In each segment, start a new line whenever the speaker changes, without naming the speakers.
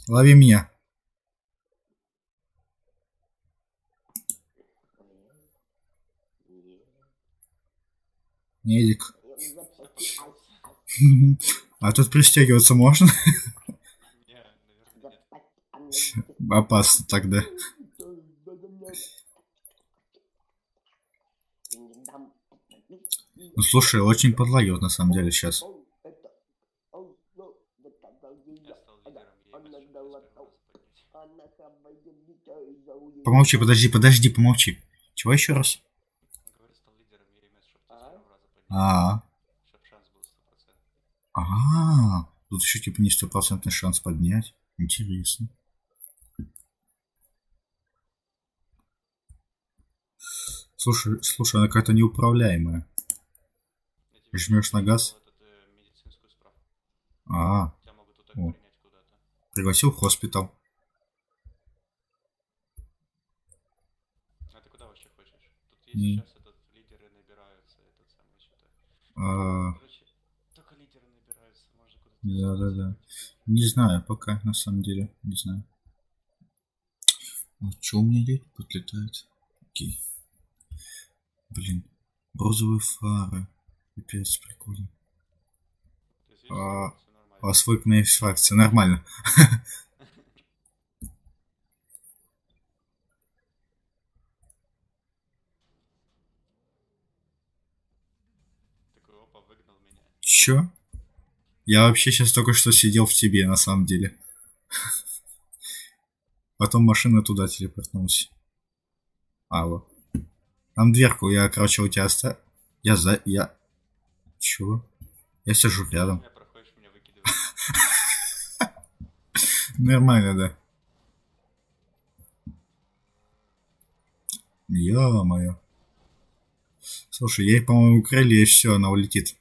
Лови меня. Медик.
Закончился.
А тут пристегиваться можно?
Не, наверное, нет.
Опасно тогда. Ну слушай, очень подлагивает на самом деле сейчас.
Я стал лидером, я имя с первого раза поднять.
Помолчи, подожди, помолчи. Чего еще раз?
Говорю, стал лидером, я имя, чтоб тебя с первого раза поднять.
А,
Чтоб шанс был 100%.
тут еще типа не стопроцентный шанс поднять. Интересно. Слушай, она какая-то неуправляемая.
Я тебе
Жмешь на газ.
скидывал этот, медицинскую справку.
А,
Тебя могут вот так
о,
принять куда-то.
пригласил в хоспитал.
А ты куда вообще хочешь? Тут есть сейчас этот лидеры набираются, этот самый что-то. Короче, только лидеры набираются, можно куда-то заселиться
Да.
потихоньку.
Не знаю пока, на самом деле. Не знаю. Вот что у меня идет? Подлетает. Окей. Блин. Розовые фары. Пипец, прикольно.
То есть видишь, свою
А,
фракцию
а
нормально.
свой моей фракции. Нормально.
Такой, опа, выгнал меня.
Чё? Я вообще сейчас только что сидел в тебе, на самом деле. Потом машина туда телепортнулась. А, вот. Там дверку я, короче, у тебя оставил. Я... Чего? Я сижу
Ты
рядом.
меня проходишь, меня выкидывает.
Нормально, да. Ё-моё. Слушай, ей, по-моему, крылья и все, она улетит.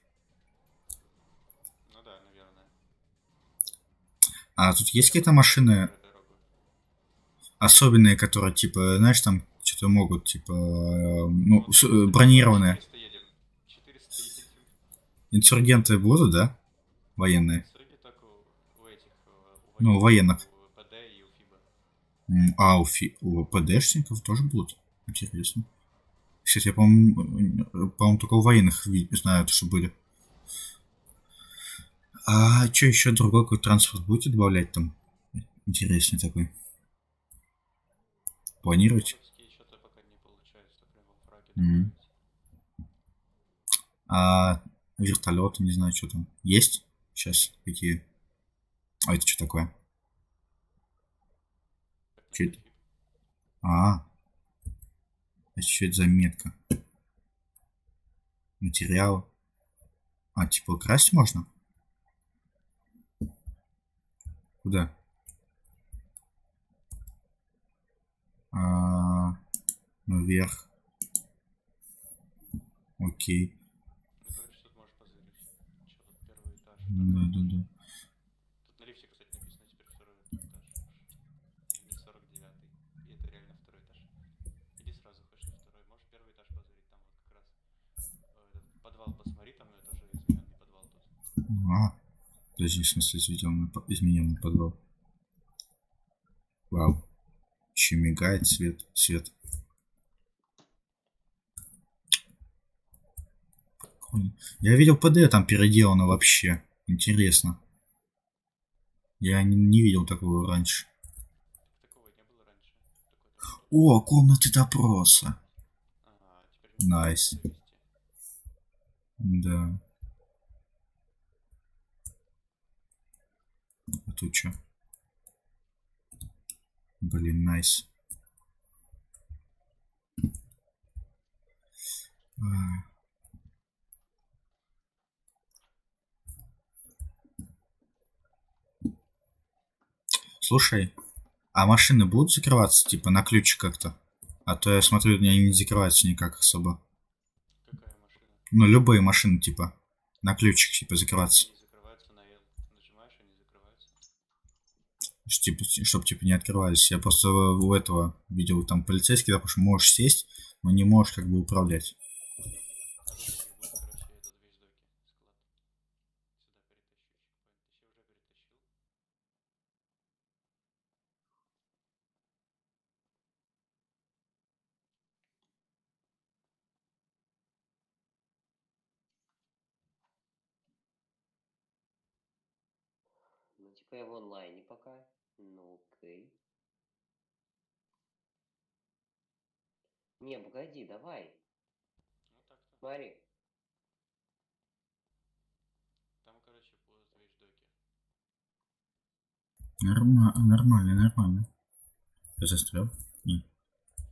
Ну да, наверное.
А тут есть
Сейчас
какие-то
посмотрю
машины
быструю дорогу.
особенные, которые, типа, знаешь, там что-то могут, типа,
Ну
ну,
вот мы быстренько по
бронированные.
А400 едем. 400 едем.
Инсургенты будут, да? Военные.
Инсульги так у этих, у
Ну,
военных,
военных.
у ПД и у ФИБа.
А у ПДшников тоже будут? Интересно. Кстати, я, по-моему, только у военных знаю, что были. А что еще другой какой транспорт будете добавлять там? Интересный такой. Планировать?
Мотовские что-то пока не получается прям во фраге
М.
добавить.
А вертолеты, не знаю, что там. Есть? Сейчас какие? А это что такое?
Как
Что
найти
это?
ФИБ?
А, это что это за метка? Материалы. А, типа украсть можно? Куда? А, наверх. Окей.
Ну, короче, тут можешь позырить. Что тут первый этаж, второй этаж.
Да.
Тут на лифте, кстати, написано теперь второй этаж. Не 49-й. И это реально второй этаж. Иди сразу, хочешь на второй. Можешь первый этаж позырить. Там вот как раз этот подвал посмотри, там тоже измененный подвал тут.
А, подожди, в смысле, измененный подвал. Вау. Еще мигает свет. Прикольно. Я видел ПД там переделано вообще. Интересно. Я не видел такого раньше.
Так такого не было раньше. Такое тоже есть.
О, комнаты допроса.
Ага, теперь можно
Найс.
допросы вести.
Да. А тут что? Блин, найс. А, слушай, а машины будут закрываться, типа, на ключ как-то? А то я смотрю, они не закрываются никак особо.
Какая машина?
Ну, любые машины, типа, на ключик, типа,
Нет,
закрываться.
они закрываются на L. Нажимаешь, они закрываются.
Типа, чтоб, типа, не открывались. Я просто у этого видел, там, полицейский, допустим, можешь сесть, но не можешь, как бы, управлять.
Подожди, ну-ка, короче, я тут вещдоки. Склад. Сюда перетащу чекпоинт. Ты уже перетащил?
Ну, типа я в онлайне пока. Ну, окей. Не, погоди, давай.
Ну так-то.
Смотри.
Там, короче, будут вещдоки.
Нормально, нормально. Я застрял? Нет.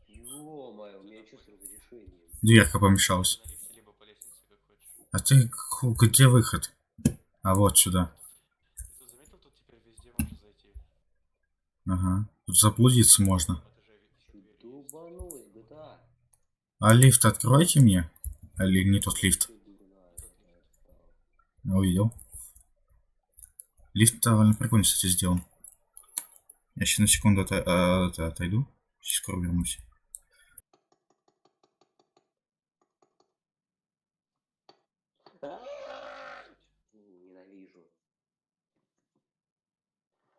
Ё-моё, у
Ты
меня
там
что с
понял?
разрешением?
Дверка
Либо
помешалась.
на лифте, либо по лестнице, как хочешь.
А ты где выход? А вот сюда.
Ты тут заметил, тут теперь везде можно зайти.
Ага. Тут заблудиться
На
можно.
каждом этаже все
Чё
двери есть.
долбанулась, GTA?
А лифт откройте мне? Или не тот
Я
лифт?
чё дурная
Тот лифт.
какая-то стала.
Увидел. Лифт довольно прикольно, кстати, сделан. Я сейчас на секунду отойду. Сейчас скоро вернусь.
Ненавижу.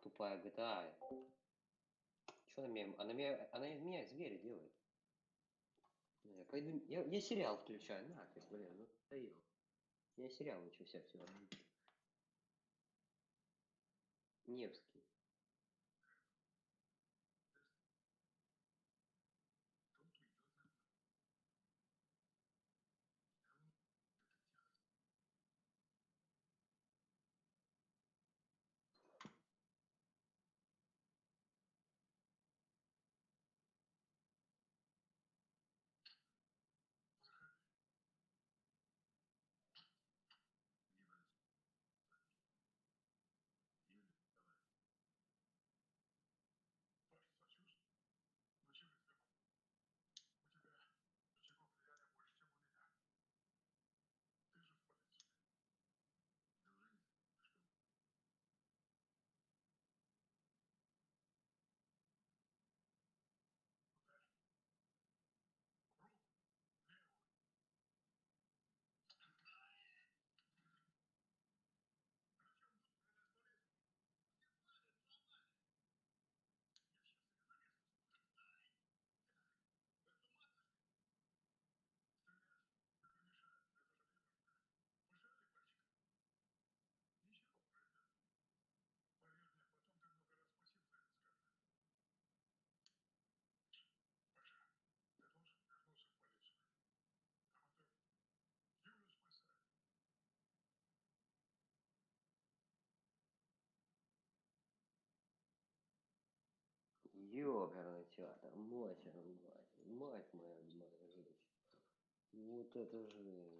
Тупая GTA. Чё она меня... Она из меня зверя делает. Я пойду... Я сериал включаю. Нафиг, блин, ну стоял. Я сериал начался всего. Невский. Ёперный театр, мать моя, жесть. Вот это же...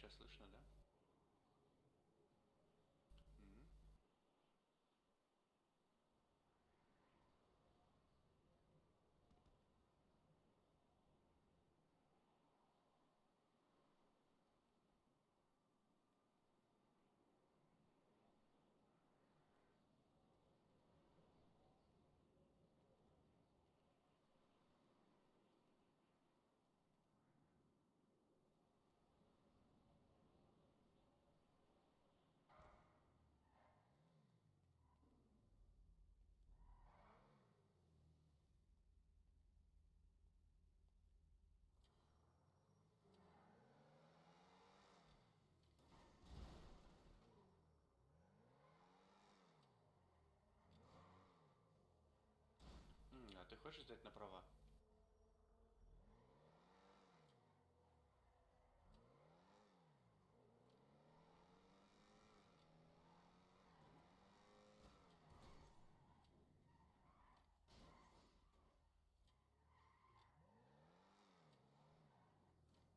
сейчас слышно, да? Мгм. А ты хочешь сдать на права?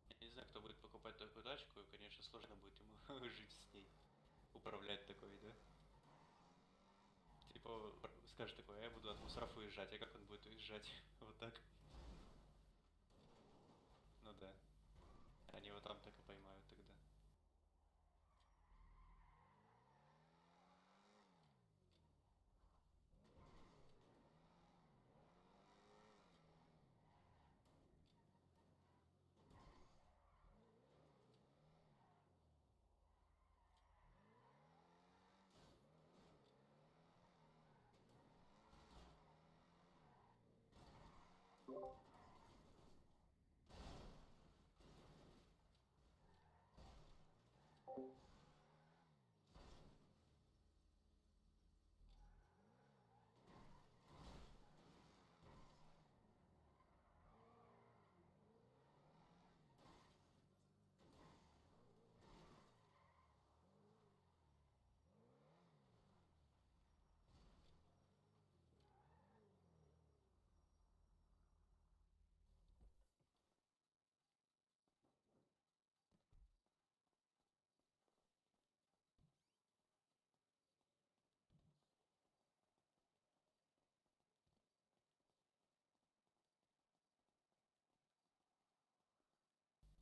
Я не знаю, кто будет покупать такую тачку, и, конечно, сложно будет ему жить с ней, управлять такой, да? Типа, скажешь такой, я буду от мусоров уезжать, а как он будет уезжать? Вот так? Ну да. Они его там так и поймают тогда.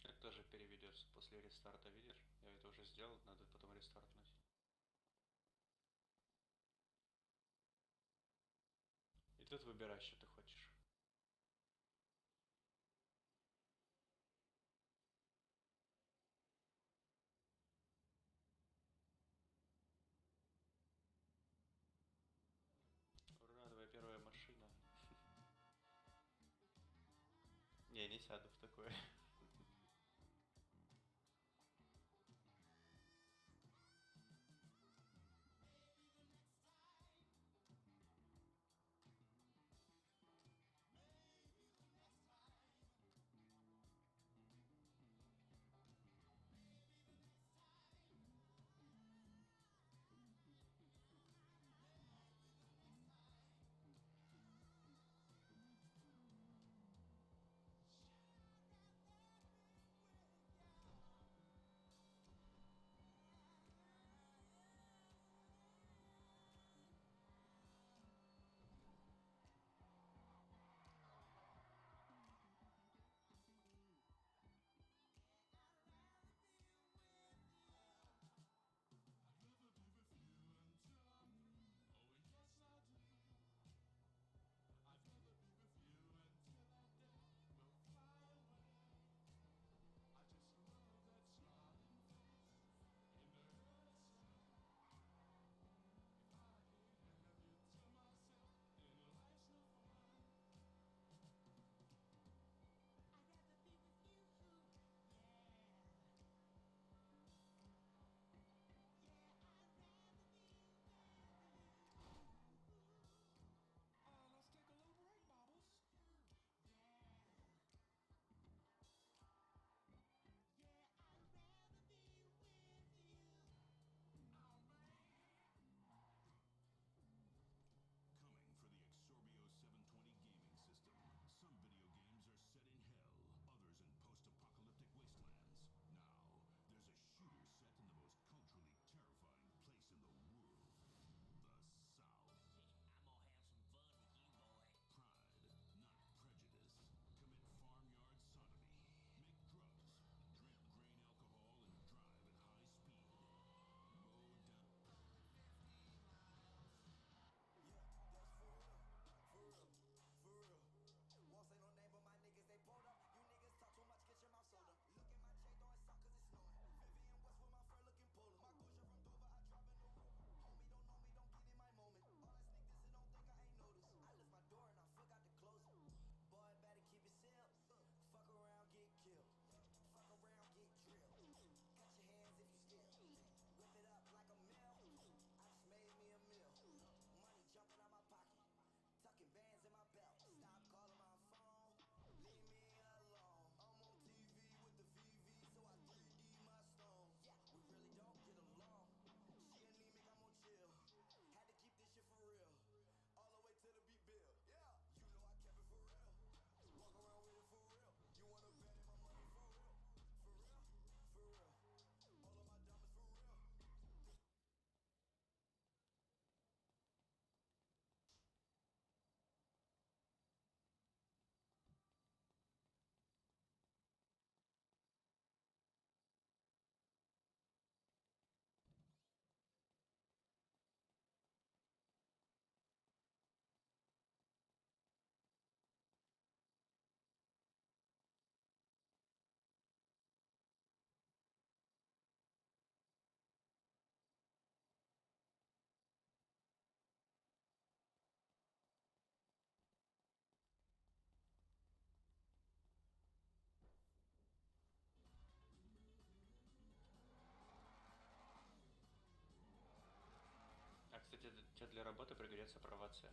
Это тоже переведется после рестарта, видишь? Я это уже сделал, надо потом рестартнуть. И тут выбирай, что ты хочешь. Ура, твоя первая машина. Не, не сяду в такое. Тебе для работы пригодится провация.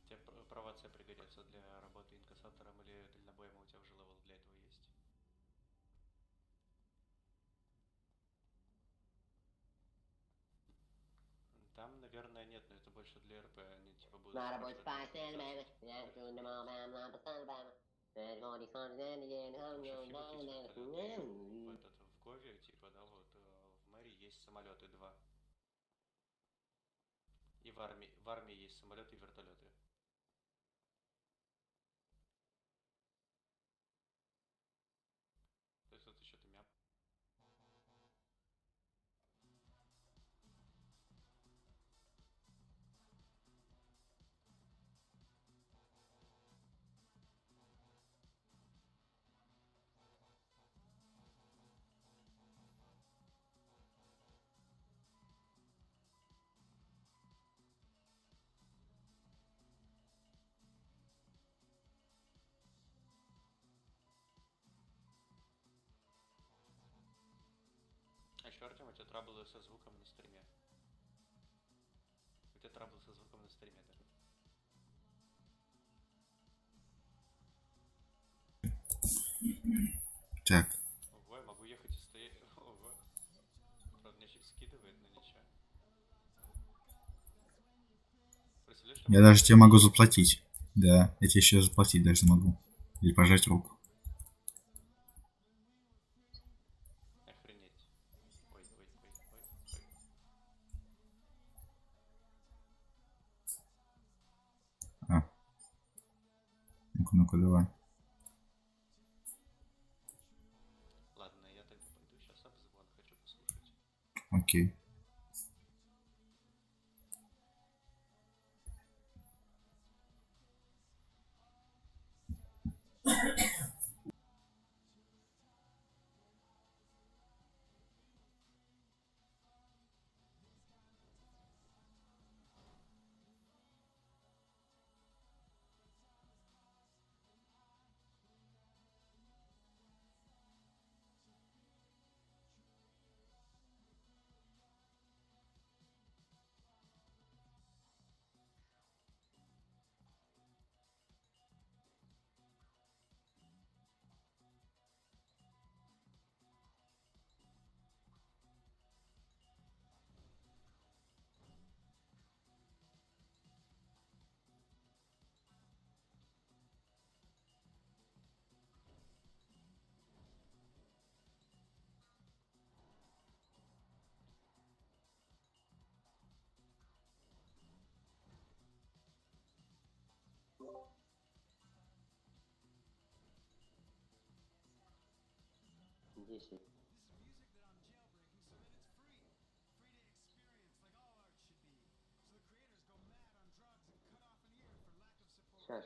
Тебе провация пригодится для работы инкассатором или дальнобоем, у тебя уже левел для этого есть. Там, наверное, нет, но это больше для РП, они типа будут
На
спрашивать
работе
для
постель, baby.
организации.
Я
Подожди.
жду на мобайл, на постель, baby.
Вообще в Хибах есть вертолеты. В этот, в Гове, типа, да, вот в мэрии есть самолеты два. И в армии есть самолеты и вертолеты. То есть вот еще ты мяп. А еще, Артем, у тебя траблы со звуком на стриме. У тебя траблы со звуком на стриме даже.
Так,
Ого, я могу ехать и стоять. Ого. Правда, меня чуть скидывает, но ничего. Представляешь,
я даже тебе могу заплатить. Да, я тебе еще заплатить даже могу. Или пожать руку.
Охренеть. Ой, ой, ой, ой, ой.
А, ну-ка, давай.
Ладно, я тогда пойду сейчас обзвон хочу послушать.
Окей.
Десять. Сейчас.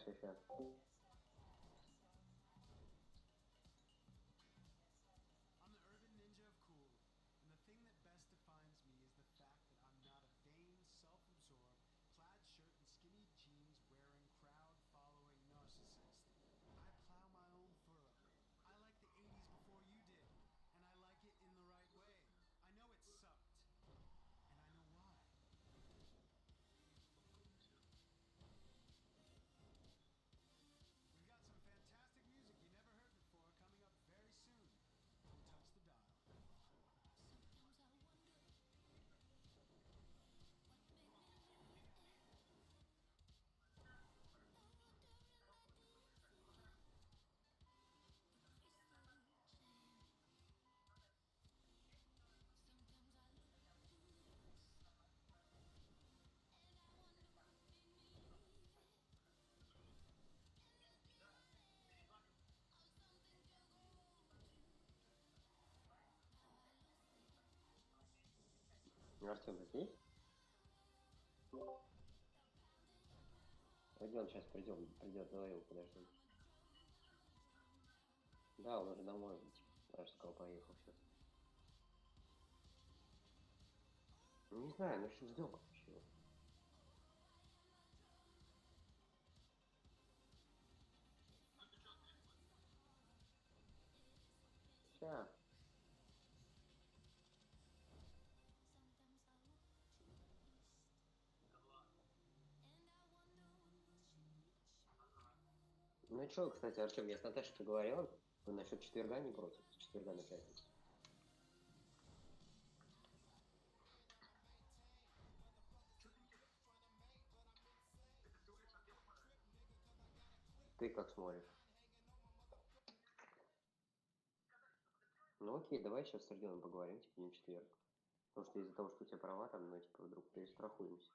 Артем, ты здесь? Пойдем, сейчас придет, давай его подождем. Да, он уже домой, даже сказал, поехал сейчас. Ну, не знаю, ну что ждем вообще. Сейчас. Ну что, кстати, Артем, я с Наташей поговорил насчет четверга не против, с четверга на пятницу. Ты как смотришь? Ну окей, давай сейчас с Родионом поговорим, типа, не в четверг. Потому что из-за того, что у тебя права там, ну, типа, вдруг перестрахуемся.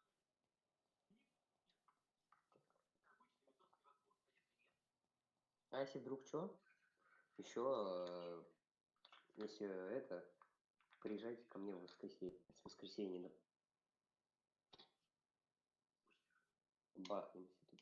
А если вдруг что? Еще, если это, приезжайте ко мне в воскресенье. С воскресенья бахнемся тут.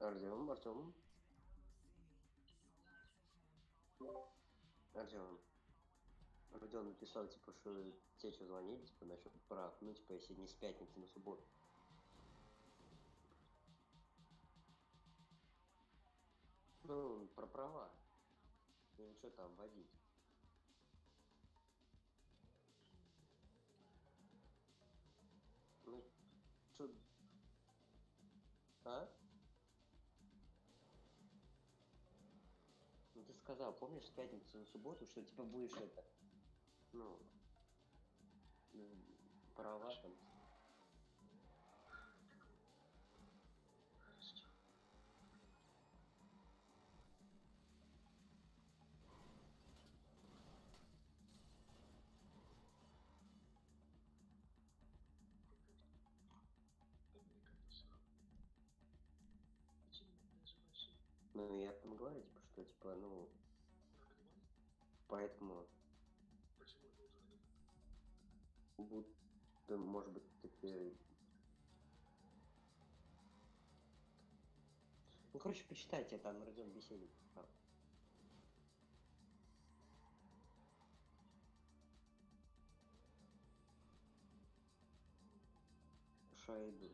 Артем, Артем. Артем. Родион написал, типа, что те, что звонили, типа, насчет прав. Ну, типа, если не с пятницы на субботу. Ну, про права. Или что там водить? Ну, что... А? Ну, ты сказал, помнишь, с пятницы на субботу, что, типа, будешь это... Ну, права там. Ну, я там говорю, типа, что, типа, ну... Поэтому... Будто, может быть, таки... Ну, короче, почитайте, там Родион беседе писал. Шайду.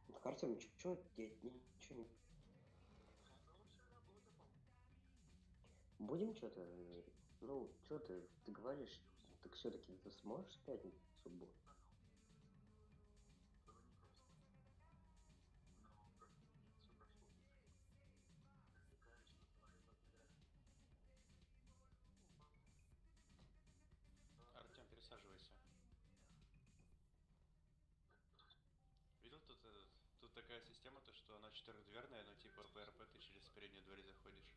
Так, Артем, чё, я ничего не... Будем что-то... Ну, что ты говоришь, так все-таки ты сможешь в пятницу, в субботу?
Артем, пересаживайся. Видел тут такая система, то что она четырехдверная, но типа ПРП ты через переднюю дверь заходишь.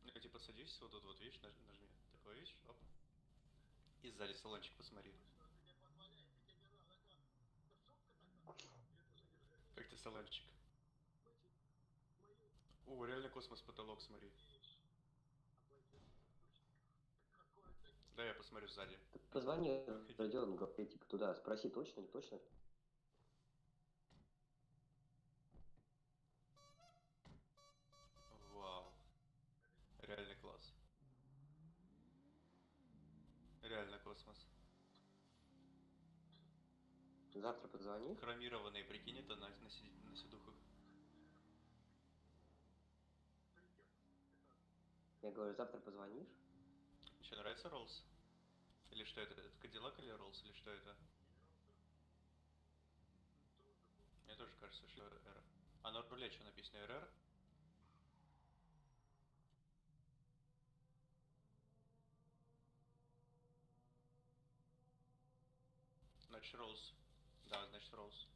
Ну типа садись, вот тут вот видишь, нажми. Такое видишь, оп. И сзади салончик посмотри. Как ты салончик? О, реально космос потолок, смотри. Да, я посмотрю сзади.
Так позвони
Ходи.
Родиону, говори, типа, туда, спроси, точно, не точно?
Вау. Реально класс. Реально космос.
Завтра позвонишь?
Хромированные, прикинь, это на седухах.
Я говорю, завтра позвонишь?
Че, нравится Роллс? Или что это? Это Кадиллак или Роллс? Или что это? Мне тоже кажется, что R. А на руле что написано? RR? Значит Роллс. Да, значит Роллс.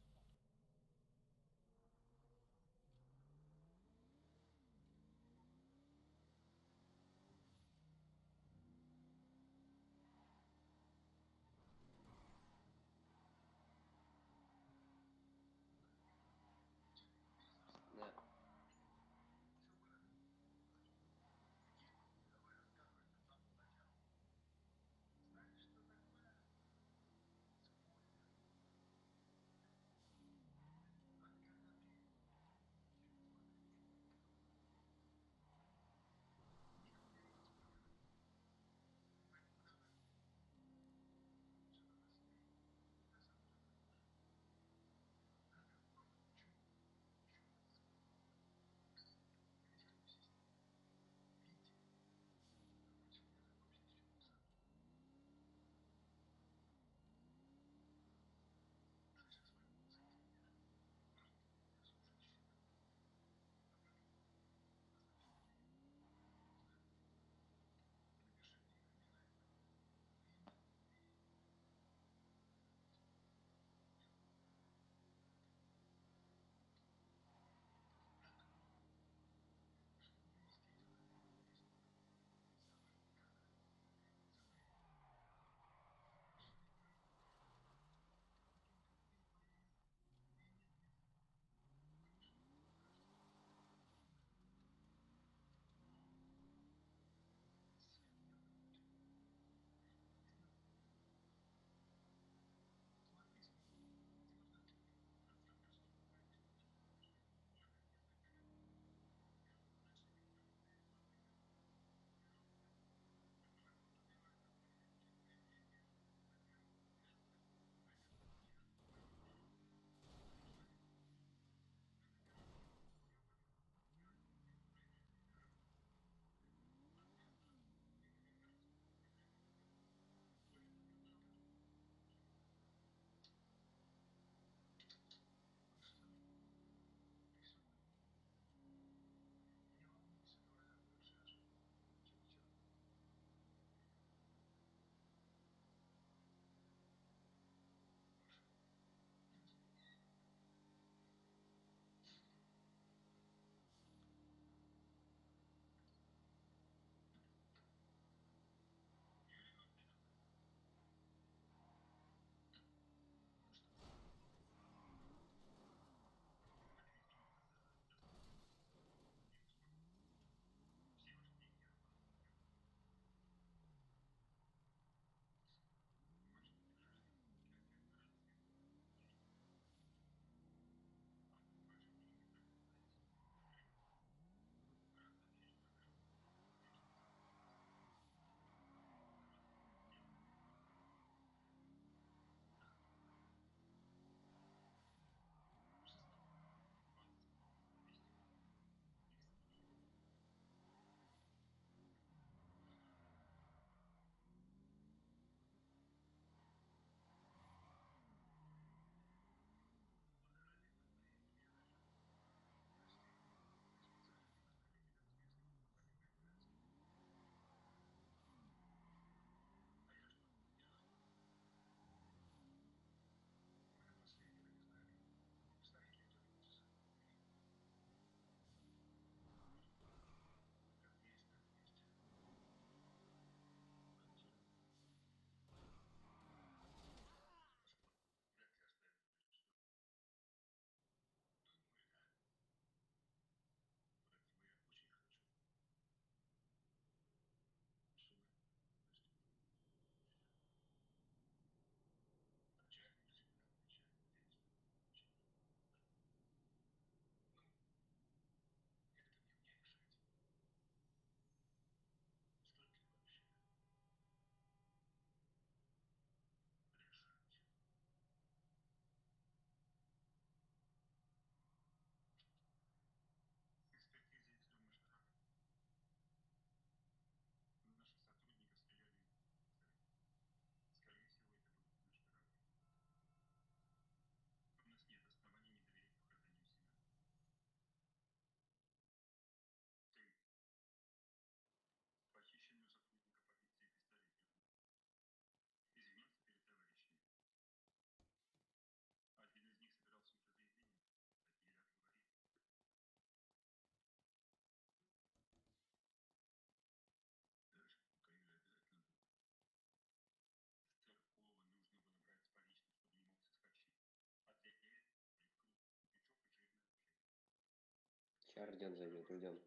Родион зайдет, ждем.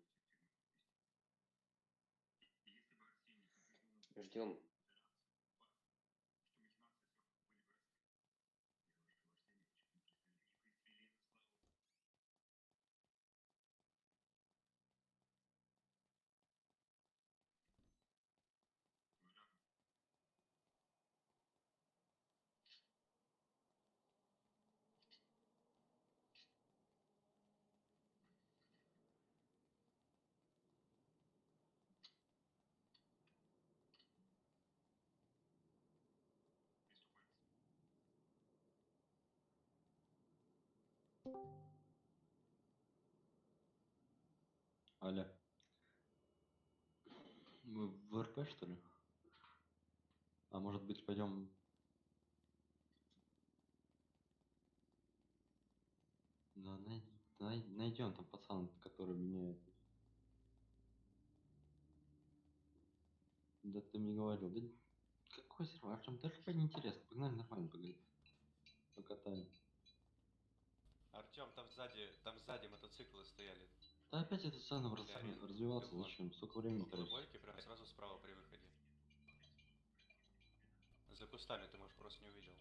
Ждем.
Аля, мы в РП, что ли? А может быть, пойдем... Да, найдем там пацан, который меняет. Да ты мне говорил. Да какой сервер? Артем, даже РП неинтересно. Погнали нормально, погоди. Покатаем.
Артем, там сзади мотоциклы стояли.
Да опять это заново
Для аренды.
развиваться.
Ты вон,
Зачем? Столько времени
около
тратить.
бойки, прям сразу справа при выходе. За кустами ты, может, просто не увидел.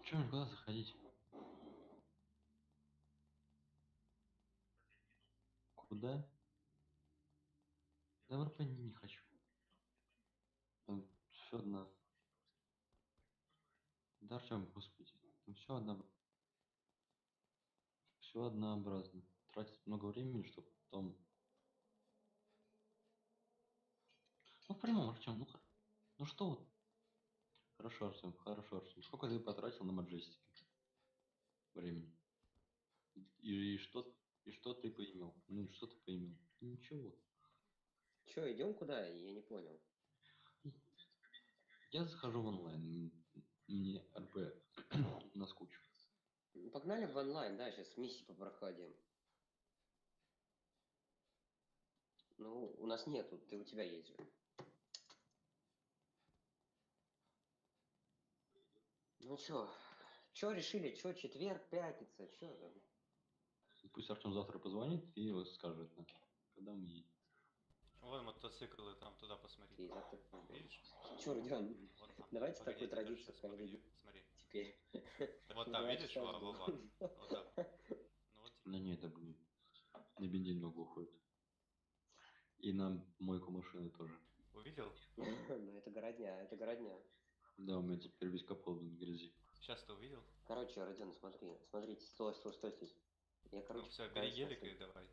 Че, никуда заходить? Куда? Да в РП не хочу. Там все одно. Да, Артем, господи. Там все однообразно. Тратить много времени, чтобы потом... Ну, в прямом, Артем, ну что вот? Хорошо, Артем, хорошо, Артем. Сколько ты потратил на маджестике времени? И что, и что ты поимел? Ну, и что ты поимел? Ничего.
Че, идем куда? Я не понял.
Я захожу в онлайн. Мне РП наскучил.
Ну, погнали в онлайн, да, сейчас миссии попроходим. Ну, у нас нету, ты у тебя есть же. Ну чё решили, чё, четверг, пятница, чё там?
Пусть Артем завтра позвонит и вот скажет, когда мы едем.
Вон мотоциклы, там туда посмотри.
Окей, завтра ждем.
Видишь?
Чё, Родион,
Вон там.
давайте
Погоди,
такую
я тебе даже
традицию
сейчас,
каждый
погоди,
день
смотри.
теперь.
Вот
В
там,
2
видишь?
часа ждем.
Во. Вот там. Ну вот
На ней это, блин, на бензин много уходит. И на мойку машины тоже.
увидел?
Ну, это городня, это городня.
Да, у меня теперь весь капот в грязи.
Сейчас ты увидел?
Короче, Родион, смотрите, стой. Я,
Ну
короче,
все, бери
предлагаю
гелик и давай.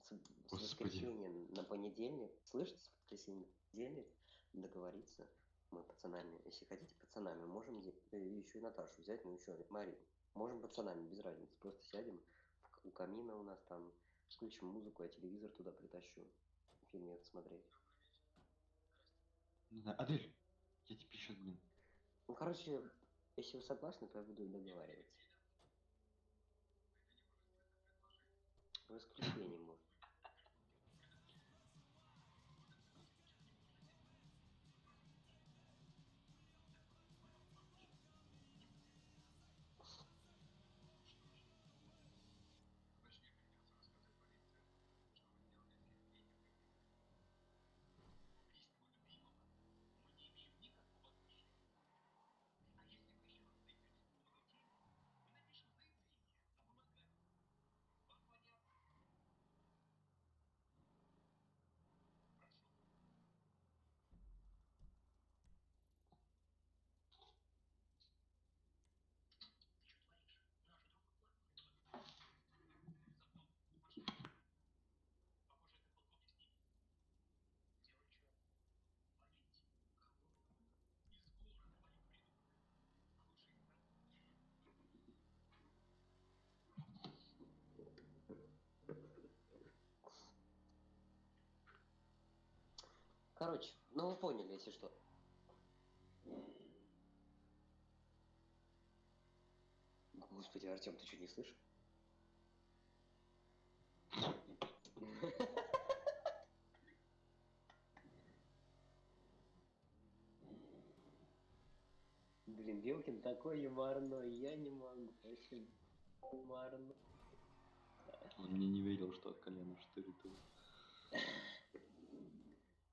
с
Господи.
воскресенья на понедельник, слышите, с воскресенья на понедельник договориться мы пацанами, если хотите пацанами, можем еще и Наташу взять, ну еще Марию. Можем пацанами, без разницы, просто сядем у камина у нас там, включим музыку, я телевизор туда притащу, фильмец смотреть.
Не знаю, Адель, я тебе сейчас, блин.
Ну, короче, если вы согласны, то я буду договариваться. В воскресенье, может. Короче, ну вы поняли, если что. Господи, Артем, ты что, не слышишь? Блин, Белкин такой юморной, я не могу, вообще юморной.
Он мне не верил, что от колена штырит.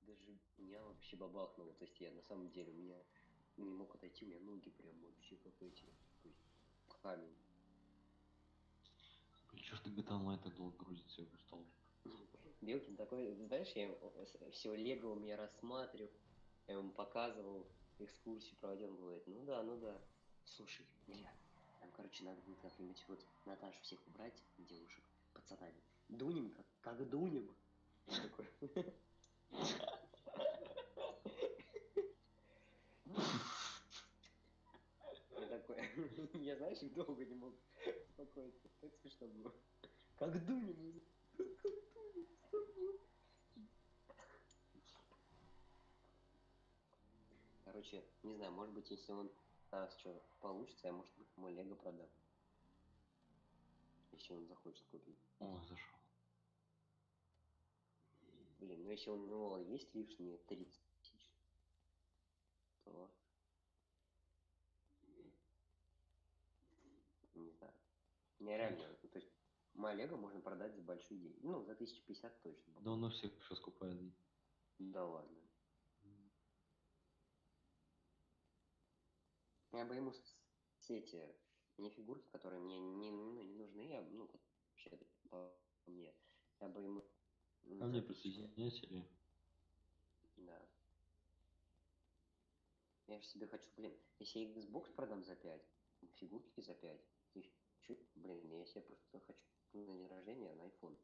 Даже меня вообще бабахнуло. То есть я на самом деле, у меня не мог отойти, у меня ноги прям вообще как эти. То есть камень.
Блин, чё ж ты GTA Online так долго грузится, я устал.
Белкин такой, знаешь, я все Лего у меня рассматривал, я ему показывал, экскурсию проводил, он говорит, ну да, ну да. Слушай, Илья, нам, короче, надо будет как-нибудь вот Наташу всех убрать, девушек, пацанами. Дунем, как дунем. Я такой, я такой, я, знаешь, долго не мог успокоиться, так смешно было. Как дунем, как дунем с тобой. Короче, не знаю, может быть, если он раз что получится, я, может быть, мой Лего продам, если он захочет купить.
О, зашел.
Блин, ну если у него есть лишние 30 тысяч, то не знаю. Нереально. Ну, то есть мое Лего можно продать за большие деньги. Ну, за 1050 точно.
Да он на всех сейчас купает.
Да ладно. Я бы ему все эти минифигурки, которые мне не нужны, я, ну, вот, вообще по мне, я бы ему
Ко
за
мне
1000,
присоединяйся или...
да. Я же себе хочу, блин, если я Xbox продам за 5, фигурки за 5, и чуть, блин, я себе просто хочу на день рождения на iPhone.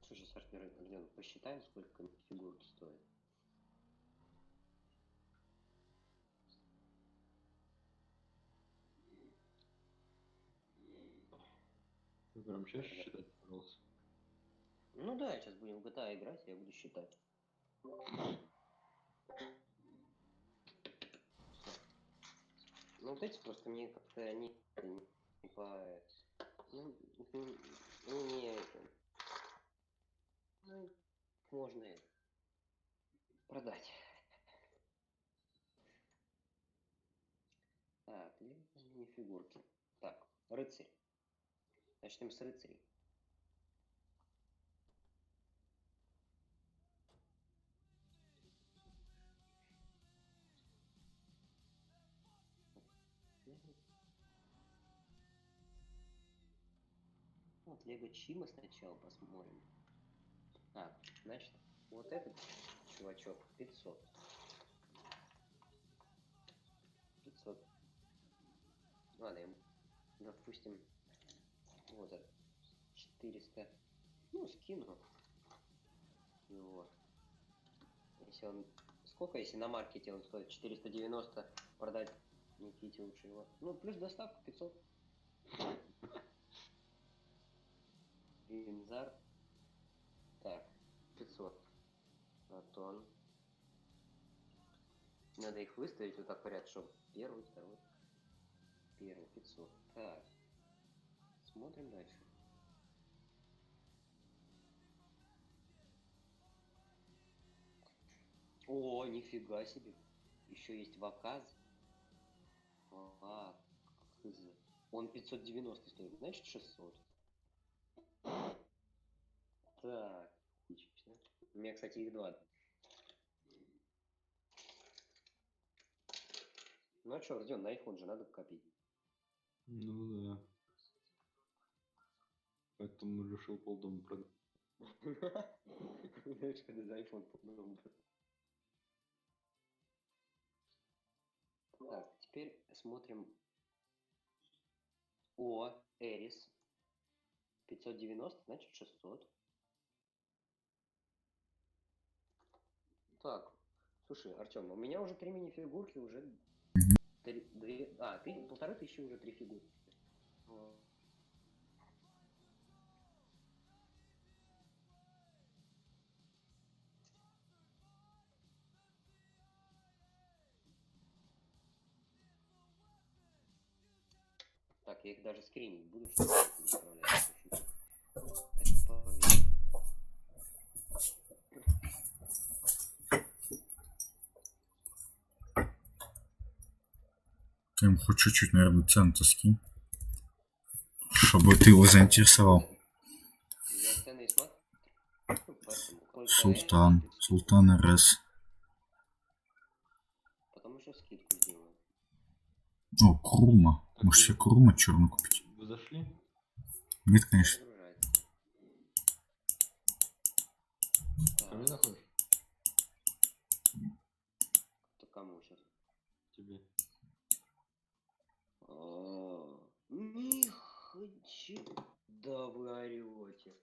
Слушай, Саш, Гордон, посчитаем, сколько фигурки стоят.
Ты прям чаще
Гордон.
считать, пожалуйста.
Ну да, сейчас будем в GTA играть, я буду считать. Ну вот эти просто мне как-то они не по... Ну, не это. Ну, их можно это продать. Так, мини-фигурки. Так, рыцарь. Начнем с рыцарей. Вот Лего Чима сначала посмотрим. Так, значит, вот этот чувачок 500. 500. Ладно, допустим, вот это 400. Ну, скину его. Если он... Сколько, если на маркете он стоит 490, продать Никите лучше его. Ну, плюс доставка 500. Винзар. Так, 500. Атон. Надо их выставить вот так в ряд, чтобы первый, второй, первый, 500. Так, смотрим дальше. О, нифига себе. Еще есть Ваказ. Ваказ. Он 590 стоит, значит 600. Так, отлично. У меня, кстати, их два. Ну а что, Родион, на iPhone же надо копить.
Ну да. Поэтому решил полдома продать.
Знаешь, когда за iPhone подумал. Так, теперь смотрим. О, Эрис. 590, значит 600. Так, слушай, Артем, у меня уже 3 мини-фигурки, уже полторы тысячи уже 3 фигурки. Вот. Так, я их даже скринить буду, чтобы не отправлять. Так, поверь.
Ты ему хоть чуть-чуть, наверное, цену-то скинь. Чтобы ты его заинтересовал.
Я цены и смотрю, поэтому сколько
Султан.
Эрис,
Султан РС.
потом еще скидку сделаю.
О, Крума. Может себе Крума черную купить?
Вы зашли?
Нет, конечно.
Загружается.
Ко мне
Так,
заходишь?
то кому сейчас?
Тебе.
Не хочу. Да вы орете.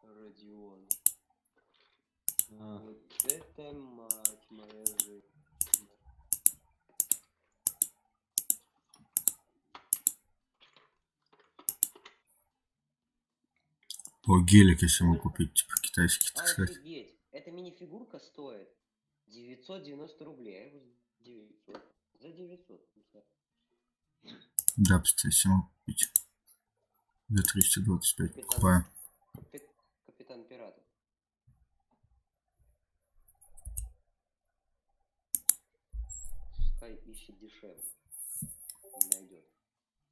Родион.
А,
Вот это мать моя жизнь.
О, гелик если могу купить, типа китайский, так сказать.
Офигеть. Эта мини-фигурка стоит 990 рублей. А я его за 900. За 900.
Да, кстати, могу купить. За 325
Капитан,
покупаю.
капитан пиратов. Скай ищет дешевле. Не найдет.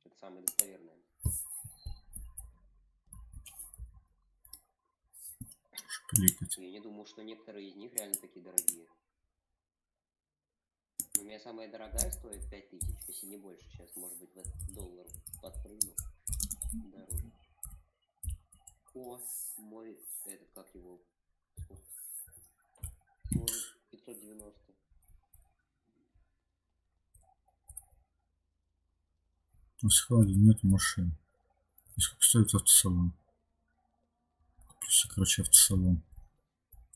Это самое достоверное.
Кликать.
Я не думал, что некоторые из них реально такие дорогие. У меня самая дорогая стоит 5000, если не больше. Сейчас, может быть, в доллар подпрыгну. Дороже. О, мой, этот, как его? Сколько? Тоже 590.
На складе нет машин. И сколько стоит автосалон? Куплю, короче, автосалон.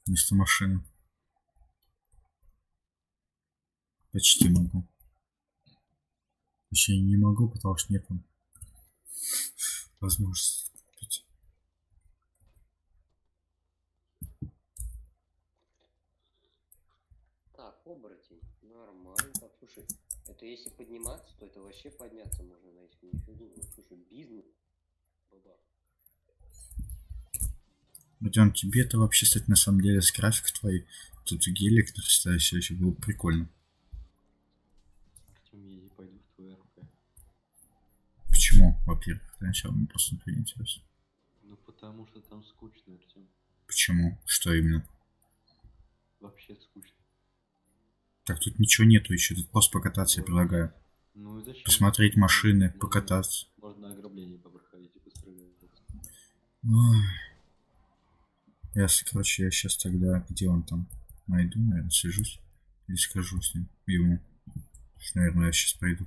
Вместо машины. Почти могу. Точнее, не могу, потому что нет возможности купить.
Так, оборотень. Нормально. Так, слушай, это если подниматься, то это вообще подняться можно на этих минифигурах. Слушай, бизнес. Бабах.
Родион, тебе это вообще, кстати, на самом деле с графикой твоей, тут гелик настоящий, вообще было прикольно.
Артем, я не пойду в твой РП.
Почему? Во-первых, для начала мне просто не интересно.
Ну потому что там скучно, Артем.
Почему? Что именно?
Вообще скучно.
Так, тут ничего нету еще, тут просто покататься я предлагаю.
Ну и зачем?
Посмотреть машины,
Можно-
покататься.
Можно ограбление попроходить и пострелять.
Ой. Короче, я сейчас тогда, где он там, найду, наверное, свяжусь и скажу с ним, ему. Наверное, я сейчас пойду.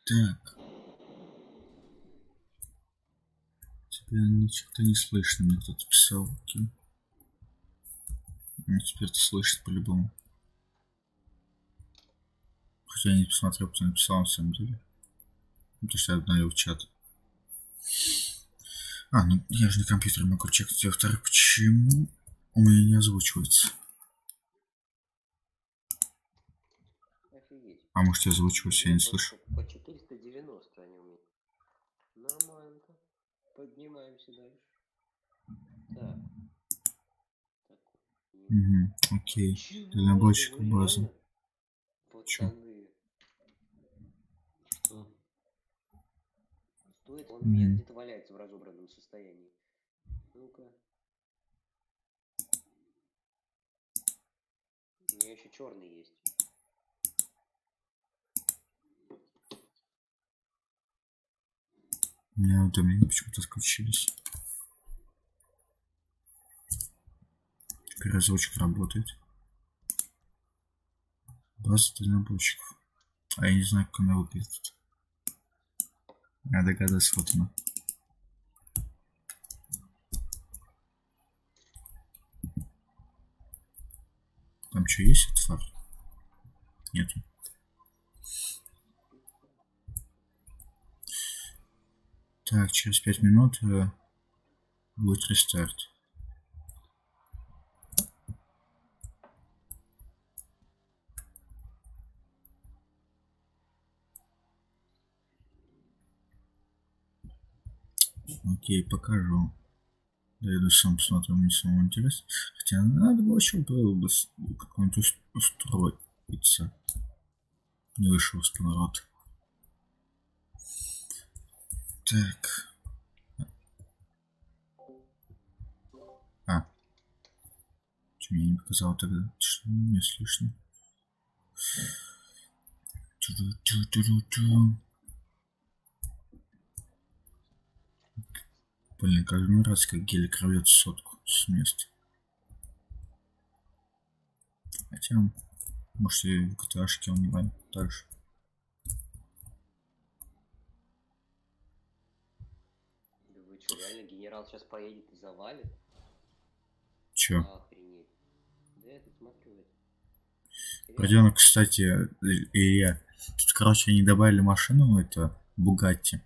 Так. Тебя ничего не слышно, мне кто-то писал. Окей. Ну, теперь ты слышишь по-любому. Хотя я не посмотрел, кто написал на самом деле. Потому что я обновил чат. А, ну я же на компьютере могу чекать. Во-вторых, почему у меня не озвучивается?
Офигеть.
А может я озвучиваюсь, я не слышу.
По 490 они у меня. Нормально. Поднимаемся дальше. Так. Так.
Угу, окей.
Чего?
Дальнобойщик
Вы
базы.
реально?
Чё?
Пацаны.
Что?
Стоит, он у меня где-то валяется в разобранном состоянии. Ну-ка. У меня еще черный есть.
У меня уведомления почему-то отключились. Переозвучка работает. База дальнобойщиков. А я не знаю, как она выглядит. Я догадаюсь, вот она. Там что, есть этот фар? Нету. Так, через 5 минут будет рестарт. Окей, покажу. Я иду сам посмотрю, мне самому интересно. Хотя надо было еще было бы какой-нибудь устроиться. Не вышел с поворота. Так. Что мне не показало тогда? Что не слышно? Блин, как мне нравится, как гелик рвется сотку с места. Хотя, может, и в GTA-шке онлайн также.
Да вы что, реально генерал сейчас поедет и завалит?
Чё?
Охренеть. Да я тут смотрю это.
Родионок, кстати, и я. Тут, короче, они добавили машину, это Бугатти.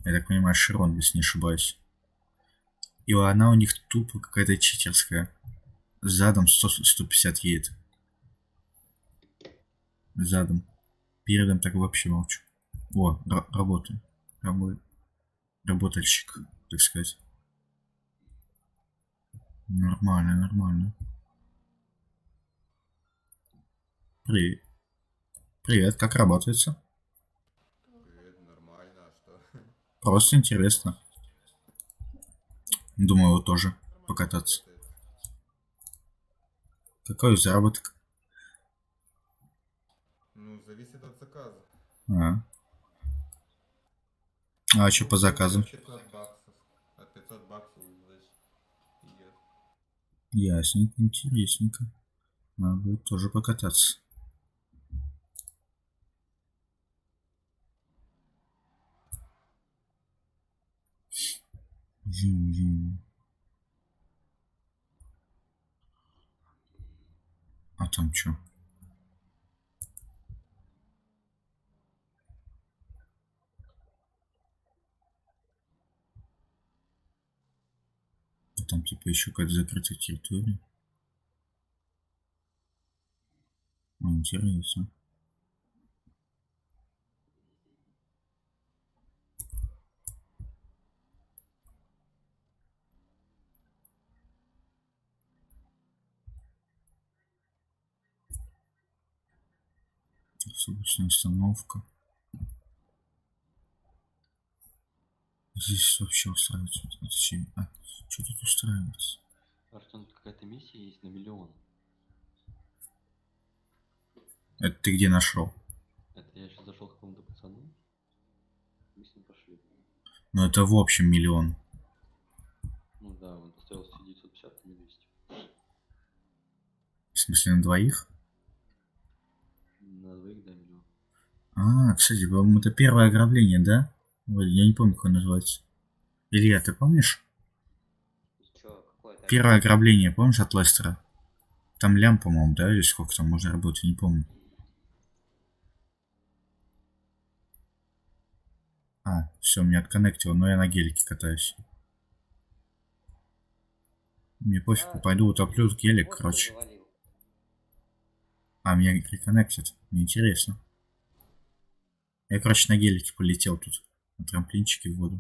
Я так понимаю, Широн, если не ошибаюсь. И она у них тупо какая-то читерская. Задом 150 едет. Задом. Передом так вообще молчу. О, работаю. Работальщик, так сказать. Нормально, нормально. Привет. Привет, как работается?
Привет, нормально, а что?
Просто интересно. Думаю, вот тоже
Нормально
покататься.
работает.
Какой заработок?
Ну, зависит от заказа.
А что по заказам?
500 баксов. От 500 баксов идет.
Ясненько, интересненько. Надо будет тоже покататься. А там что? Там типа еще какая-то закрытая территория. Интересно. Автобусная остановка. Здесь вообще устраивается. Что тут устраивается?
Артем, тут какая-то миссия есть на 1 000 000.
Это ты где нашел?
Это я сейчас зашел к какому-то пацану. Мы с ним пошли.
Ну это в общем 1 000 000.
Ну да, он поставил себе 950, а мне 200.
В смысле на двоих?
На двоих, да, 1 000 000.
А, кстати, по-моему, это первое ограбление, да? Ой, я не помню, как он называется. Илья, ты помнишь?
Чё, какое там?
Первое ограбление, помнишь, от Лестера? Там лям, по-моему, да? Или сколько там можно работать, не помню. А, все, меня отконнектило, но я на гелике катаюсь. Мне пофигу, пойду утоплю гелик,
Вот
короче.
кто завалил.
А, меня реконнектит. Мне интересно. Я, короче, на гелике полетел тут. На трамплинчике в воду.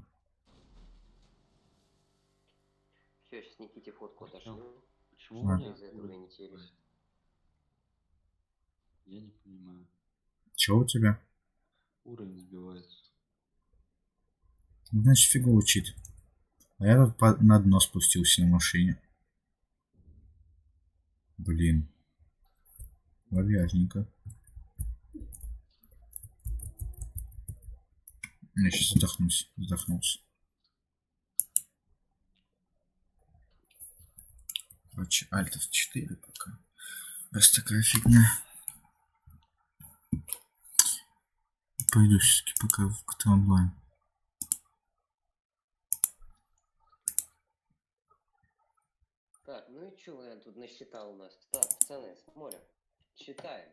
Все, сейчас Никите фотку отошлю.
Почему
А.
у меня
Из этого
уровень
интересно.
сбивает? Я не понимаю.
Чего у тебя?
Уровень сбивается.
Ну, значит, фигово учит. А я тут на дно спустился на машине. Блин. Вальяжненько. Я сейчас задохнулся. Короче, Alt F4 пока. Раз такая фигня. Пойду все-таки пока в КТ онлайн.
Так, ну и чё я тут насчитал у нас? Так, пацаны, смотрим. Читаем.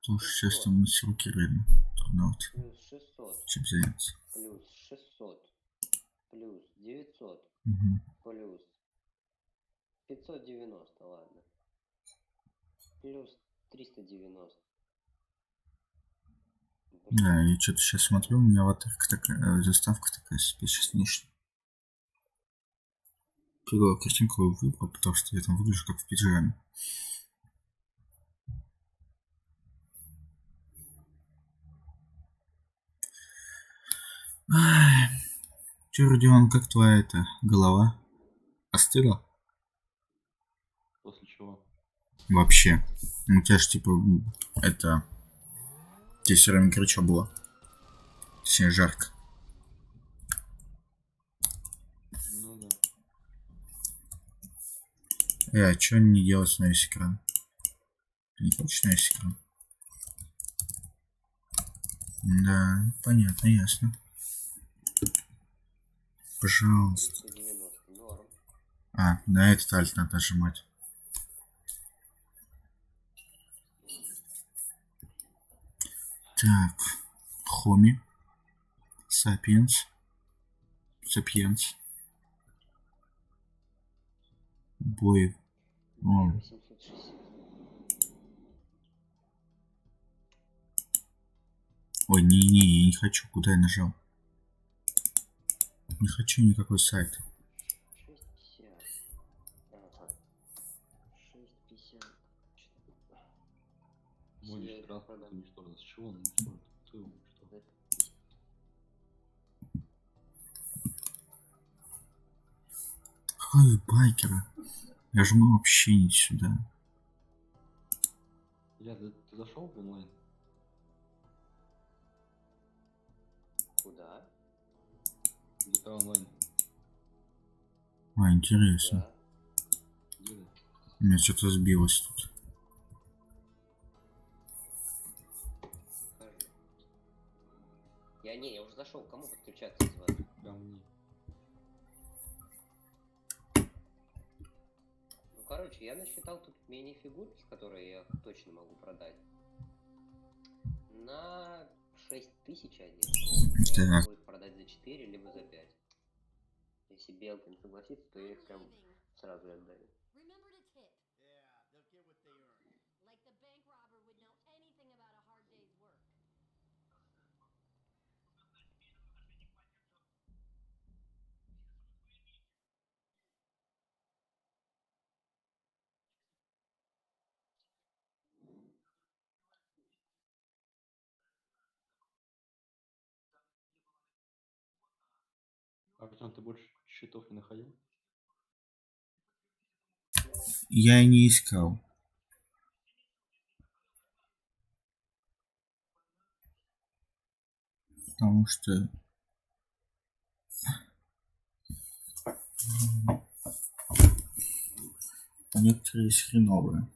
Потому что сейчас там на руки реально трудновато.
Плюс 600,
Чем заняться.
плюс 600, плюс 900,
Угу.
плюс 590, ладно. Плюс 390.
Да, я что-то сейчас смотрю, у меня аватарка такая, заставка такая себе сейчас внешне. Первую картинку я выбрал, потому что я там выгляжу как в пиджаме. Че, Родион, как твоя эта голова? Остыла?
После чего?
Вообще. У тебя же типа это... Тебе все время горячо было. Точнее, жарко.
Ну да.
А что не делать на весь экран? Ты не хочешь на весь экран? Да, понятно, ясно. Пожалуйста.
390, норм.
А, на этот альт надо нажимать. Так. Хоми. Сапиенс. Сапиенс. Бой. О,
860.
ой, не, я не хочу. Куда я нажал? Не хочу никакой сайт.
650. Ага. 650.
Мой
Сидел,
транспорт
продам.
уничтожен. С чего он уничтожен? Кто его уничтожил?
Какой вы байкера? Я жму вообще не сюда.
Я, ты зашел в онлайн?
Куда?
GTA онлайн.
А, интересно.
Да.
Где ты?
У меня что-то сбилось тут.
Скажи. Я уже зашел. Кому подключаться из вас?
Ко мне.
Ну, короче, я насчитал тут мини-фигурки, которые я точно могу продать. На 6000 они. Я
Так.
могу их продать за 4, либо за 5. Если Белкин согласится, то я их прям сразу и отдаю.
Remember to tip.
Yeah, they'll get what they earn.
Like the bank robber would know anything about a hard day's work.
Артем, ты больше счетов не находил?
Я и не искал. Потому что... Некоторые есть хреновые.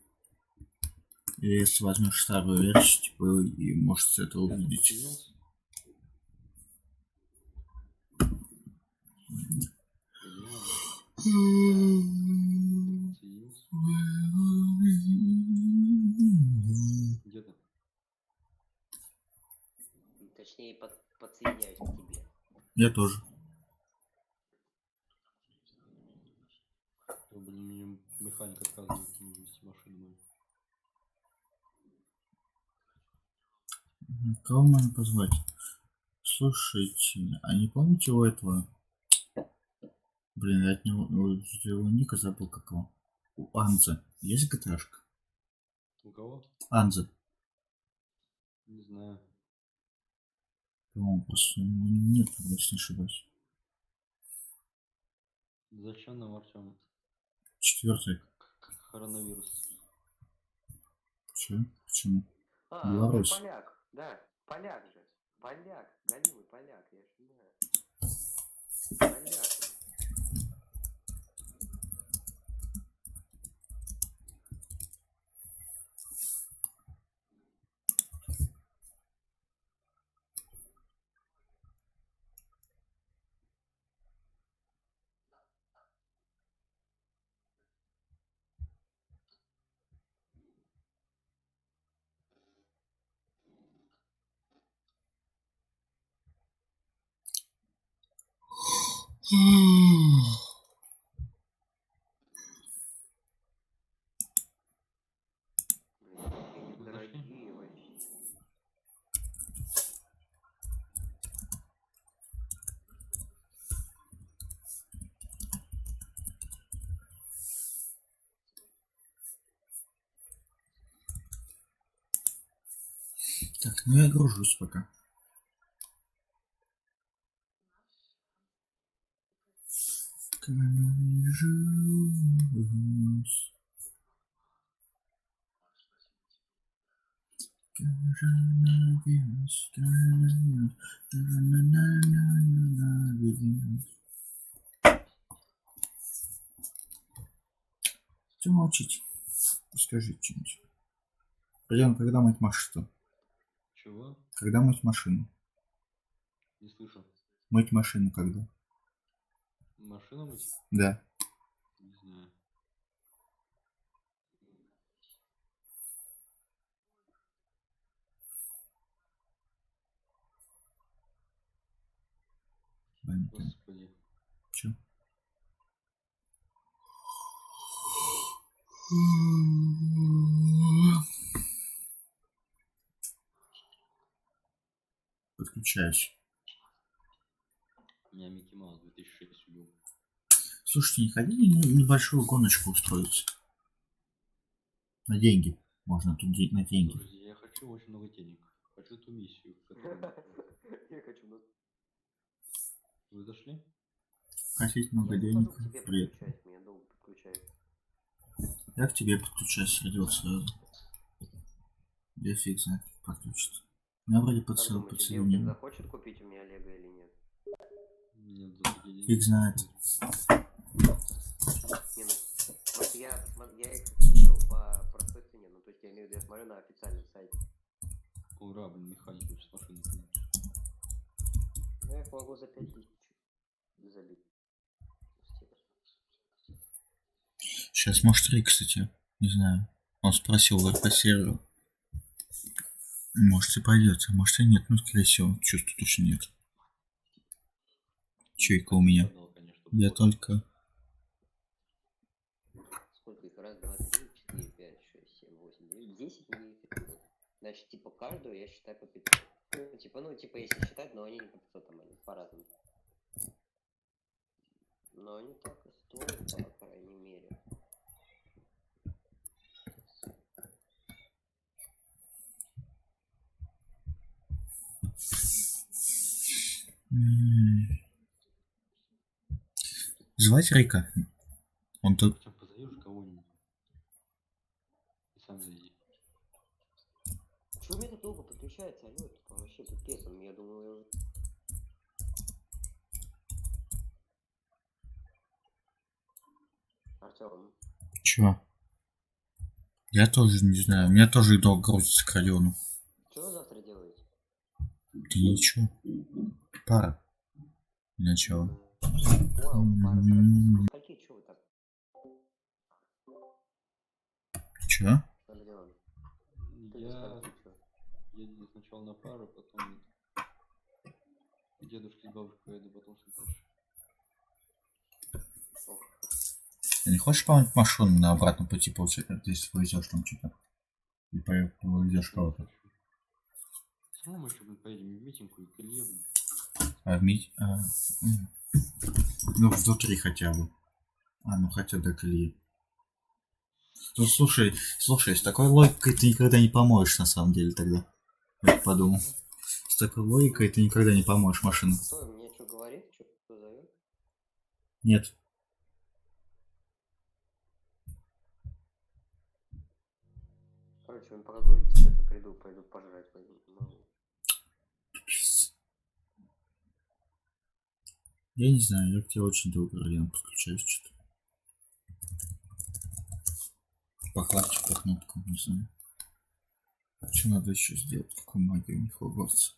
И если возьмешь старую версию, типа, и можешь это увидеть.
Соединился? Соединился? Где ты?
Точнее, подсоединяюсь к тебе.
Я тоже.
Ой, блин, мне механик отказывает не вести машину мою.
Кого можно позвать? Слушайте, а не помните у этого? Блин, я от него его ника забыл какого. У Анза есть ГТАшка?
У кого?
Анза.
Не знаю.
По-моему, просто нет, если не ошибаюсь.
Зачем нам, Артем?
4.
Коронавирус.
Че? Почему?
А, он же
Беларусь.
поляк. Да, поляк же. Поляк. Галимый поляк, я же знаю. Поляк. Блин, какие дорогие вообще.
Так, ну я гружусь пока. Гружусь. Коронавирус, коронавирус, коронавирус. Что молчите? Скажите что-нибудь. Пойдем, когда мыть машину?
Чего?
Когда мыть машину?
Не слышу.
Мыть машину когда?
Машину мыть?
Да.
Не знаю.
Понятно.
Господи.
Чё? Подключаюсь.
Меня Микки Маус 2006 убил.
Слушайте, не хотите небольшую гоночку устроить? На деньги. Можно тут на деньги.
Слушайте, я хочу очень много денег. Хочу ту миссию, которую...
Я хочу на...
Вы зашли?
Хотите много
Я
денег?
захожу к тебе
Привет.
подключаюсь, меня долго подключает.
Я к тебе подключаюсь, сразу сразу. Я фиг знает, как подключится. Я вроде
Как думаете, Белкин
подсоединил.
захочет купить у меня Лего или нет?
Нет, за такие деньги.
Фиг знает.
Не, ну, просто я их выбрал по простой цене, ну, то есть я имею в виду, я смотрю на официальном сайте.
Ура, блин, механик сейчас машину поменяешь.
Ну, я их могу за 5000 забить.
Сейчас, может, Рик, кстати, не знаю. Он спросил в по серверу. Может, и пойдет, а может и нет. Ну, скорее всего, чувства точно нет. Чайка у меня.
Продал, конечно,
Я
бот.
только...
Сколько их? Раз, два, три, четыре, пять, шесть, семь, восемь, девять, 10 мне эффективных. Значит, типа, каждую я считаю по 500. Ну, типа, если считать, но они не по 500, там они по-разному. Но они так и стоят, по крайней мере.
Звать Рика? Он тут...
Артём, позовешь кого-нибудь? И сам зайди.
Чего у меня так долго подключается? Алло, это вообще пипец. Я думал, я уже... Артём,
Чё? Я тоже не знаю. У меня тоже долго грузится к Родиону.
что вы завтра делаете?
Да ничего. Пара. Для начала.
Вау, пара практически. Скольки, чё вы так?
Чё?
Родион, ты
Я
скольки, чё?
еду сначала на пару, потом к дедушке с бабушкой поеду, потом с Наташей.
Ох,
Ты не хочешь помыть машину на обратном пути, получается, если повезешь там что-то? И повезешь кого-то.
Все равно мы еще, блин, поедем в митинг и к Илье, блин.
А в мить... Ну, внутри хотя бы. Ну хотя до колеи. Ну, слушай, с такой логикой ты никогда не помоешь, на самом деле, тогда. Я подумал. С такой логикой ты никогда не помоешь машину.
кто мне что говорит? Что кто зовет?
Нет.
Короче, он прогрузится, сейчас я приду, пойду пожрать пойду. Могу.
Я не знаю, я к тебе очень долго, Родион, подключаюсь что-то. Похлопчик по кнопкам, не знаю. Что надо еще сделать? Какую магию у них Хогвартс?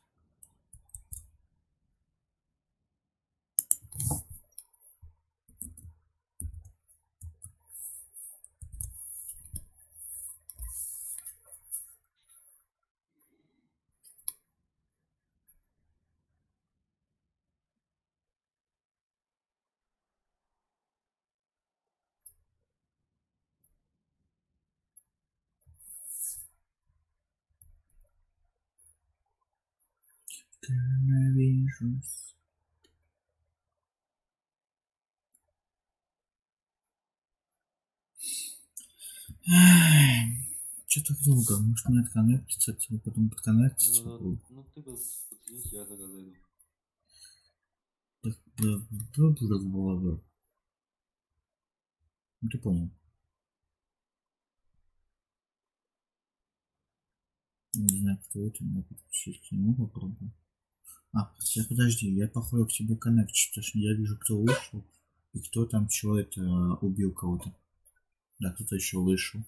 Ненавижусь. Че так долго? Может мне отконнектиться, тебе потом подконнектиться?
Ну ты подсоединись, я тогда зайду.
Да, была бы. Ну ты понял. Не знаю, кто это, но подключить к нему попробую. Хотя подожди, я походу к тебе коннекчу, потому что я вижу, кто вышел, и кто там чего это убил кого-то. Да, кто-то еще вышел.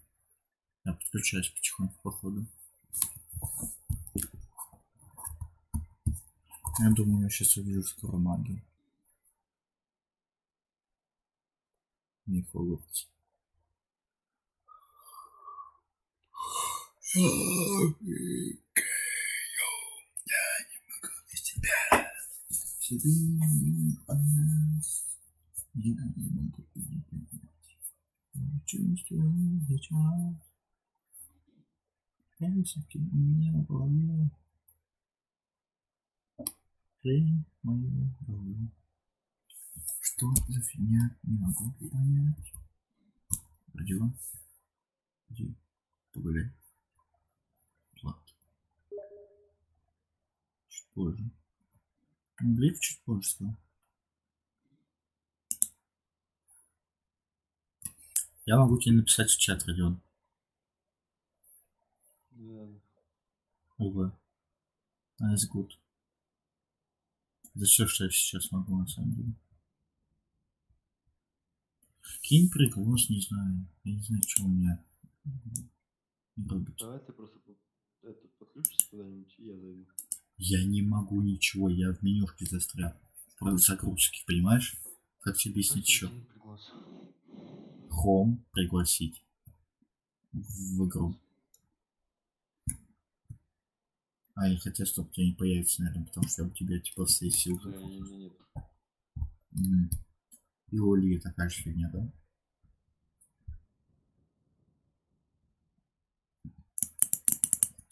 Я подключаюсь потихоньку, походу. Я думаю, я сейчас увижу скоро магию. Не Хогвартс. Я не могу без тебя. Тебе понять. Я не могу передать. Чувствую сейчас. Песенки у меня в голове. Ты мою голову. Что за фигня? Не могу понять. Родила? Иди погуляй. Ладно. Чуть позже. Английский чуть позже сказал. Я могу тебе написать в чат, Родион. Ого. That's good. Это все, что я сейчас могу, на самом деле. Кинь приглас, не знаю. Я не знаю, что у меня робит.
Давай ты просто подключишься куда-нибудь, и я зайду.
Я не могу ничего, я в менюшке застрял. Правда, загрузки, понимаешь? Как тебе объяснить еще? Home пригласить в игру. А я хотел, чтобы у тебя не появится, наверное, потому что у тебя типа сессия.
Нет.
И у Оли такая же фигня, да?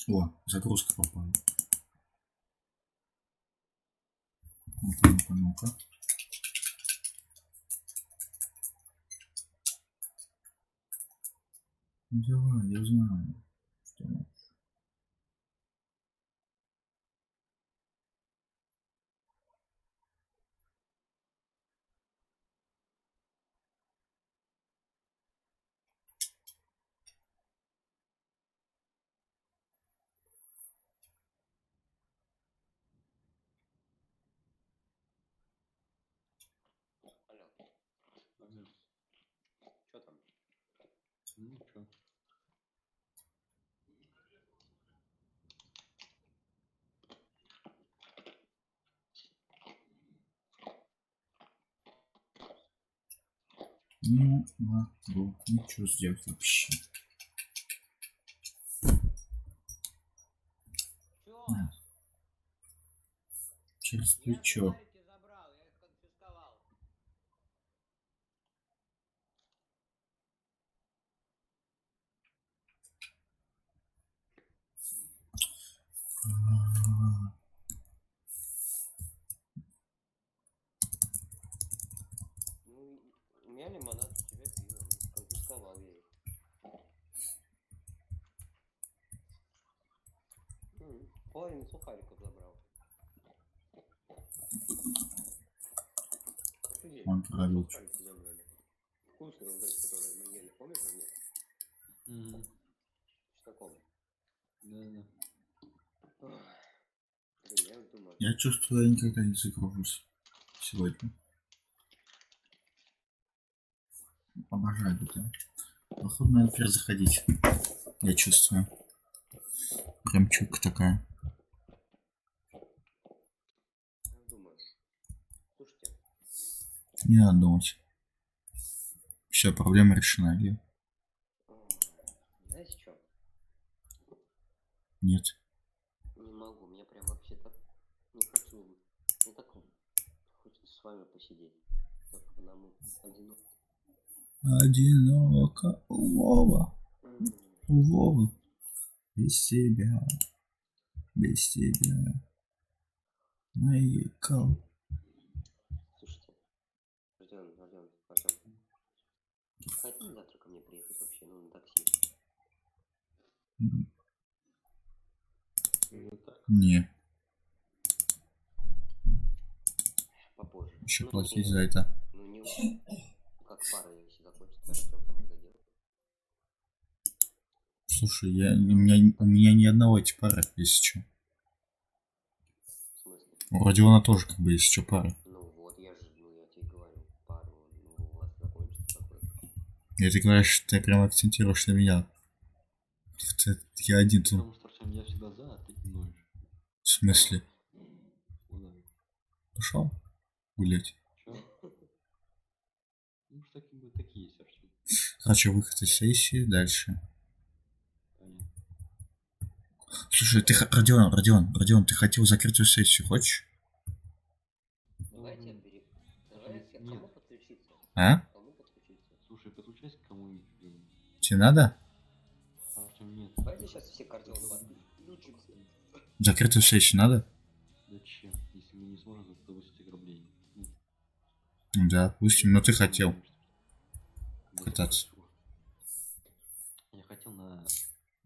О, загрузка попала. Ну-ка, ну-ка. Давай, я знаю. Что?
Алло,
Ага.
что там?
Ну чё?
Не могу ничего сделать вообще.
Чё?
На. Через
Я
плечо.
фонарики забрал, я их конфисковал.
Ну, у меня лимонад, у тебя пиво. Ну, конфисковал я их. Половину сухариков забрал. Офигеть,
Он правильно.
сухарики забрали. Вкусные вот эти, которые мы ели. Помнишь они? С таком.
Да.
Блин, я думаю.
Я чувствую, я никогда не загружусь сегодня. Обожаю это. Походу, надо теперь заходить. Я чувствую. Прям чука такая.
Я думаю. Слушайте.
Не надо думать. Все, проблема решена, Илья.
Знаете что?
Нет.
Не могу, мне прям вообще так не хочу. Мне так хочется с вами посидеть. Так одному одиноко.
Одиноко у Вова. У Вовы. Без тебя. Без тебя. Майкл.
Слушайте, Родион. Хотите завтра ко мне приехать вообще, ну, на такси?
Вот так.
Не,
Попозже.
еще
Ну,
платить
не,
за это.
ну, не как пара, если закончится, Артём там их доделает.
Слушай, у меня ни одного эти пары, если что.
В смысле?
У Родиона тоже, как бы, если что, пары.
Ну вот, я тебе говорю, пару, ну, у вас закончится такое.
И ты говоришь, ты прям акцентируешь на меня. Я один тут.
Потому что, Артем, я всегда за, а ты ноешь.
В смысле?
Куда?
Пошел гулять.
Чё? Ну, что такие есть, Артем.
Короче, выход из сессии, дальше.
Понятно.
Слушай, Родион, ты хотел закрытую сессию, хочешь?
Давайте
Нет.
кому подключиться?
А?
Кому подключиться?
Слушай, подключайся к кому-нибудь, блин.
Тебе надо?
Артем, нет.
Давайте сейчас все к Артёму подключимся.
Закрытую сессию надо?
Зачем? Если мы не сможем за 180 ограбление. Ну,
Ну да, допустим, но ты хотел
да
кататься.
хорошо. Я хотел на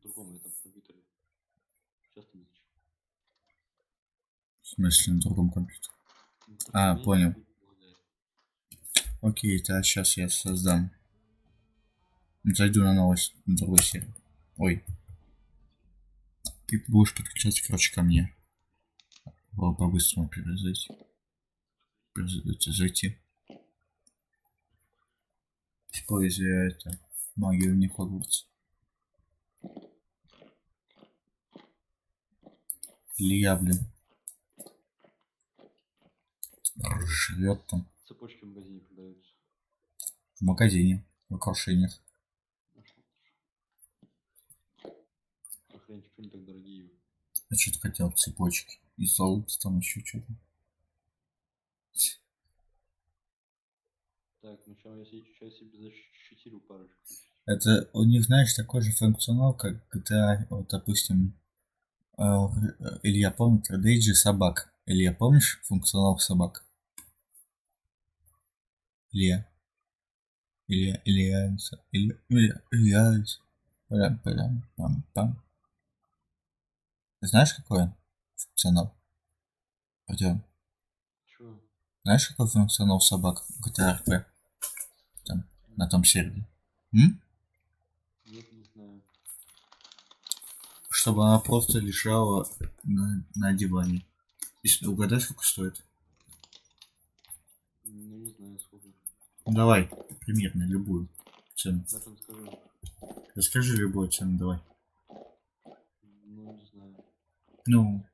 другом этом компьютере. Сейчас ты не зачем.
В смысле, на другом компьютере.
Ну, так
А,
меня
понял.
не предлагает.
Окей, тогда сейчас я создам. Зайду на новость на другой сервер. Ой. Ты будешь подключаться, короче, ко мне. По-быстрому перезайти. Зайти. Используя это. Магию не Хогвартс. Илья, блин. Живет там.
Цепочки в магазине продаются.
В магазине. В украшениях.
Нашел. Охренеть, что они так дорогие?
Я что-то хотел цепочки. И золото там еще что-то.
Так, ну сейчас себе защитил парочку.
Это у них, знаешь, такой же функционал, как GTA, вот, допустим, Илья помнит, Rage собак. Илья, помнишь функционал собак? Илья. Илья. Пам-пам. Ты знаешь, какой он функционал? Артём,
Чё?
знаешь, какой функционал собак в GTA RP? Там, на том сервере. М?
Нет, не знаю.
Чтобы она просто лежала на диване. Если угадай, сколько стоит.
Ну, не знаю, сколько.
Ну, давай, примерно любую цену.
На этом скажу.
Расскажи любую цену, давай.
Ну, не знаю.
Ну,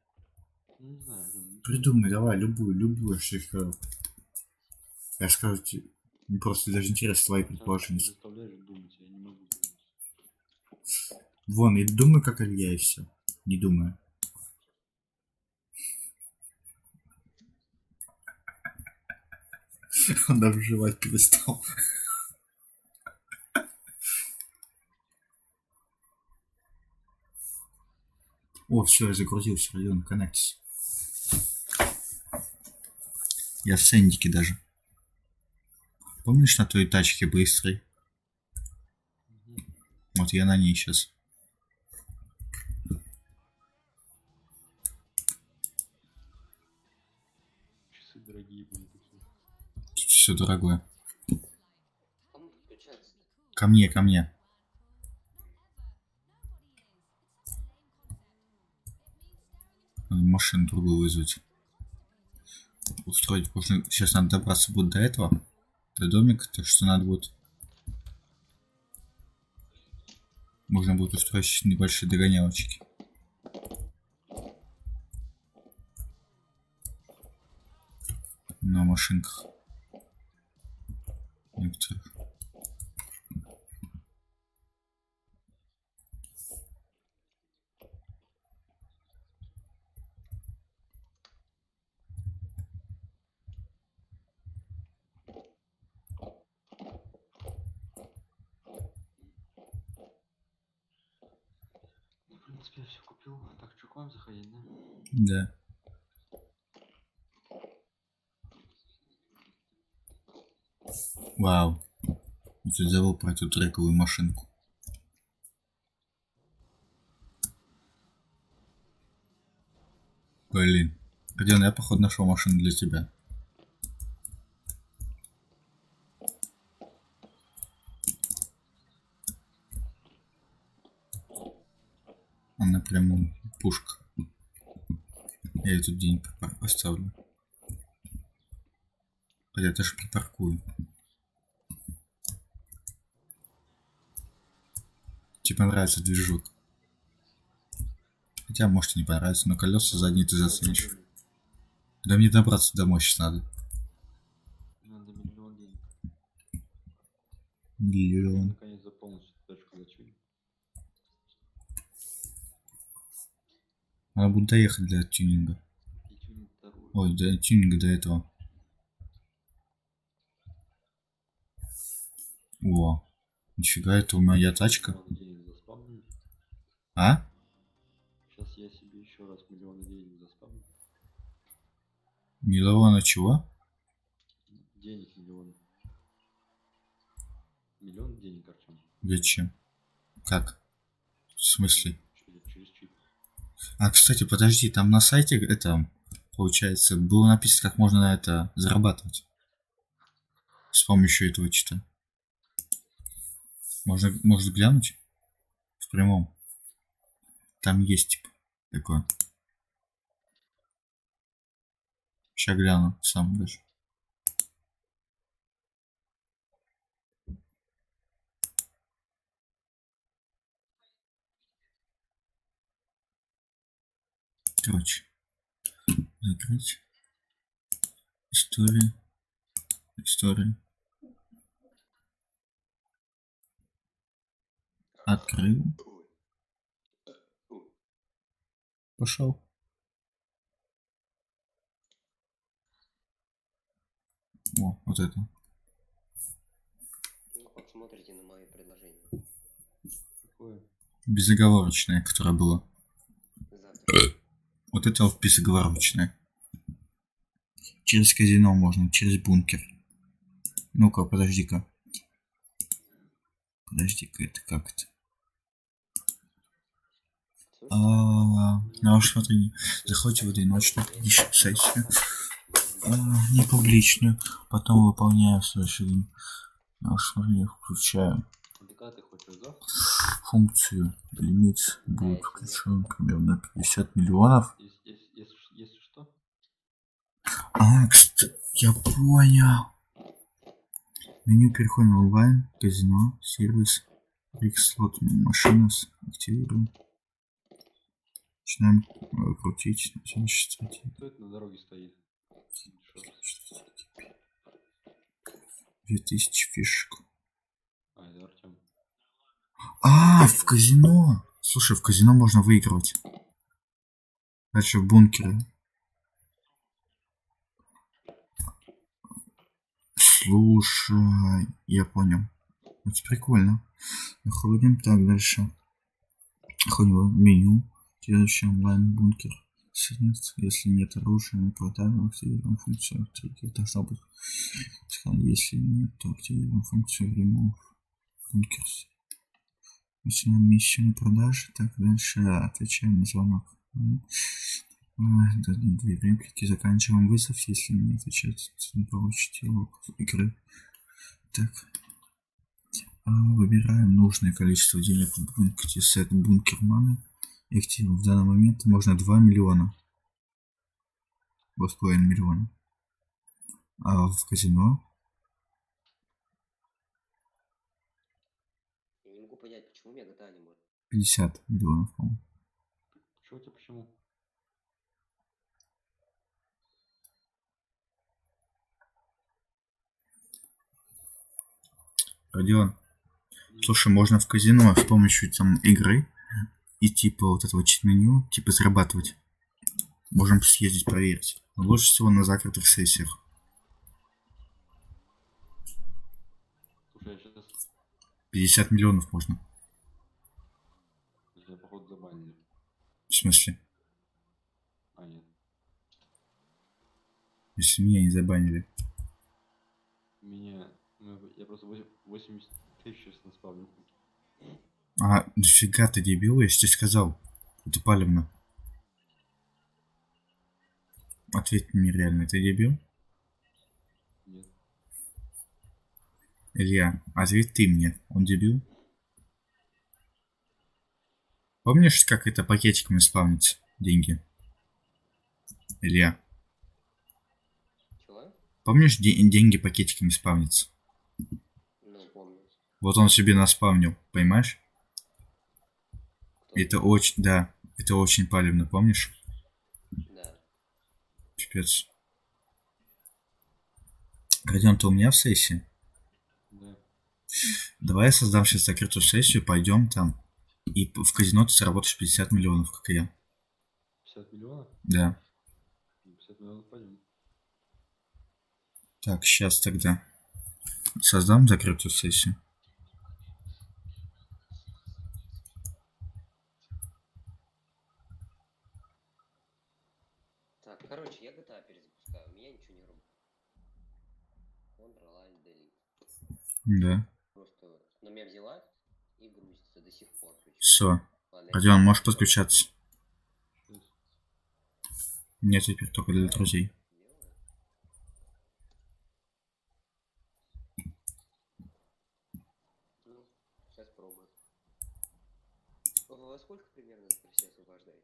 Ну, не знаю.
придумай, давай, любую, что я скажу. Я скажу тебе, мне просто даже интересно твои
Ты
предположения.
заставляешь думать, я не могу думать.
Вон, и думаю, как Илья, и все. Не думаю. Он даже жевать перестал. О, все, я загрузился, Родион, коннектись. Я в Сэндике даже. Помнишь на той тачке быстрой? Вот я на ней сейчас.
Часы дорогие были такие.
Все дорогое.
Кому подключаться?
Ко мне. Надо машину другую вызвать. Устроить. Сейчас надо добраться будет до этого. До домика. Так что надо будет. Можно будет устроить небольшие догонялочки. На машинках. Некоторых.
Ну, в принципе, я все купил. Так, что к вам заходить, да?
Да. Вау. Я тут забыл про эту трековую машинку. Блин. Родион, я походу нашел машину для тебя. Она прям пушка. Я ее тут где-нибудь поставлю. Хотя даже припаркую. Тебе нравится движок. Хотя может и не понравится, но колеса задние ты заценишь. Да мне добраться домой сейчас надо.
Надо миллион денег. Я
Миллион.
наконец за полностью точку зачем.
Надо будет доехать для тюнинга.
И тюнинг вторую.
Ой, до тюнинга до этого. О, нифига, это у моя тачка.
Миллион денег заспамнили.
А?
Сейчас я себе еще раз миллион денег заспамню.
Миллиона чего?
Денег миллион. Миллион денег, Артем.
Зачем? Как? В смысле?
Через чип.
А, кстати, подожди, там на сайте это, получается, было написано, как можно на это зарабатывать. С помощью этого чита. Можно глянуть? В прямом. Там есть, типа, такое. Сейчас гляну, сам даже. Короче. Закрыть. История. История. Открыл. Пошел. О, вот это.
Ну, как смотрите на мои предложения?
Какое?
Безоговорочное, которое было.
Завтра.
Вот это вот безоговорочное. Через казино можно, через бункер. Ну-ка, подожди-ка. Подожди-ка, это как это? Ну, смотри, заходите в одиночную предыдущую сессию, не публичную, потом выполняю следующий. Смотри, включаю
ДК ты хочешь, да?
функцию. Лимит будет включен примерно 50 миллионов.
Если что,
А, кстати, я понял. Меню переходим в онлайн, казино, сервис, рикслот, машина, активируем. Начинаем крутить.
кто это на дороге стоит?
2000 фишек.
А, это Артем.
А, в казино. Слушай, в казино можно выигрывать. Дальше в бункере. Слушай, я понял. Это прикольно. Находим так дальше. Находим в меню. Следующий онлайн бункер. Если нет оружия на продажу, активируем функцию. Должно быть. Если нет, то активируем функцию ремонт. Бункер. Начинаем миссию на продаже. Так, дальше отвечаем на звонок. Две реплики. Заканчиваем вызов, если не отвечать, не получите урок игры. Так. Выбираем нужное количество денег в бункере. Сет бункер маны. Активно. В данный момент можно 2 миллиона. 2,5 миллиона. А в казино
Я не могу понять, почему меня GTA не может.
50 миллионов, по-моему.
Что у тебя почему?
Родион, слушай, можно в казино с помощью там игры и типа вот этого чит-меню, типа зарабатывать. Можем съездить проверить. Но лучше всего на закрытых сессиях.
Слушай, я сейчас
50 миллионов можно.
меня походу забанили.
В смысле?
А, нет.
Если меня не забанили.
Меня... Я просто 80 тысяч сейчас наспавнил.
А, нафига ты дебил, я же тебе сказал. Это палевно. Ответь мне реально, ты дебил?
Нет.
Илья, ответь ты мне, он дебил? Помнишь, как это пакетиками спавнится деньги? Илья,
Чего?
помнишь, деньги пакетиками спавнится?
Ну, помню.
Вот он себе наспавнил, понимаешь?
Кто?
Это очень, да, это очень палевно, помнишь?
Да.
Пипец. Родион, ты у меня в сессии?
Да.
Давай я создам сейчас закрытую сессию, пойдем там. И в казино ты заработаешь 50 миллионов, как и я.
50 миллионов?
Да.
50 миллионов пойдем.
Так, сейчас тогда создам закрытую сессию.
Так, короче, я GTA перезапускаю, у меня ничего не работает. Ctrl-Alt-Delete.
Да.
Просто на меня взяла и грузится до сих пор. Причем.
Все.
Ладно,
Родион, можешь
я-
подключаться?
Сейчас.
Нет, теперь только для
Давай,
друзей.
делаю. Ну, сейчас пробую. Во сколько примерно вы все освобождаетесь?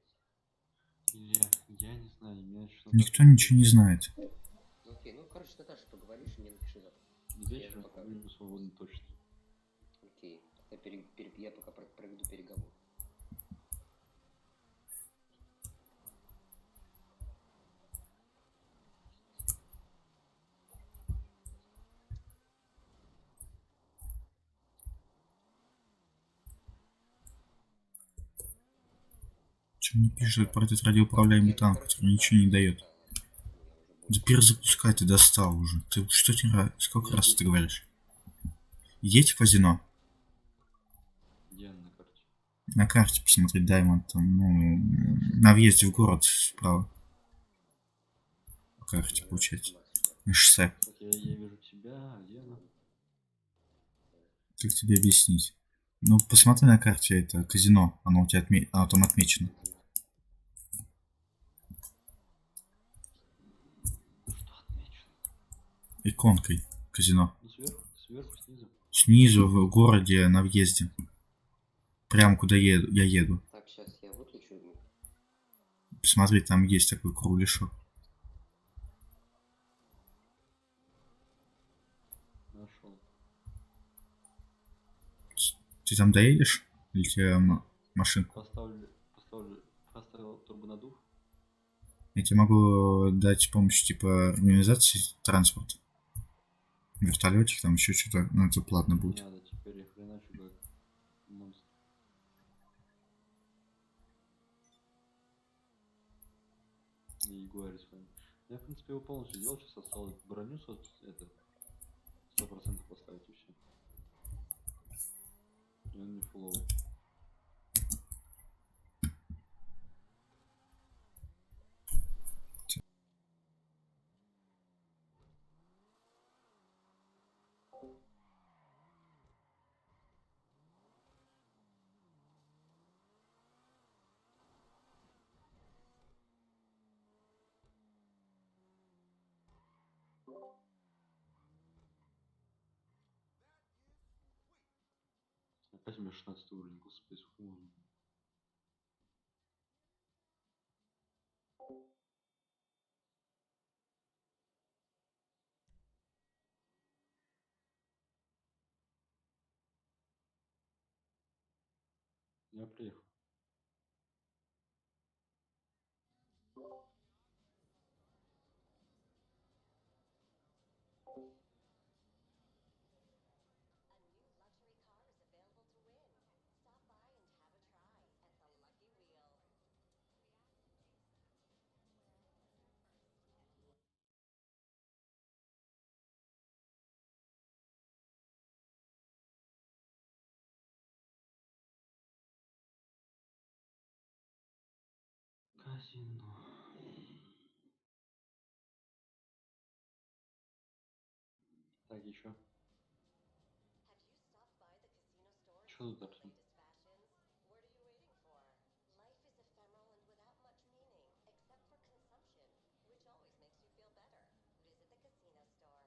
Я не знаю, меня еще
Никто ничего не знает.
Ну окей, ну короче, Наташа, поговоришь и мне напиши завтра.
Вечером
пока-
буду свободно точно.
Окей, я пока проведу переговоры.
Что мне пишут про этот радиоуправляемый танк, который ничего не дает? Да перезапускай, ты достал уже. Ты что тебе сколько раз ты говоришь? Едь в казино.
Где на карте?
На карте посмотри Даймонд, там, ну, на въезде в город справа. По карте, получается. На шоссе.
Кстати, я вижу тебя, а где она?
Как тебе объяснить? Ну, посмотри на карте, это казино. Оно у тебя оно там отмечено.
Что отмечено?
Иконкой казино.
Ну сверху, снизу.
Снизу в городе на въезде. Прямо куда я еду.
Так, сейчас я выключу.
Посмотри, там есть такой кругляшок.
Нашел.
Ты там доедешь? Или тебе машинку?
Поставил турбонадув.
Я тебе могу дать помощь типа организации транспорта. Вертолетик, там еще что-то. Ну, это платно
Не
будет.
надо, теперь я хреначу как монстр. И Ягуаре с вами. Я, в принципе, его полностью сделал, сейчас осталось броню это 100% поставить и все. И он не фуловый. Опять у меня 16 уровень, господи, сколько можно? Я приехал. Казино. Так, еще. Что тут, Артем?
What are you waiting for? Life is ephemeral and without much meaning, except for consumption, which always makes you feel better. Visit the casino store.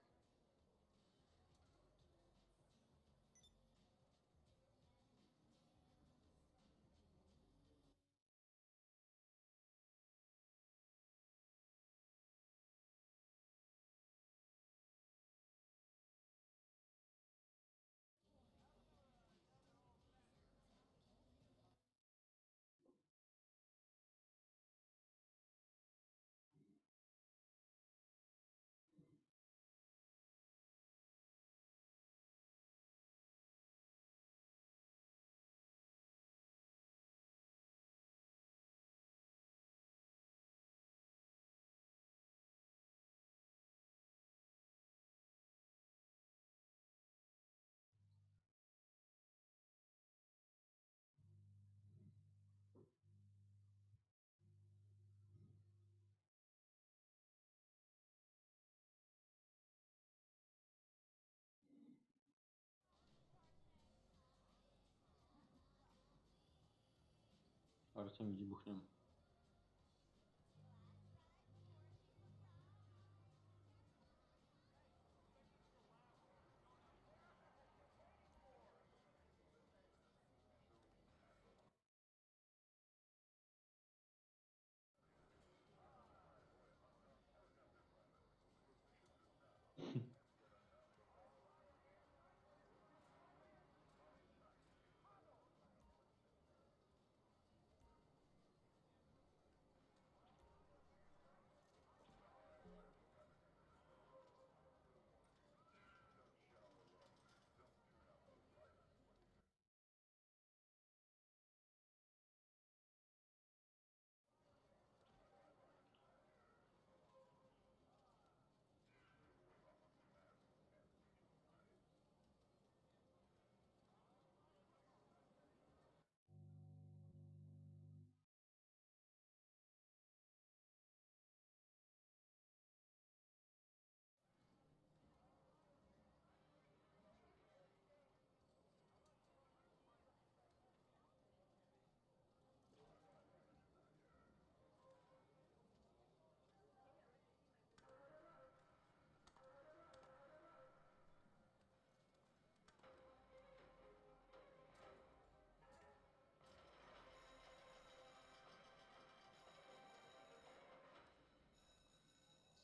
Артем, иди бухнем.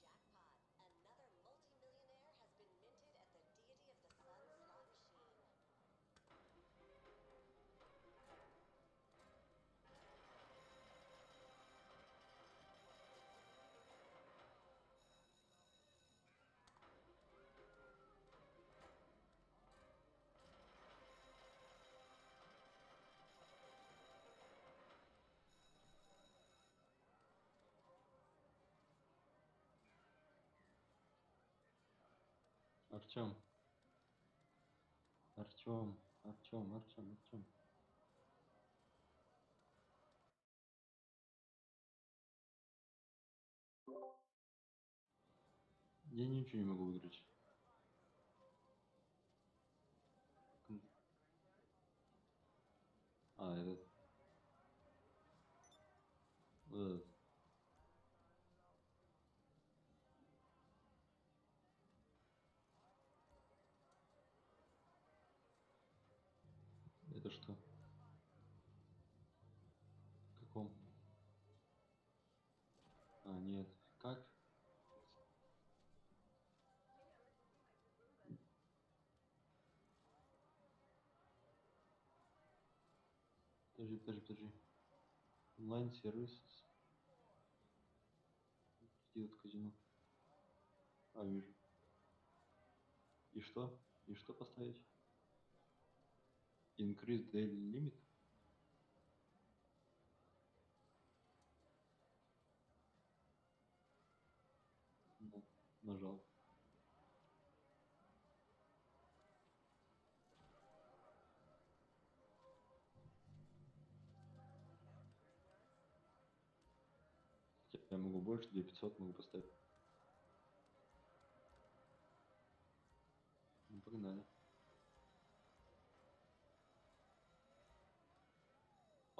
Jackpot. Another multimillionaire has been minted at the Deity of the Sun slot machine.
Артем. Артем. Артем. Артем. Артем. Я ничего не могу выиграть. А, этот. Вот этот. Это что? В каком? А, нет. Как? Подожди, подожди, подожди. Онлайн-сервис. Где вот казино? А, вижу. И что? И что поставить? Increase daily limit? Ну, нажал. Я могу больше, 2500 могу поставить. Ну, погнали.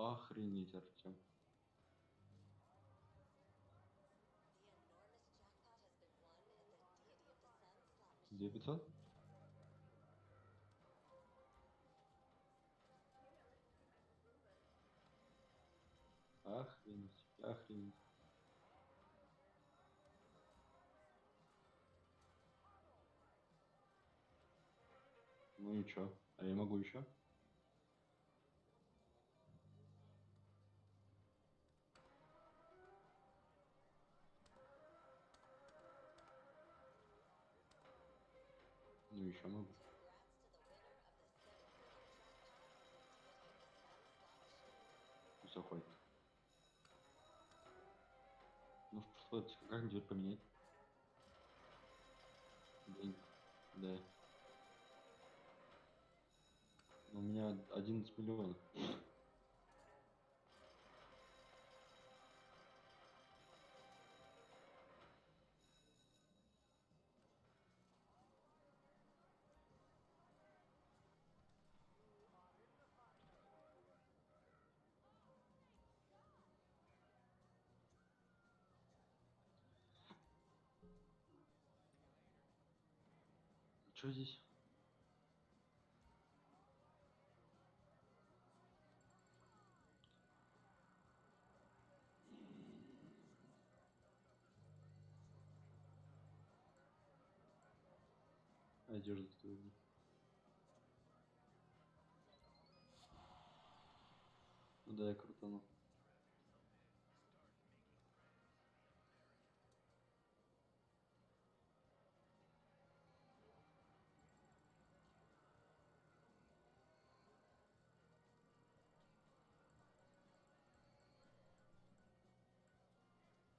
Охренеть, Артем.
The enormous jackpot has been won at the Deity of the Sun slot machine.
2500? Охренеть, охренеть. Ну и чё? А я могу еще? Ну еще могу.
Congrats to the winner of the $7 million jackpot at the Deity of the Sun slot machine.
Все, хватит. Ну что это? Как мне теперь поменять? Деньги. Да. У меня 11 миллионов. Что здесь? Одежда твоя. Ну да, я крутану.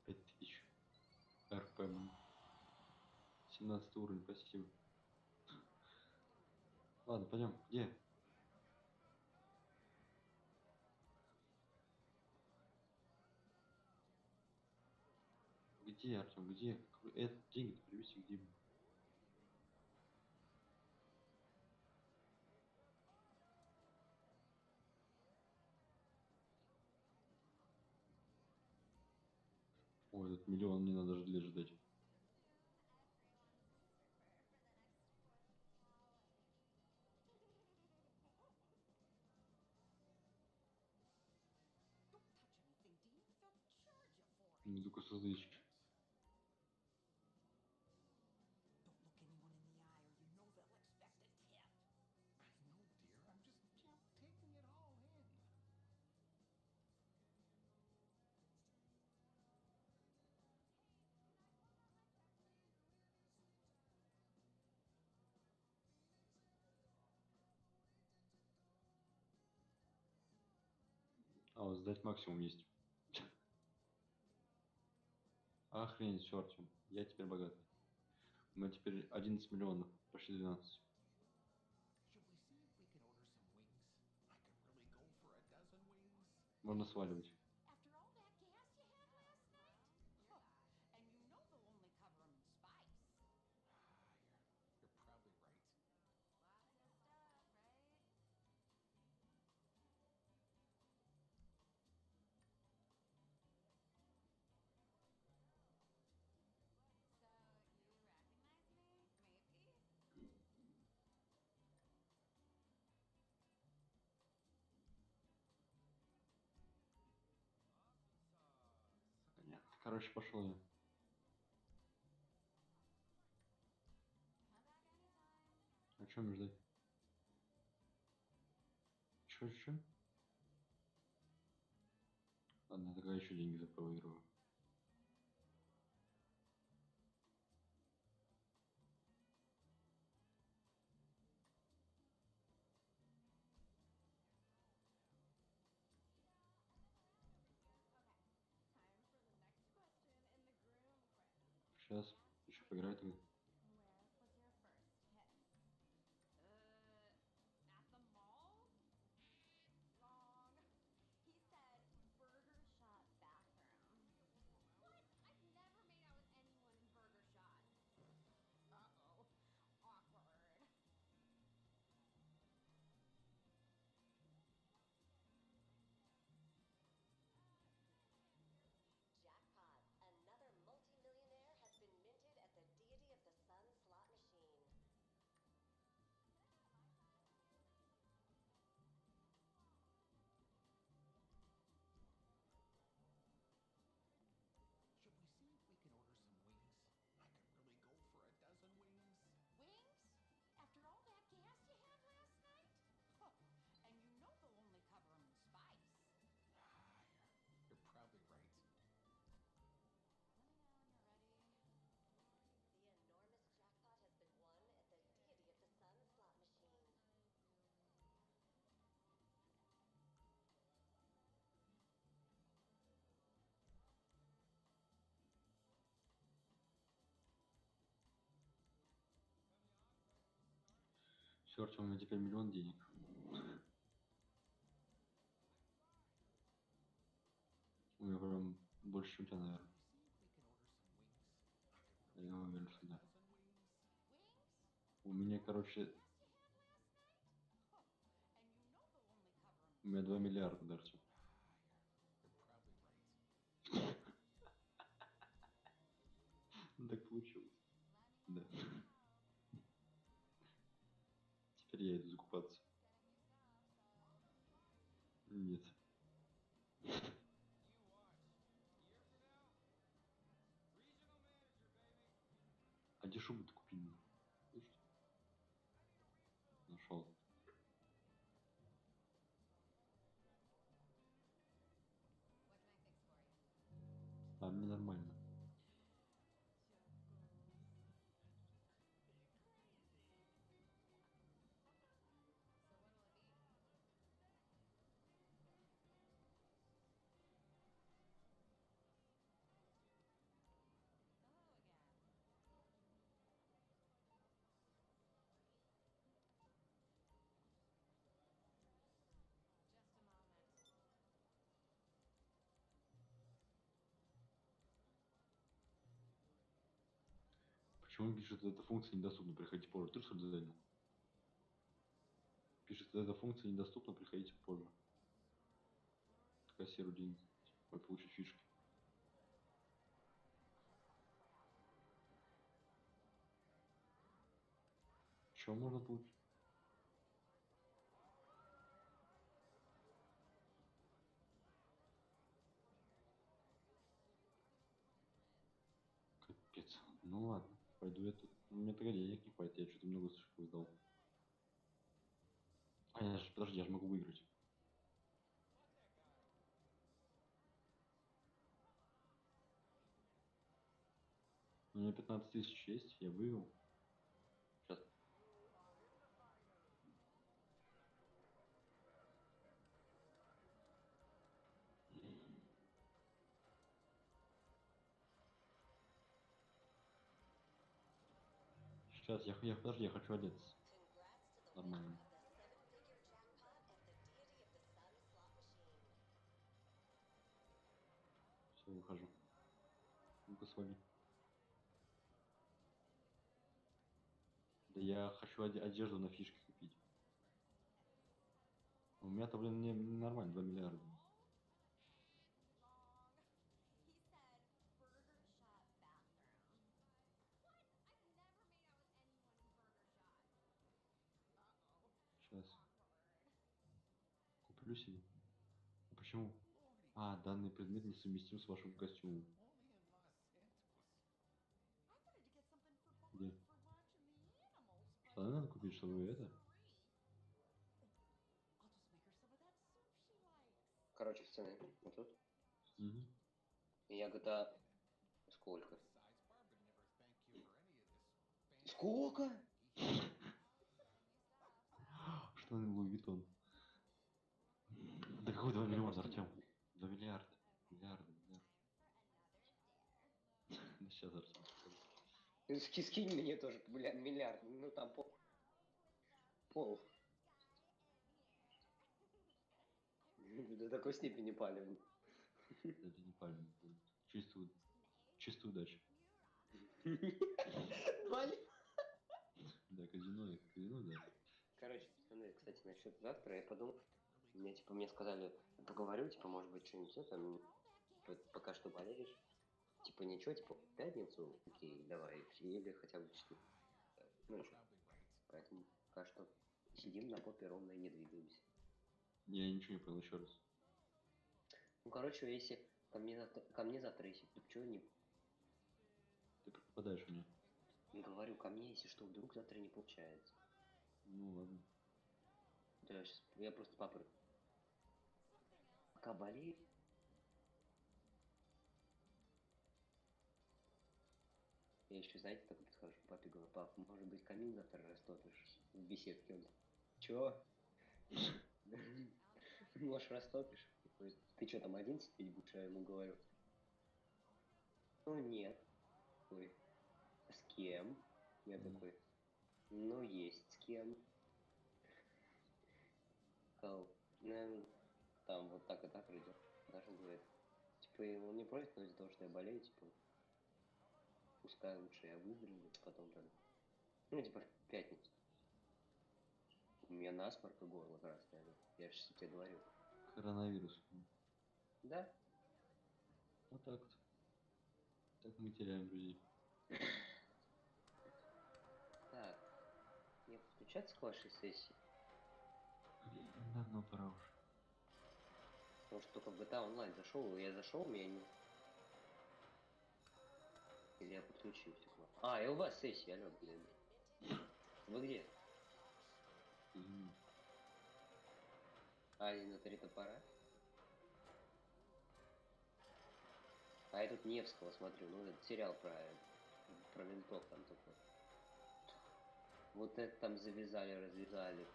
Пять тысяч. РП, блин. 17 уровень, спасибо. Ладно, пойдем. Где? Где, Артем, где? Это деньги-то привезти где? Блин? Ой, этот миллион мне надо ждать ждать. Ну, только 100 тысяч.
Don't look anyone in the eye or you know they'll expect a tip.
I know, dear. I'm just, taking it all in.
А, вот сдать максимум есть. Охренеть, все, Артем. Я теперь богатый. У меня теперь 11 миллионов, почти 12.
Should we see if we can order some wings? I could really go for a dozen wings.
Можно сваливать.
After all that gas you had last night? Huh. And you know they'll only cover them in spice.
You're probably right.
Lots of stuff, right? So, you recognize me? Maybe?
Понятно. Короче, пошел я.
Come back anytime.
А что мне ждать? Чё? Ладно, я тогда еще деньги запрограммирую.
Okay, time for the next question in the groom quiz.
Сейчас. Еще поиграю тогда.
Where was your first kiss? At the mall? Wrong. He said Burger Shot bathroom. What? I've never made out with anyone in Burger Shot. Uh-oh. Awkward.
Все, Артем, у меня теперь миллион денег. У меня прям больше, чем у тебя, наверное. Я уверен, что да. У меня, короче, у меня 2 миллиарда, да, Артем. Ну, так получилось. Да. Теперь я иду закупаться. Нет. А где шубу-то купили? Слышите? Нашел. А мне нормально. Почему пишет, эта функция недоступна, приходите позже? Ты что ли занял? Пишет, эта функция недоступна, приходите позже. Кассиру деньги. Ой, получить фишки. Чего можно получить? Капец. Ну ладно, пойду я тут. У меня тогда денег не хватит, я что-то много слишком сдал. А я же, подожди, я же могу выиграть. У меня 15 тысяч есть, я вывел. Сейчас. Сейчас, подожди, я хочу одеться.
Congrats to the
Нормально.
winner of the seven-figure jackpot and the deity of the sun slot machine.
Все, выхожу. Ну-ка, свали. Да я хочу одежду на фишки купить. У меня-то, блин, мне нормально, 2 миллиарда.
Long. He said burger shot bathroom. What? I've never made out with anyone in burger shot. Uh-oh.
Сейчас.
Awkward.
Куплю себе. А почему? А, данный предмет несовместим с вашим костюмом.
Only in Los Santos.
I wanted to get something for
Где?
Bob for watching the animals, but
Штаны надо купить, чтобы это.
siree. I'll just make her some of that soup she likes.
Короче, пацаны, вот тут.
Угу.
Я GTA... Сколько?
Besides, Barb would never thank you for any of this fancy
Сколько?
geeky.
Штаны Луи Виттон. Да какой 2 миллиарда, Артем? 2 миллиарда. Миллиарда, миллиарда. Да сейчас, Артем.
Скинь мне тоже, бля, миллиард. Ну там пол. До такой степени палевно.
Это не пальма. Чистую удачу. Да, казино, да.
Короче, пацаны, кстати, насчет завтра я подумал, мне сказали, поговорю, типа, может быть, что-нибудь это, пока что болеешь. Типа, ничего, типа, в пятницу, окей, давай, или хотя бы в четверг. Ну,
You're
что,
probably right.
поэтому пока что сидим на попе ровно и не двигаемся.
Я ничего не понял еще раз.
Ну, короче, если ко мне завтра, если вдруг чего не...
Ты пропадаешь у меня.
Говорю, ко мне, если что, вдруг завтра не получается.
Ну ладно.
Да, я просто папа. Пока болею. Я еще, знаете, такой подхожу к папе, говорю, пап, может быть, камин завтра растопишь в беседке? Он, чё? Можешь растопишь? Такой, ты что, там один сидеть будешь? Я ему говорю, ну нет. Такой, с кем? Я такой, ну есть с кем. сказал, наверное, там вот так и так придет. Даже говорит, типа, он не просит, но из-за того, что я болею, типа, пускай лучше я выздоровлю, потом тогда. Ну, типа, в пятницу. У меня насморк и горло красное. Я же тебе говорю.
Коронавирус.
Да?
Вот так вот. Так мы теряем людей.
Так. Мне подключаться к вашей сессии?
Давно пора уже.
Потому что только в GTA онлайн зашел, я зашел, меня не... Или я подключился к вам. А, и у вас сессия, алло, блин. Вы где?
Извини.
А, на три топора? А я тут Невского смотрю, ну этот сериал про ментов там такой. Вот это там завязали, развязали.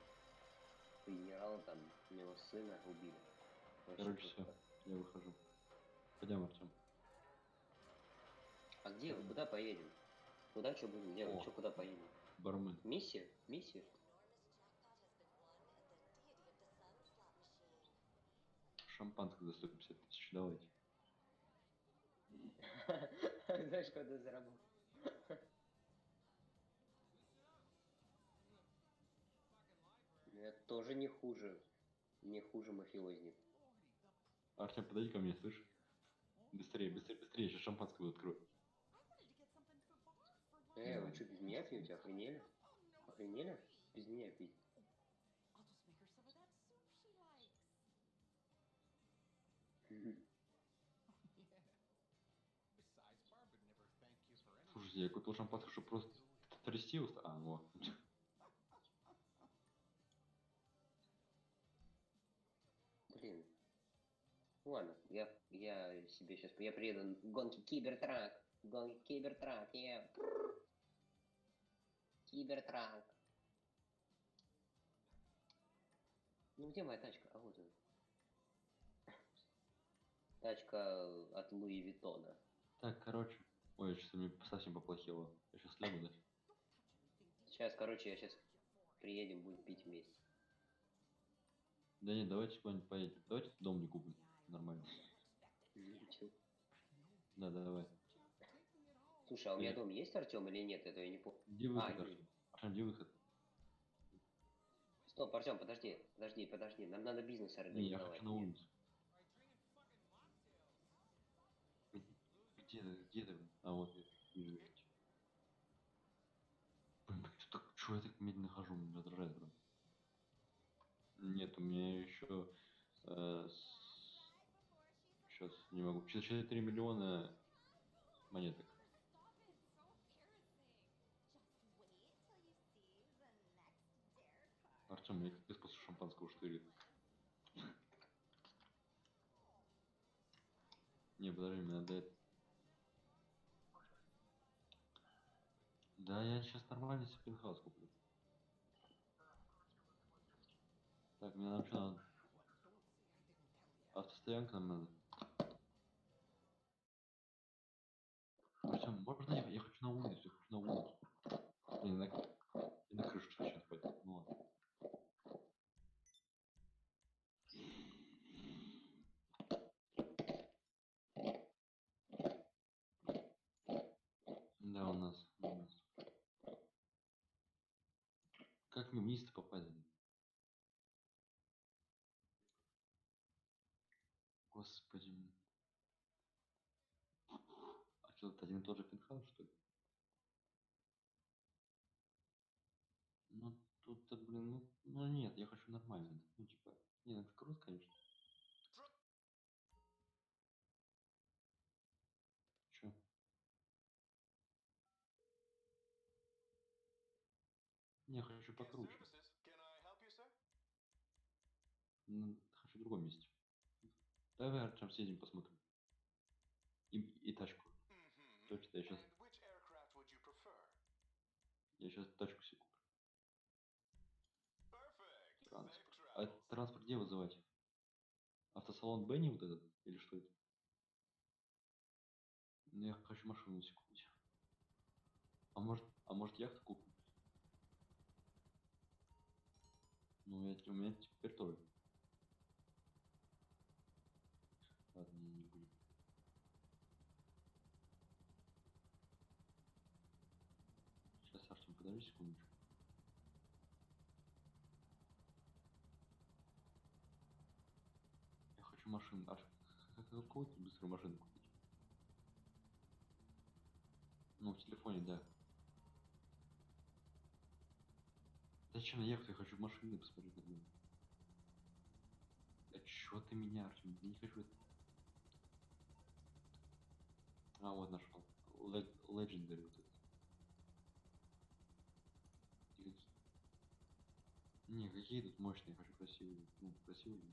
Генерала там, у него сына убили. Вообще
Короче, все,
жутко.
я выхожу. Пойдем, Артем.
А где вы? Куда поедем? Куда что будем делать?
О.
Что куда поедем?
Бармен.
Миссию? Миссию?
Шампанское за 150 тысяч, давайте.
Знаешь, когда заработал? Это тоже не хуже. Не хуже мафиозник.
Артем, подойди ко мне, слышь? Быстрее, быстрее, быстрее, сейчас шампанское буду открывать.
Вы
Давай.
что, без меня пьете? Охренели? Охренели? Без меня пить.
Besides, Barb would never thank you for anything.
Слушайте, я купил шампанское, чтобы просто трясти уста. А, вот.
Блин. Ладно, я себе сейчас... Я приеду в гонки Кибертрак. Гонки Кибертрак, я... Кибертрак. Ну где моя тачка? А вот она. Тачка от Луи Виттона.
Так, короче. Ой, что-то мне совсем поплохело. Я сейчас лягу, да?
Сейчас, короче, я сейчас приедем, будем пить вместе.
Да нет, давайте куда-нибудь поедем. Давайте дом не купим. Нормально.
Чё?
Да, давай.
Слушай, а у меня дом есть, Артем, или нет? Это я не помню.
Где
А,
выход,
есть.
Артем? Артем, где выход?
Стоп, Артем, подожди. Нам надо бизнес
Не, я
организовать.
хочу на
Нет.
улицу. Где ты? Где ты? А вот я вижу. Блин, что я так медленно хожу? Меня раздражает, прям. Нет, у меня еще... Сейчас не могу. 4 миллиона монеток. Артем, мне как после шампанского штырит. Не, подожди, мне надо это. Да, я сейчас нормально себе пентхаус куплю. Так, мне нам что надо? Автостоянка нам надо. Артем, можно я хочу на улицу, я хочу на улицу. Блин, на крышу сейчас пойду. Ну ладно. Да, у нас. Как мне вниз-то попасть? Господи. А что, это один и тот же пентхаус, что ли? Ну, тут-то, блин, ну нет, я хочу нормально. Ну, типа, не, это круто, конечно. Чё? Не, я хочу покруче. Ну, хочу в другом месте. Давай, Артем, съездим, посмотрим. И тачку. Точно, я сейчас тачку себе куплю. Транспорт. А этот транспорт где вызывать? Автосалон Бенни вот этот? Или что это? Ну, я хочу машину себе купить. А может яхту купим? Ну, у меня теперь тоже. будем. Сейчас, Артем, подожди секундочку. Я хочу машину. Какую ты быструю машину купить? Ну, в телефоне, да. Зачем на яхту? Я хочу машины посмотреть нормально. Да чё ты меня, Артем? Я не хочу это. А, вот нашел. Legendary вот это. И какие- Не, какие тут мощные, я хочу красивые. Ну, красивые.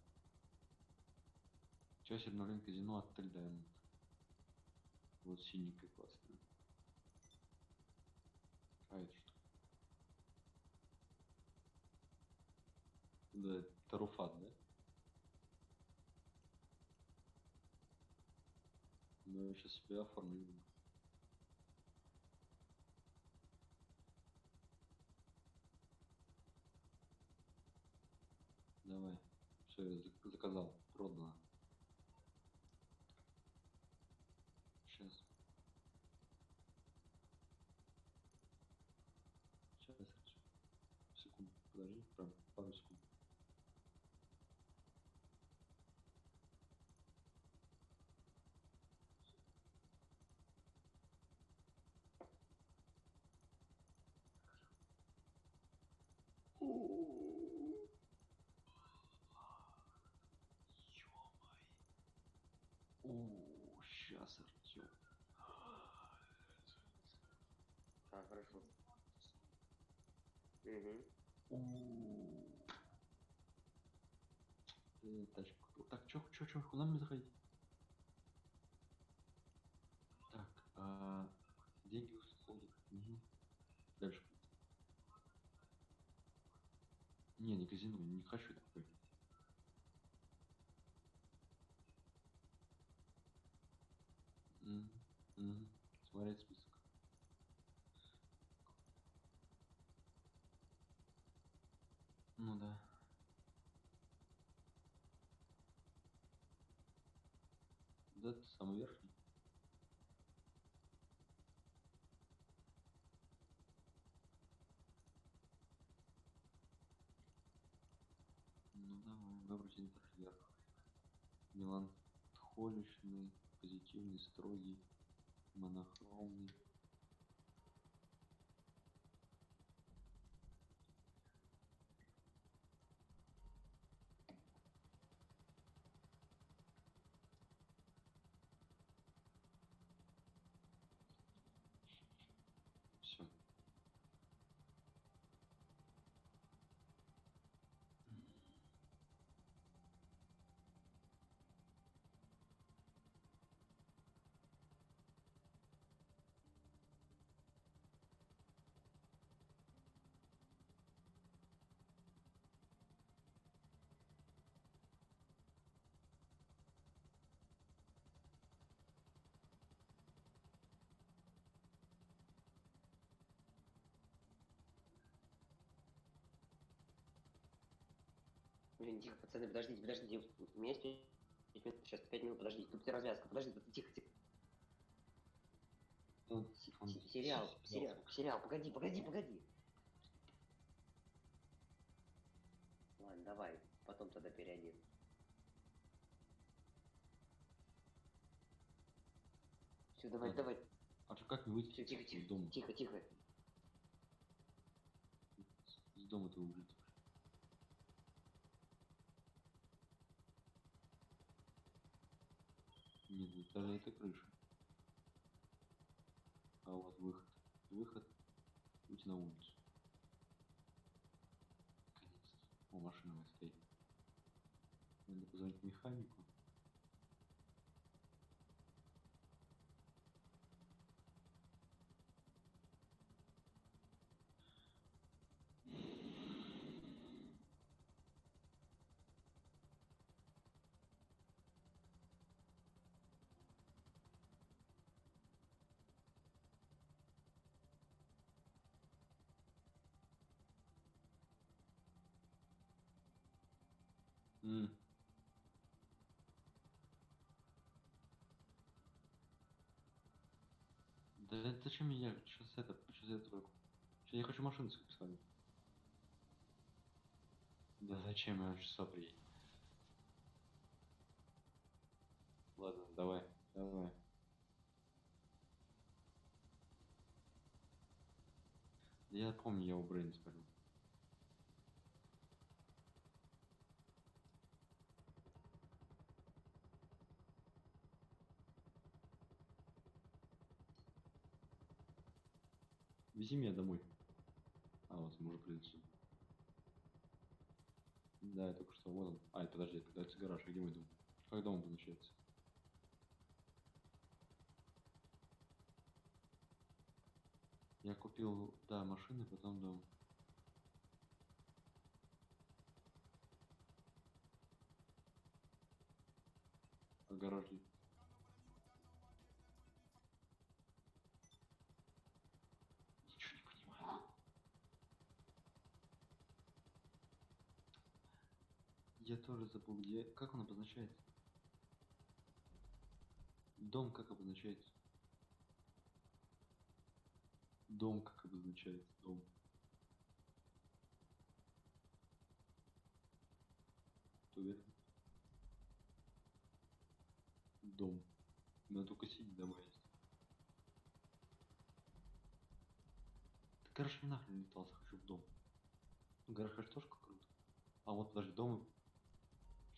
Часть обновления казино от Diamond. Вот синенькая классная. А это что? Да, Таруфат, да? Ну, я сейчас себе оформлю. Давай. Все, я заказал. Продано. Сейчас. Сейчас. Секунду. Подожди. Пару секунд. О, сейчас, Артем.
А, хорошо. Угу.
Тачку. Так, чё, куда мне заходить? Так, деньги уходят. Угу. Дальше. Не казино, не хочу такой. Мгм. Смотреть список. Ну да. Да, это самый верхний. Ну давай, выбрать интерьер. Меланхоличный, позитивный, строгий, монохромный. Все.
Блин, тихо, пацаны, подождите. У меня есть 5 минут, сейчас 5 минут, подождите. Тут развязка, подожди, тихо. Сериал, погоди. Ладно, давай, потом тогда переоденусь. Все,
Ладно.
давай.
А что, как мне выйти
Все,
из дома?
тихо.
Из дома ты выйти. Нет, это крыша. А вот выход. Выйти на улицу. Наконец-то. О, машина моя стоит. Надо позвонить механику. Да зачем я сейчас я тройку? Сейчас я хочу машину с вами. Да зачем я часа приедет? Ладно, давай, давай. Да я помню, я у Брейна спалил. Вези меня домой. А, вот, мы уже прилетели. Да, я только что, вот он. Ай, подожди, это гараж, а где мой дом? Как дом обозначается? Я купил, да, машины, потом дом. А гараж где? Ничего не понимаю. Я тоже забыл, где... Как он обозначается? Дом как обозначается? Дом как обозначается? Дом. Кто это? Дом. У меня только синий дома есть. Да гараж мне нахрен не летался, хочу в дом. Ну, гараж, конечно, тоже круто. А вот, подожди, дом...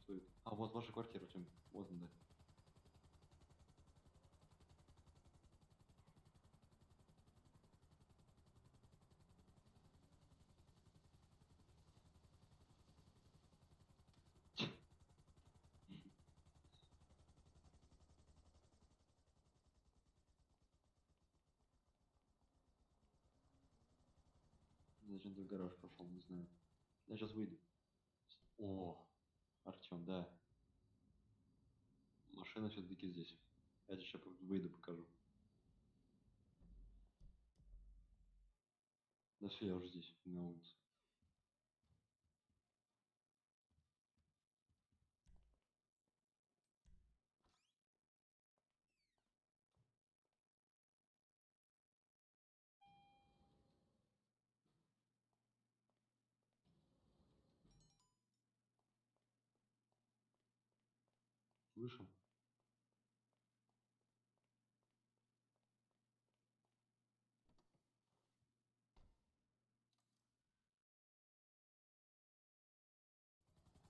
Что это? А вот ваша квартира, Артем. Вот она, да. Зачем ты в гараж пошел, не знаю. Я сейчас выйду. О, Артем, да. Машина все-таки здесь. Я тебе сейчас выйду, покажу. Да все, я уже здесь, на улице. Вышел.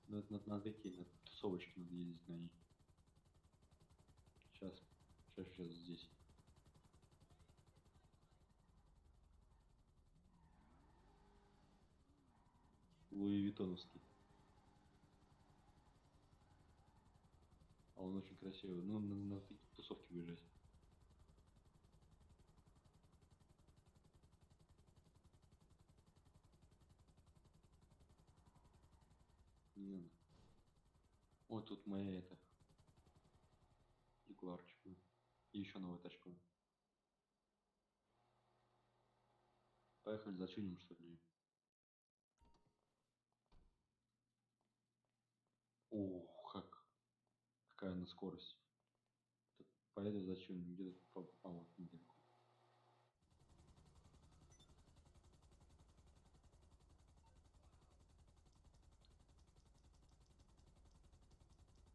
Ну, это надо такие, на тусовочки надо ездить на ней. Сейчас здесь. Луи Виттоновский. А он очень красивый. Ну, на такие тусовки выезжать. Не надо. Вот тут моя это. Ягуарчик. И еще новая тачка. Поехали, зачиним, что ли? Ух, какая она скорость. Так, поеду зачиним, где-то по вот, недалеко.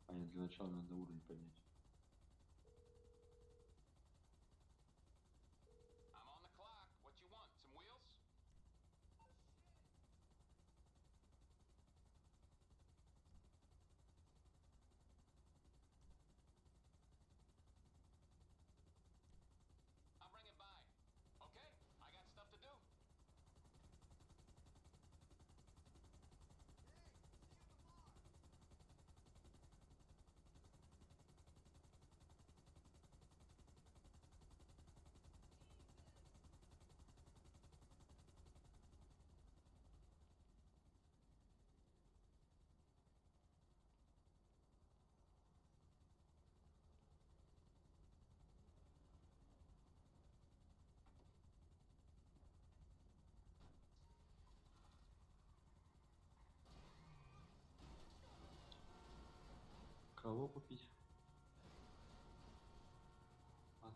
А нет, для начала надо уровень поднять.
I'm on the clock. What you want? Some wheels? I'll bring it by. Okay, I got stuff to do.
Кого купить? А,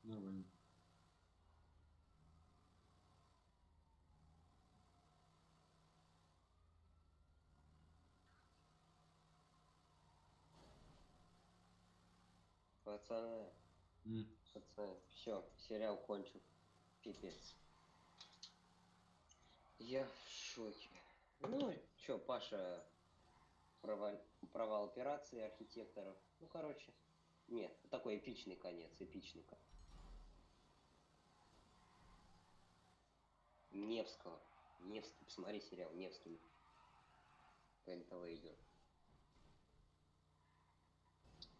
Нормально.
Пацаны,
М.
пацаны, все, сериал кончен. Пипец. Я в шоке. Ну, чё, Паша провал, провал операции архитекторов. Ну, короче, нет, такой эпичный конец, эпичный. Невского. Невский, посмотри сериал Невский. По НТВ идет.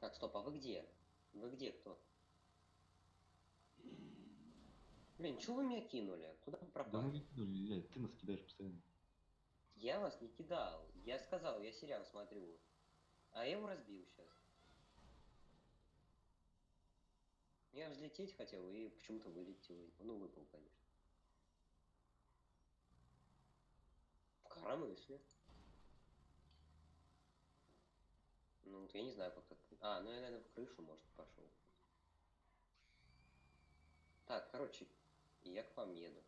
Так, стоп, а вы где? Вы где кто? Блин, чё вы меня кинули? Куда вы
Да мы
пропали?
не кинули, Илья, ты нас кидаешь постоянно.
Я вас не кидал. Я сказал, я сериал смотрю. А я его разбил сейчас. Я взлететь хотел и почему-то вылетел. Ну, выпал, конечно. В коромысле. Ну, вот я не знаю, как так. А, ну я, наверное, в крышу, может, пошел. Так, короче, я к вам еду.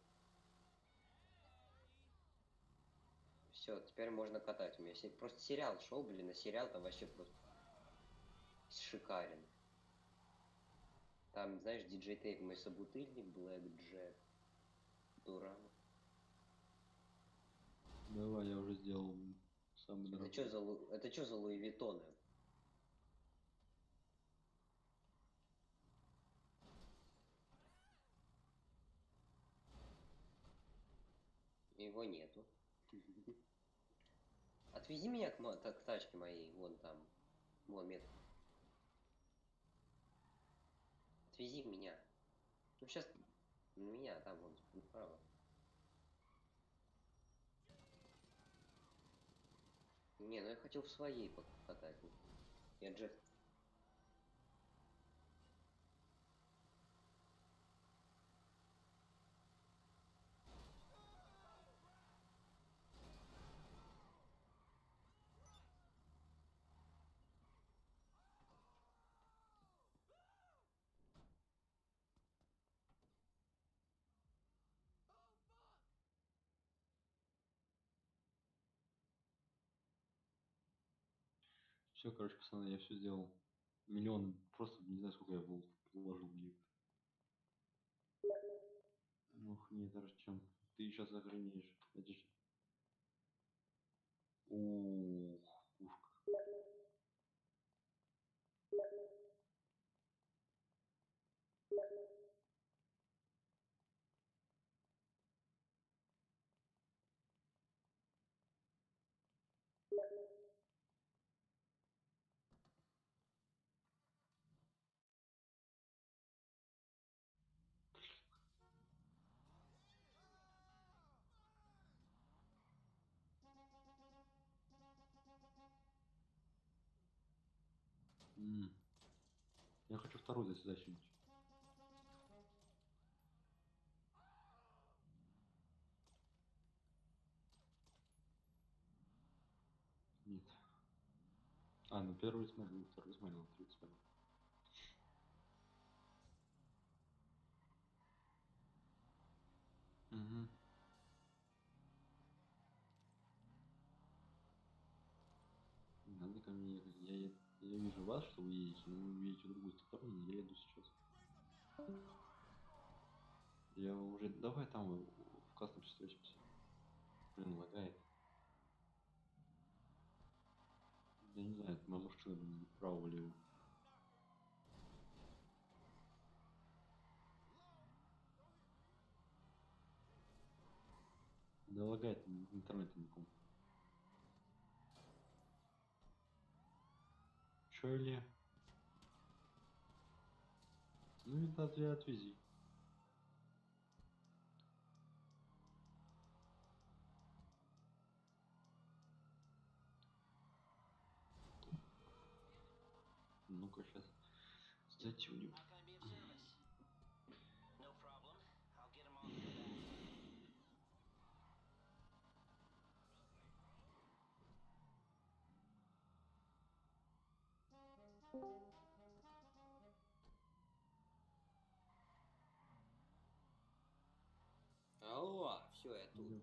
Все, теперь можно катать. У меня просто сериал шел, блин, на сериал там вообще просто шикарен. Там, знаешь, диджей Тейп, мой собутыльник, Блэк Джек, Дуран.
Давай, я уже сделал самый
Это
дорогой.
что за это что за Луи Виттоны? Его нету. Отвези меня к тачке моей, вон там. Вон метка. Отвези меня. Ну сейчас меня там вон направо. Не, ну я хотел в своей покатать. Я Джет.
Все, короче, пацаны, я все сделал. Миллион, просто не знаю, сколько я вложил в них. Ох, нет, Артем, ты сейчас охренеешь. Это же... Ух, пушка. М. Я хочу вторую засюдить. Нет. А, ну первый смотрел, второй смотрел, третий смотрел. Угу. Надо ко мне ехать. Я вижу вас, что вы едете, но вы едете в другую сторону, я еду сейчас. Я уже... Давай там в кастом встретимся. Блин, лагает. Я не знаю, это моя машина, блин, вправо-влево. Да лагает интернет никому. Чё, Илья? Ну и да, ты отвези. Ну-ка, сейчас затюню.
Все, я тут.
Идёт.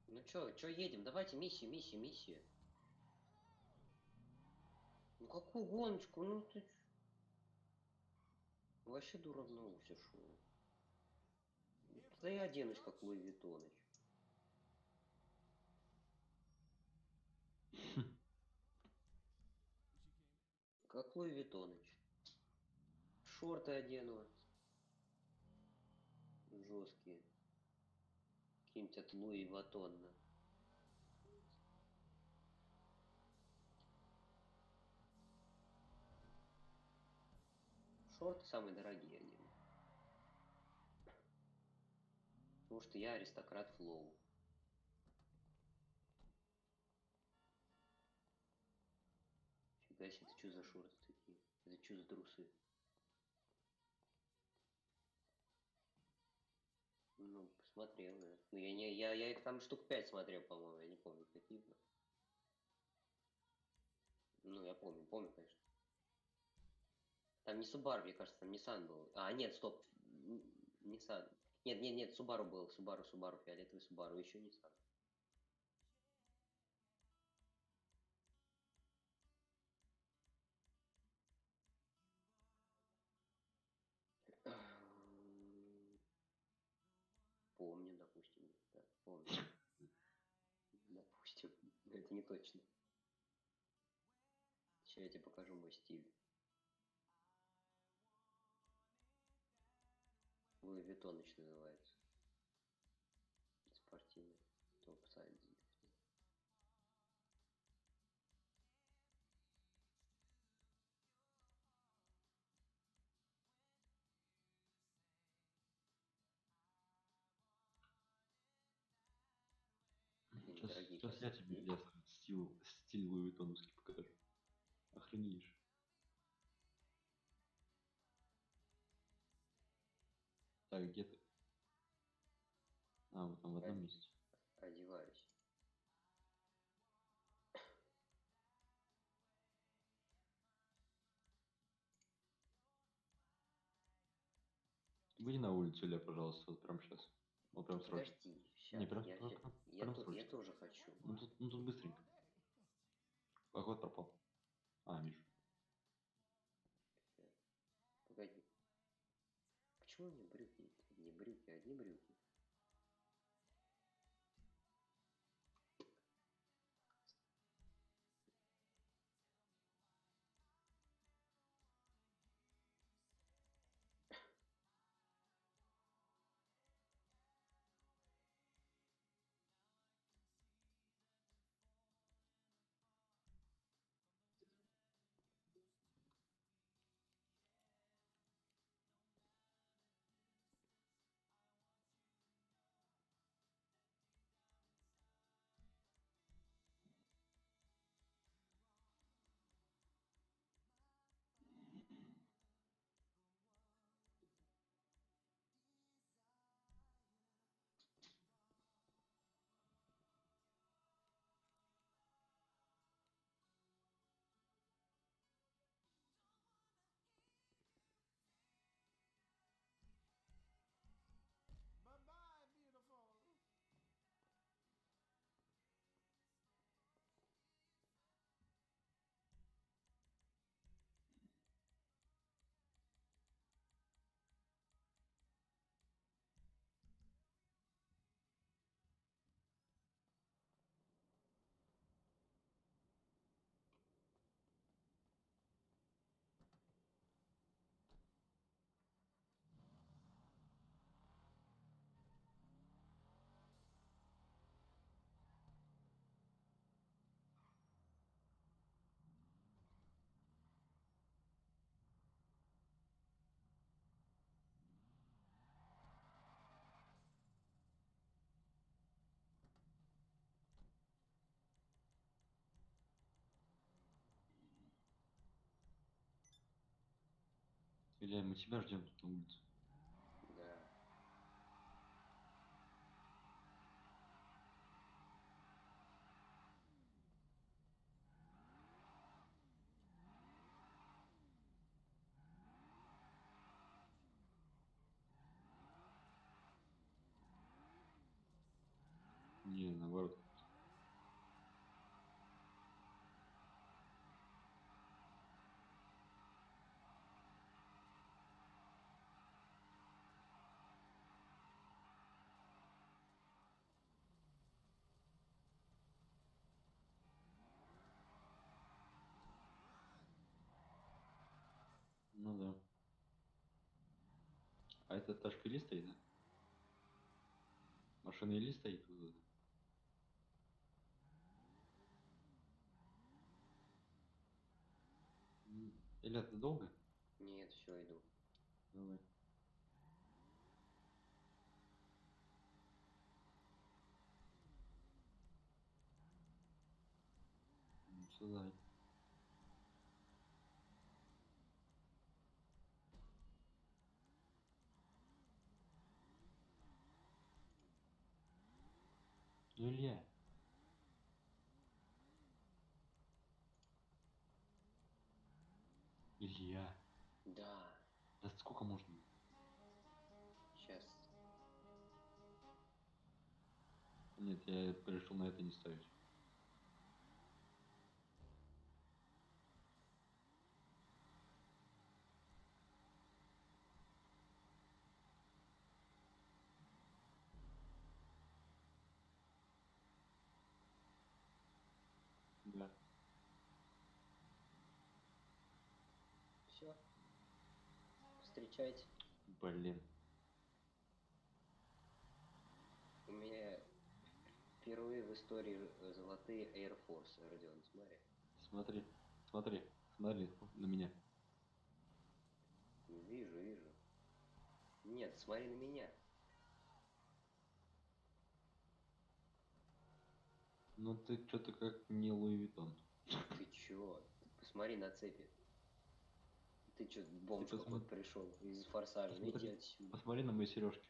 Ну чё едем? Давайте миссию. Ну какую гоночку? Ну ты вообще дуранулся, шо? Да я оденусь, как Луи Виттоныч. Как Луи Виттоныч. Шорты одену. Жесткие. Какие-нибудь от Луи Виттона. Шорты самые дорогие одену. Потому что я аристократ Флоу. Фига себе, это что за шорты такие? Это что за трусы? Ну, посмотрел, да. Ну, я их там штук 5 смотрел, по-моему, я не помню, какие. Ну, я помню, конечно. Там не Subaru, мне кажется, там Nissan был. А, нет, стоп. Nissan. Нет, Subaru был. Subaru, фиолетовый Subaru, еще Nissan. Помню, допустим. Да, помню. Допустим. Но это не точно. Сейчас я тебе покажу мой стиль. Луи Виттоныч называется. Спортивный. Топ-сайд. Блин, дорогие
Сейчас я
кроссовки.
тебе я стиль Луи Виттоновский покажу. Охренеешь. Так, где ты? А, вот там в одном месте.
Одеваюсь.
Выйди на улицу, Илья, пожалуйста, вот прям сейчас. Вот прям срочно.
Подожди,
Не,
сейчас.
прям,
Я,
прям,
ща-
прям,
я,
прям
то- я
срочно.
тоже хочу.
Ну тут быстренько. А кот пропал. А, вижу.
Щас. Погоди. Почему у меня брюки? Не брюки, одни брюки.
Bye-bye, beautiful.
Илья, мы тебя ждем тут на улице.
Да.
наоборот. Ну да. А это тачка или стоит, да? Машина или стоит? Вот эта? Или это долго?
Нет, все, иду.
Давай. Сюда. Ну, Илья. Илья.
Да,
Да сколько можно?
сейчас.
Нет, я решил на это не ставить. Да.
Все, встречайте.
Блин.
У меня впервые в истории золотые Air Force, Родион, смотри.
Смотри. Смотри. Смотри на меня.
Вижу, вижу. Нет, смотри на меня.
Ну ты что-то как не Луи Виттон.
Ты чё? Ты посмотри на цепи. Ты чё, бомж
посмотри.
какой-то пришел из форсажа? Ну иди
Посмотри.
отсюда.
Посмотри на мои сережки.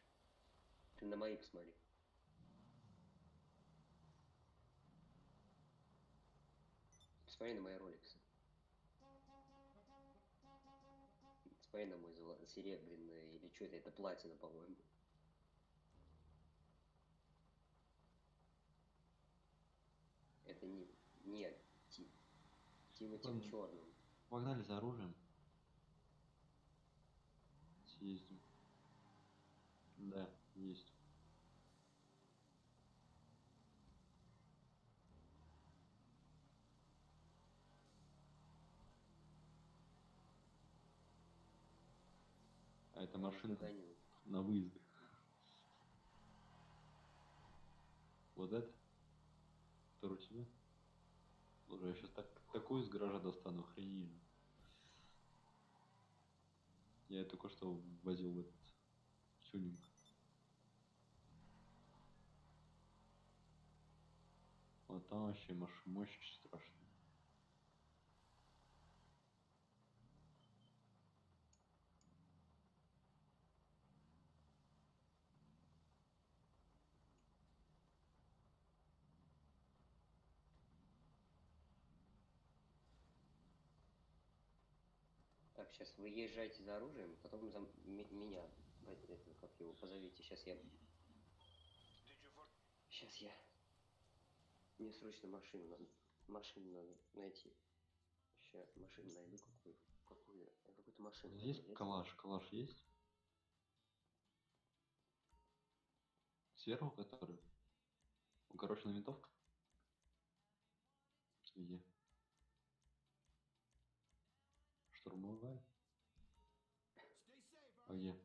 Ты на мои посмотри. Посмотри на мои роликсы. Посмотри на мой серебряный, или что это платина, по-моему. Это не... Нет, Тимати в черном.
Погнали за оружием. Съездим. Да, есть. А это
Я вас
машина
догоню.
на выезды. Вот это? Который у тебя? Слушай, я сейчас такую из гаража достану, охрененно. Я только что возил в этот тюнинг. Вот там вообще мощь страшная.
Так, сейчас вы езжайте за оружием, потом за меня, это, как его, позовите. Сейчас я... Мне срочно машину надо найти. Сейчас машину найду какую-то машину надо
Есть
взять.
калаш? Калаш есть? Сверху который? Укороченная винтовка? Где? Штурмовая? А где?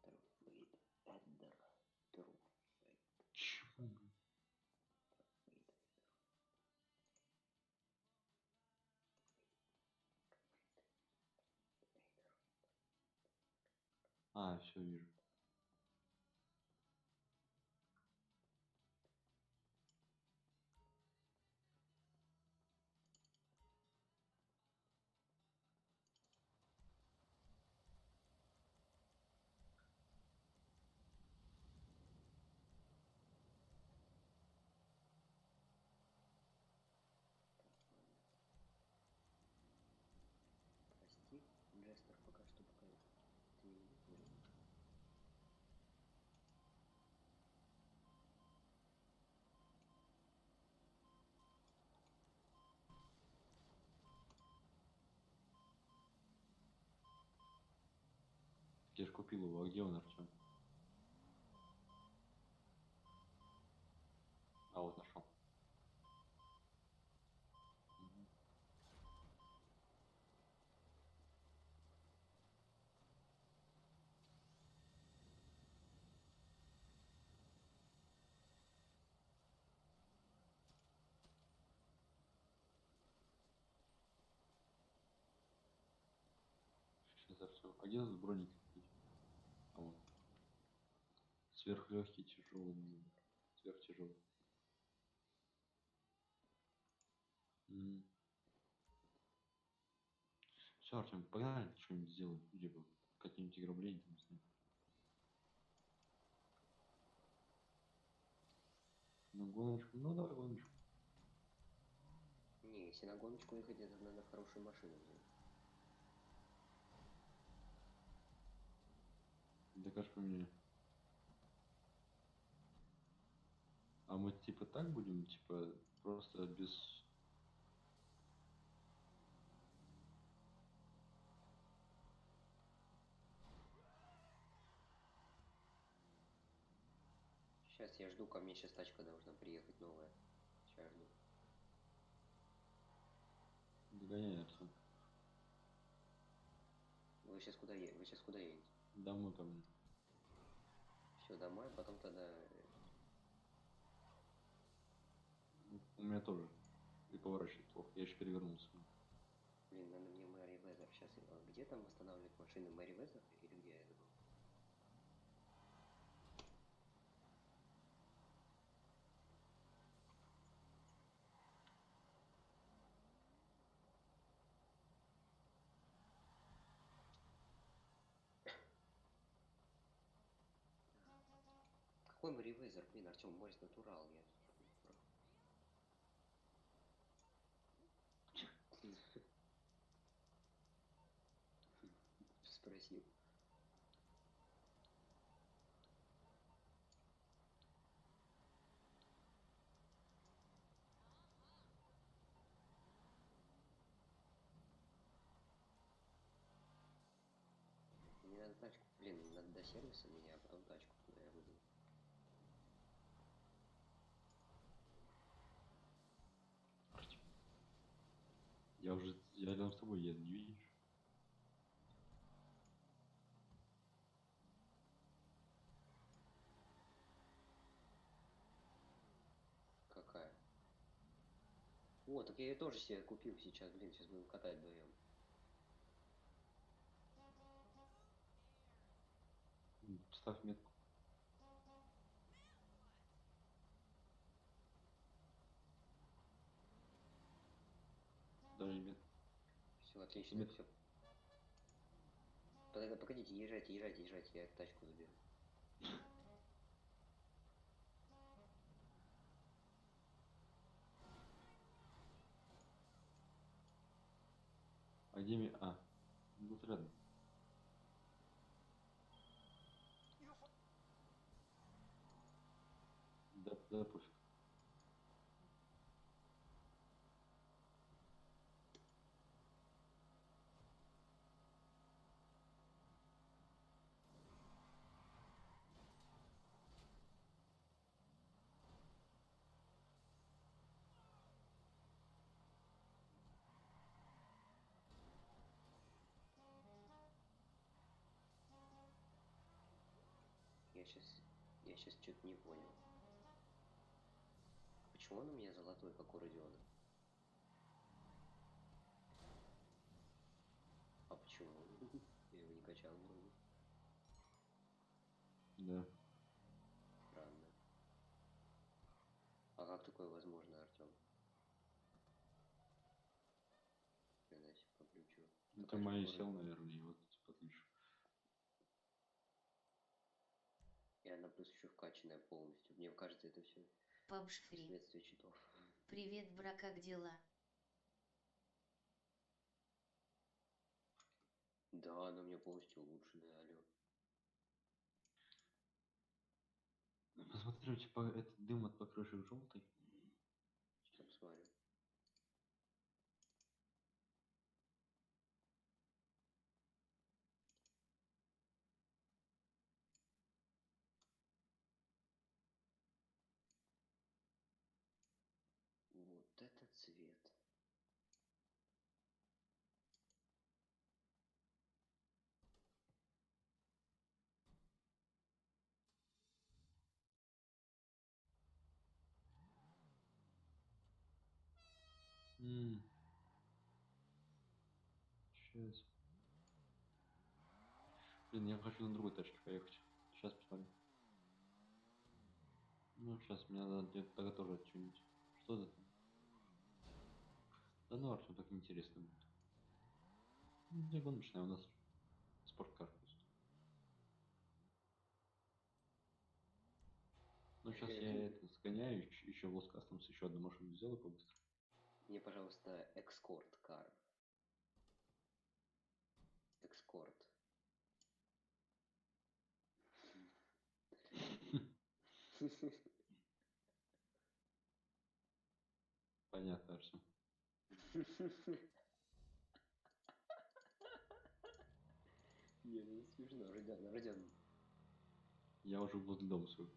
Труфейд Эддер. Труфейд.
Чего, блин? А, все вижу.
Прости, Джестер, пока что, пока ты не будешь.
Я ж купил его, а где он, Артем? А, вот нашел. Сейчас, Артем. А где тут броник? А вот. Сверхлегкий, тяжелый. Сверхтяжелый. Все, Артем, погнали, что-нибудь сделаем. Либо какие-нибудь ограбления, не знаю. Ну, гоночку. Ну, давай гоночку.
Не, если на гоночку ехать, это надо хорошую машину взять.
Да как поменяю. А мы типа так будем, типа, просто без...
Сейчас я жду, ко мне сейчас тачка должна приехать новая. Сейчас жду.
Догоняй, Артем.
Вы сейчас куда едете?
Домой ко мне.
Все, домой, а потом тогда...
У меня тоже. И поворачивает плохо. Я еще перевернулся.
Блин, надо мне Мэри Везер сейчас. Где там восстанавливать машины? Мэри Везер или где я забыл? Какой Мэри Везер? Блин, Артем, Морис Натурал. Я спросил. Мне надо тачку. Блин, надо до сервиса меня, а потом тачку туда я выйду.
Я рядом с тобой еду, не видишь?
Какая? О, так я ее тоже себе купил сейчас, блин, сейчас будем катать вдвоем.
Ставь метку. Даже метку.
Все, отлично,
Метку.
все. Погодите, езжайте, я тачку заберу.
А где ми... А, вот рядом. Да, да, пофиг.
Я сейчас, я сейчас что-то не понял. Почему он у меня золотой, как у Родиона? А почему? Я его не качал вроде.
Да.
Странно. А как такое возможно, Артем? Я себе подключу.
Ну, ты
Такая же,
мои
как у
сел,
Родиона.
наверное, и вот подключу.
И она плюс еще вкачанная полностью. Мне кажется, это все
Пабшфри.
последствия читов.
Привет, бра, как дела?
Да, она у меня полностью улучшенная, алло.
Посмотрю, типа, этот дым от покрышек желтый.
Сейчас посмотрю. цвет.
Сейчас. Блин, я хочу на другой тачке поехать. Сейчас посмотрим. Ну, сейчас мне надо где-то тоже оттюнить. Что это там? Да ну, Артем, так неинтересно будет. Ну, не гоночная у нас спорткар просто. Ну, сейчас я это сгоняю, еще в Лос Кастомс еще одну машину сделаю побыстрее.
Мне, пожалуйста, экскорт кар. Экскорт.
Понятно, Артем.
Не, ну смешно, Родион.
Я уже возле дома своего.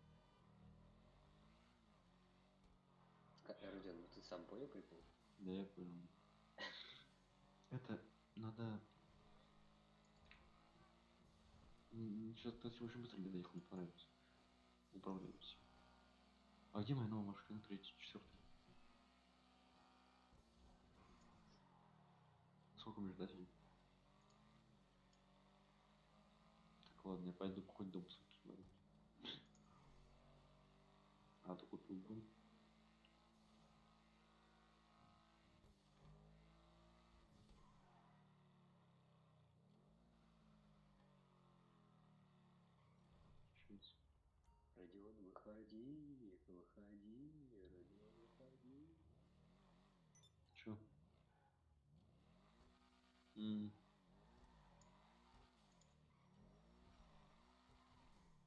Родион, ну ты сам понял прикол?
Да, я понял. Это надо... Сейчас, кстати, очень быстро доехал, мне понравилось. Управляемся. А где моя новая машина? Третья, четвертая. Сколько мне ждать? Так, ладно, я пойду какой-нибудь дом посмотрю. А, ты купил дом? Сейчас.
Родион, выходи, Родион, выходи.
Чё?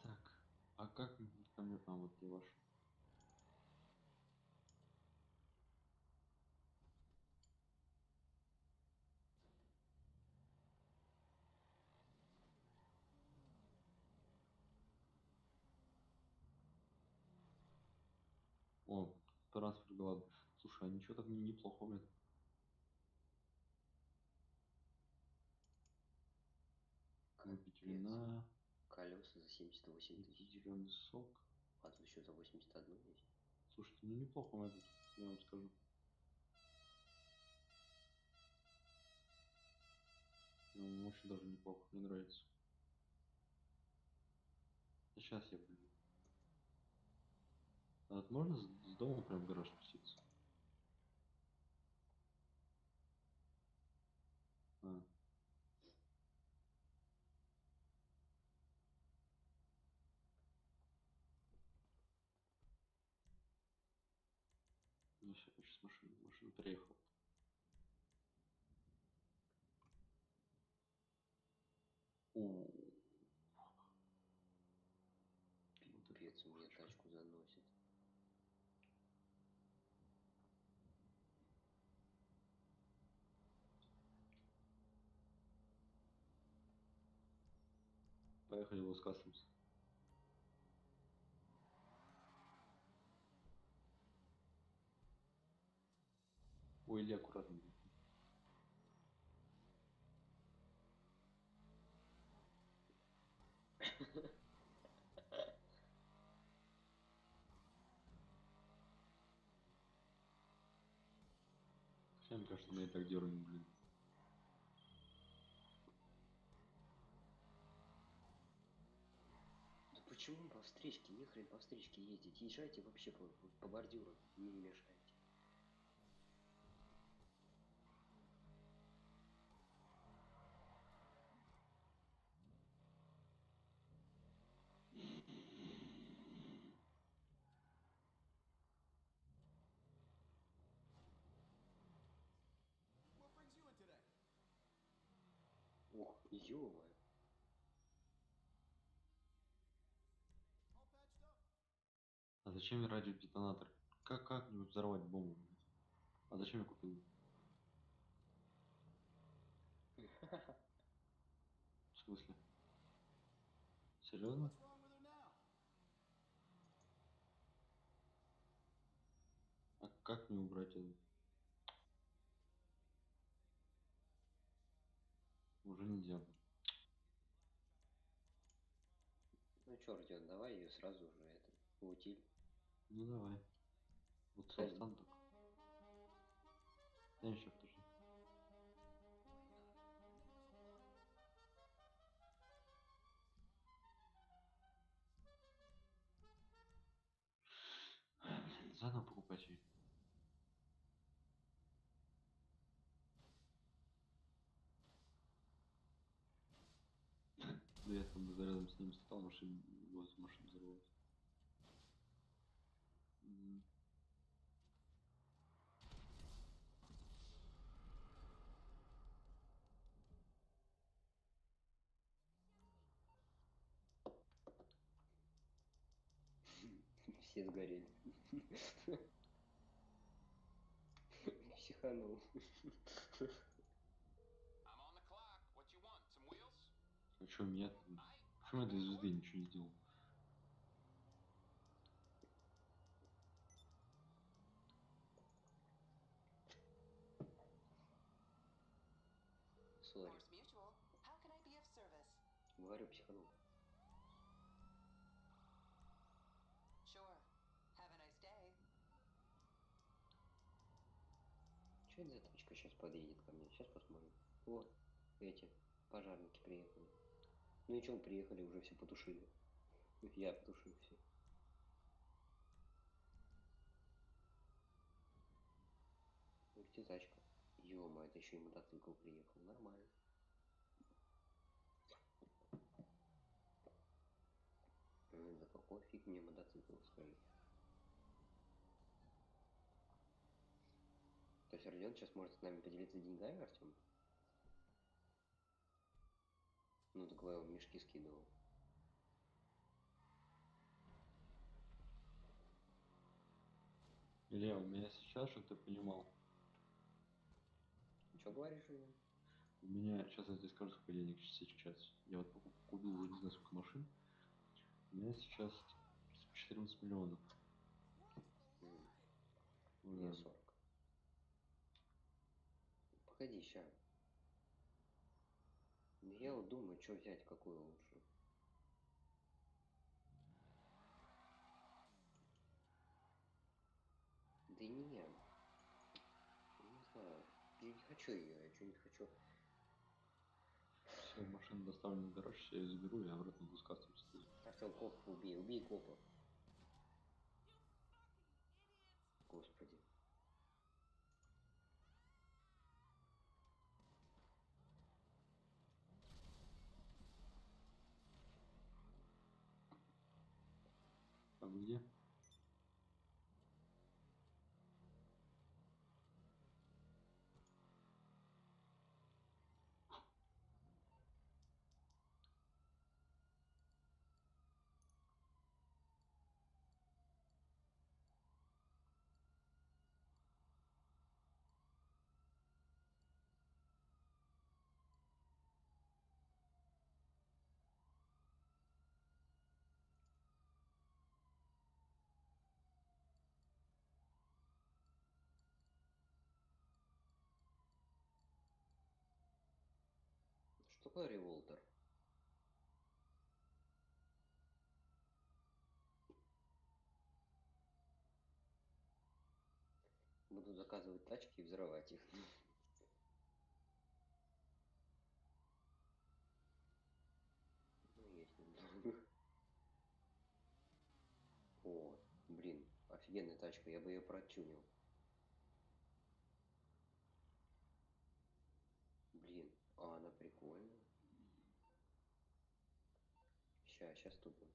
Так, а как ко мне... А, вот где ваш? О, трансфер голод. Слушай, а ничего так неплохо у меня. Выпить
Капец.
вина,
Колеса за 78
выпить
тысяч.
зеленый сок.
А тут еще за 81 есть.
Слушайте, ну неплохо у меня тут, я вам скажу. Ну, очень даже неплохо, мне нравится. Сейчас я буду. А вот можно с дома прям в гараж спуститься? А, ну все, сейчас машина приехала. О, вот это
Пипец, у меня
пушечка.
тачку заносит.
Поехали в Лос Кастомс. Ой, Илья, аккуратно. Хотя, мне кажется, мы и так дернем, блин.
Да почему по встречке? Нехрен по встречке ездить. Езжайте вообще по бордюру. Мне не мешайте.
What brings you in today?
Ух, ё-моё.
All patched up.
А зачем мне радиодетонатор? Как-нибудь взорвать бомбу? Блин? А зачем я купил? В смысле? Серьезно?
What's wrong with her now?
А как мне убрать это? Уже нельзя.
Ну чё, Родион, давай ее сразу же это, в утиль.
Ну давай. Вот
Кстати,
Состан так. Да еще подожди. Заново покупать ее. Да я там уже рядом с ним стал, машину, возле машины взорвалась.
все сгорели. Психанул.
А чё меня там? Почему я до звезды ничего не сделал?
Сори. Говорю, психанул. Что это за тачка сейчас подъедет ко мне? Сейчас посмотрим. О, эти пожарники приехали. Ну и чё, приехали, уже все потушили. Я потушил все. Где тачка? Ё-моё, это еще и мотоцикл приехал. Нормально. За какой фиг мне мотоцикл, скажи? То есть Родион сейчас может с нами поделиться деньгами, Артем? Ну, так он мешки скидывал.
Илья, у меня сейчас, чтобы ты понимал,
Что говоришь, Родион?
у меня, сейчас я тебе скажу, сколько денег сейчас. Я вот купил уже не знаю сколько машин. У меня сейчас 14 миллионов.
У меня
Да.
40. Погоди, ща. Я вот думаю, что взять, какую лучше. Да не знаю. Я не хочу ее, я что-нибудь хочу.
Все, машина доставлена в гараж, я ее заберу и обратно буду с кастом стоять.
Артем, копа убей, убей копа. Господи.
А вы где?
Что такое револтер? Буду заказывать тачки и взрывать их. Ну, есть немного. О, блин, офигенная тачка, я бы ее протюнил. Блин, а она прикольная. Сейчас тупо.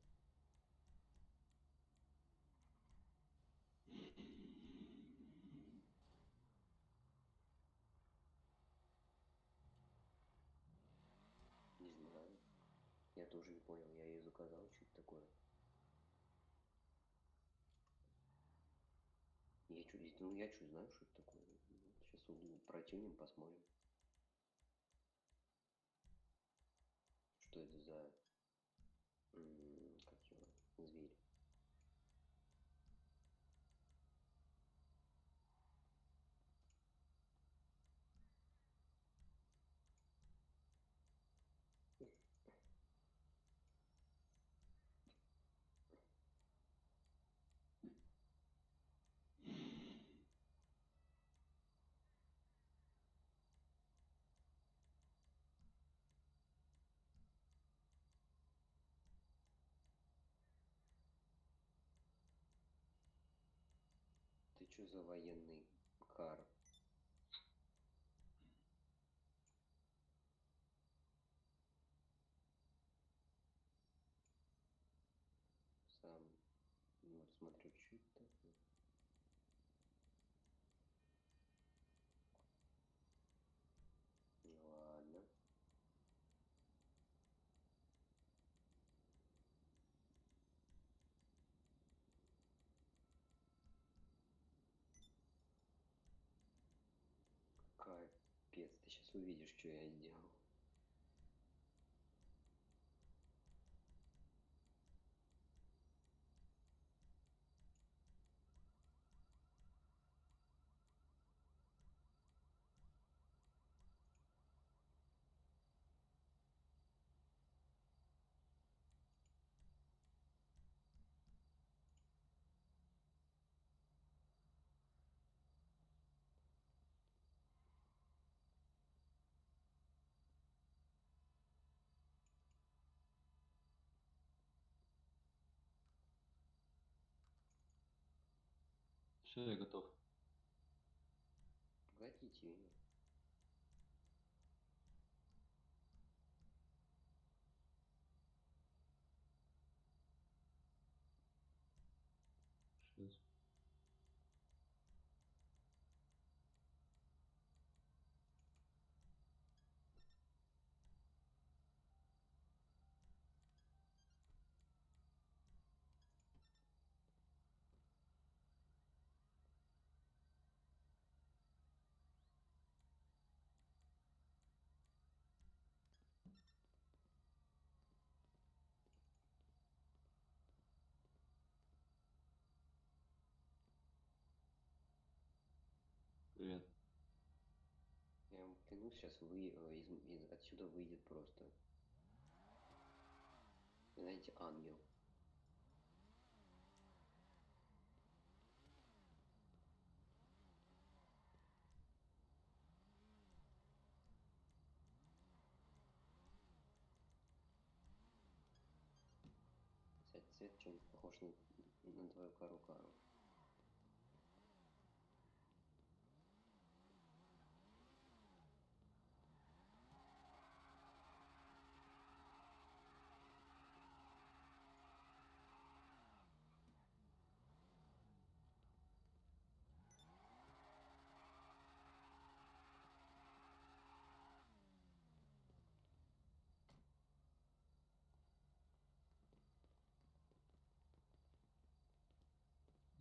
Не знаю. Я тоже не понял, я ее заказал, что это такое. Я что знаю, что это такое. Сейчас протюнем, посмотрим. Что это за как его, зверь. что за военный кар? Сам вот смотрю, что это такое. Ну ладно. Капец, ты сейчас увидишь, что я сделал.
Все, я готов.
Погодите меня.
Сейчас. Привет.
Я вам клянусь, сейчас отсюда выйдет просто. Знаете, ангел. Кстати, цвет чем-то похож на твою кару-кару.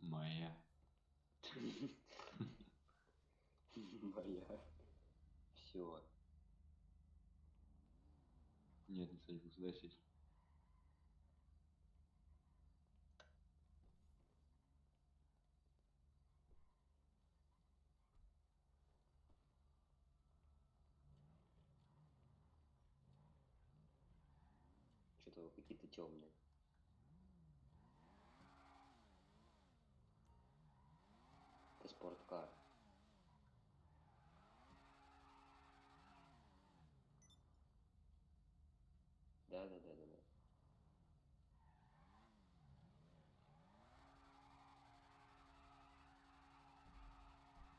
Моя.
Моя. Все.
Нет, не садился, дай сесть.
Что-то вы какие-то темные. Это спорткар. Да.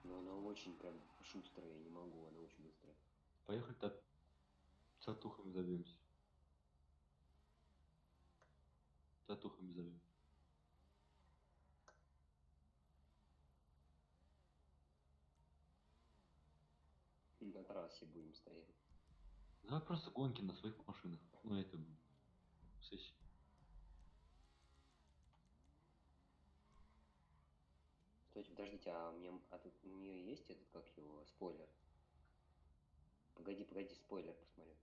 Но она очень прям шустрая, я не могу, она очень быстрая.
Поехали татухами забьемся. Татухами забьем.
На трассе будем стоять.
Давай просто гонки на своих машинах. Ну, это сессия.
Стойте, подождите, у нее есть этот, как его, спойлер? Погоди, спойлер посмотрю.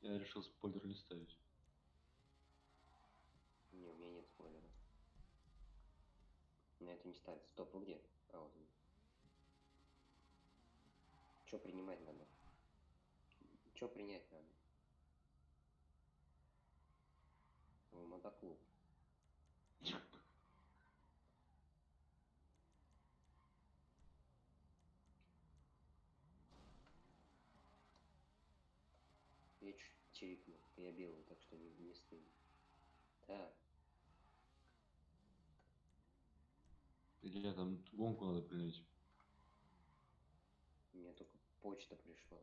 Я решил спойлер не ставить.
Не, у меня нет спойлера. На это не ставится. Стоп, вы где? А, вот он. Что принимать надо? Что принять надо? Ой, мотоклуб. Я чуть чирикнул. Я белый, так что не стыдно. Так,
Или там гонку надо принять.
мне только почта пришла.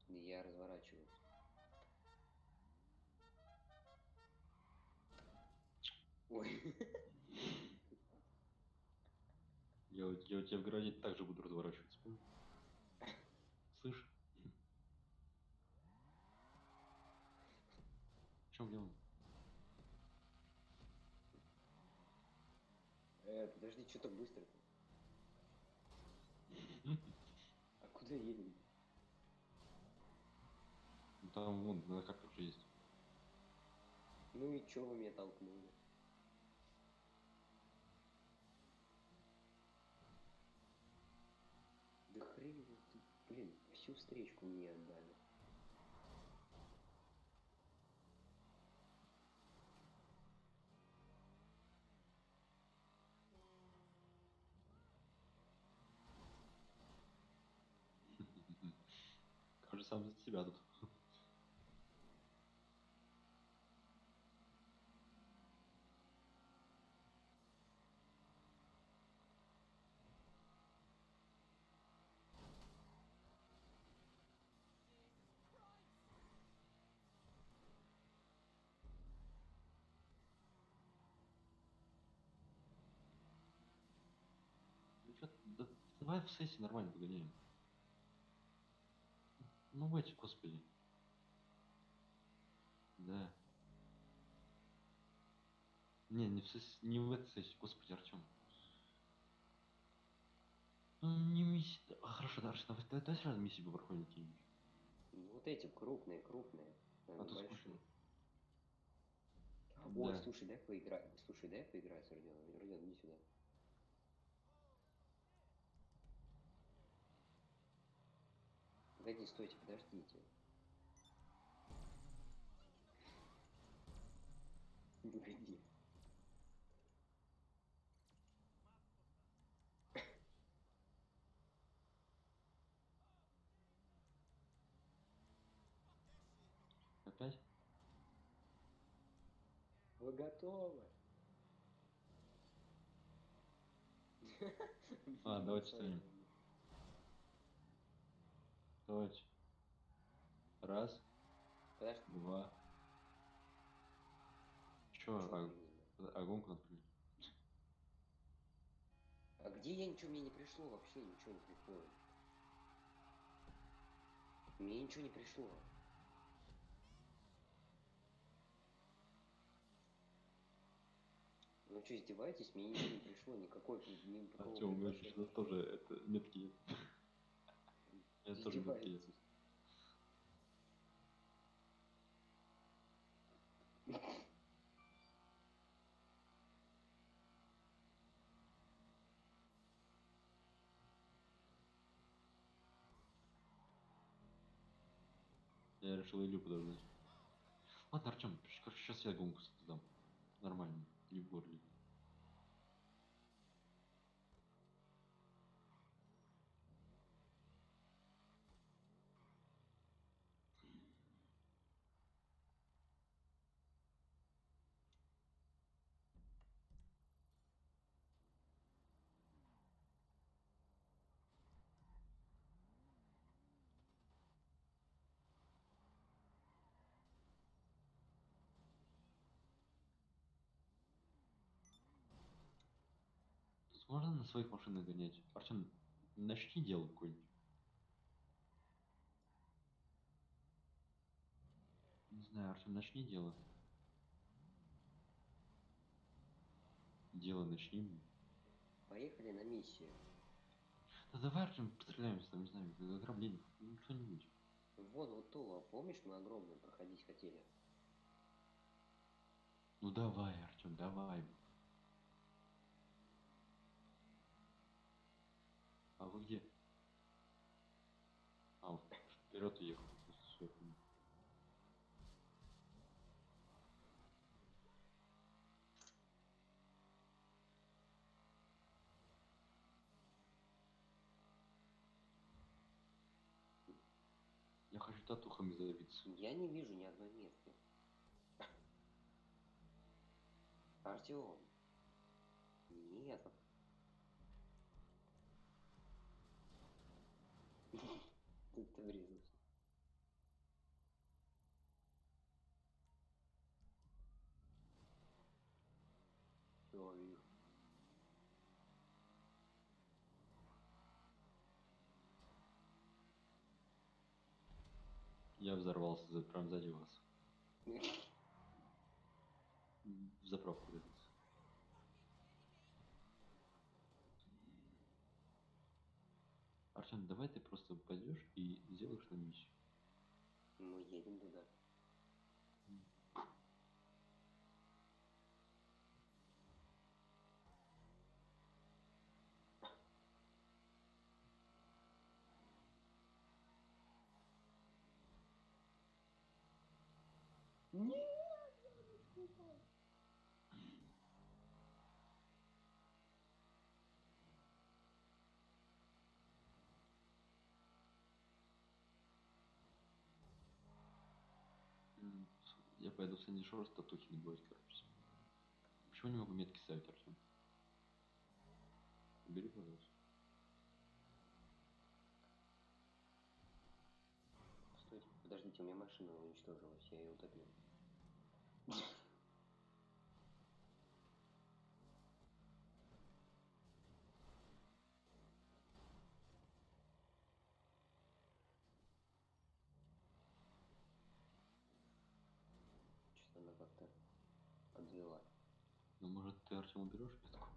Я разворачиваюсь. Ой.
Я у тебя в городе также буду разворачиваться, понял? Слышь? В чем дело?
Подожди, что так быстро-то? А куда едем?
Ну, там вон на картах уже есть.
Ну и чё вы меня толкнули? Да хрень вы тут, блин, всю встречку мне отдали.
Кажется, сам за себя тут. Ну чё, да, давай в сессии нормально погоняем. Ну в эти, господи. Да. Не в сессии, не в этой сессии, господи, Артем. Ну не миссия. Хорошо, да, Артем, давай сразу миссии проходим какие-нибудь.
Ну вот эти крупные, крупные,
А то
небольшие.
скучно.
Ой,
Да.
слушай, дай поиграть. Слушай, дай поиграть с Родионом. Родион, иди сюда. Погоди, стойте, подождите. Погоди.
Опять?
Вы готовы?
А, давайте станем. Давайте. Раз,
Подожди,
два. Чё,
чё охрененно?
гонку надо принять?
А где я ничего, мне не пришло вообще, ничего не приходит. Мне ничего не пришло. Ну что, издеваетесь? Мне ничего не пришло, никакого
Артем, у меня
приглашения.
почему-то тоже это метки. У меня тоже метки есть.
Издеваетесь.
Я решил Илью подождать. Ладно, Артем, короче, сейчас я гонку создам. Нормально. Не в горле. Тут можно на своих машинах гонять? Артем, начни дело какое-нибудь. Не знаю, Артем, начни дело. Дело начни.
Поехали на миссию.
Да давай, Артем, постреляемся, там, не знаю, ограбление. Ну, что-нибудь.
Вон вот то, помнишь, мы огромную проходить хотели?
Ну давай, Артем, давай. А вы где? А, вперед уехал. Всё, я понял. Я хочу татухами забиться.
Я не вижу ни одной метки. Артем. Нет. Ты врезался. Всё, вижу.
Я взорвался прям сзади вас. В заправку врезался. Артем, давай ты просто пойдешь и сделаешь нам миссию.
Мы едем туда.
Я пойду в Сэнди Шорс татухи набивать, короче. Почему не могу метки ставить, Артем? Убери, пожалуйста.
Стойте, подождите, у меня машина уничтожилась, я ее утопил. Что-то она как-то подвела.
Ну, может, ты, Артем, уберешь метку?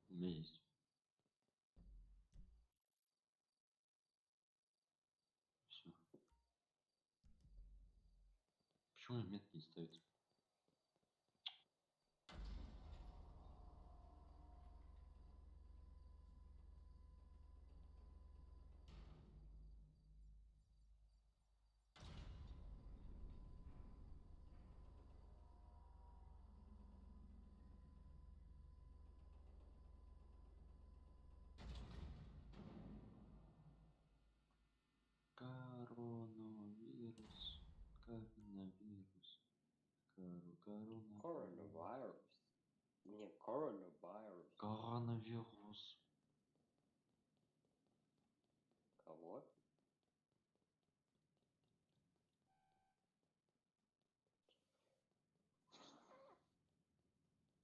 У меня есть. Все. Почему у меня метки не ставится? Коронавирус. Коронавирус. Коронавирус.
Коронавирус. Не, коронавирус.
Коронавирус.
Кого?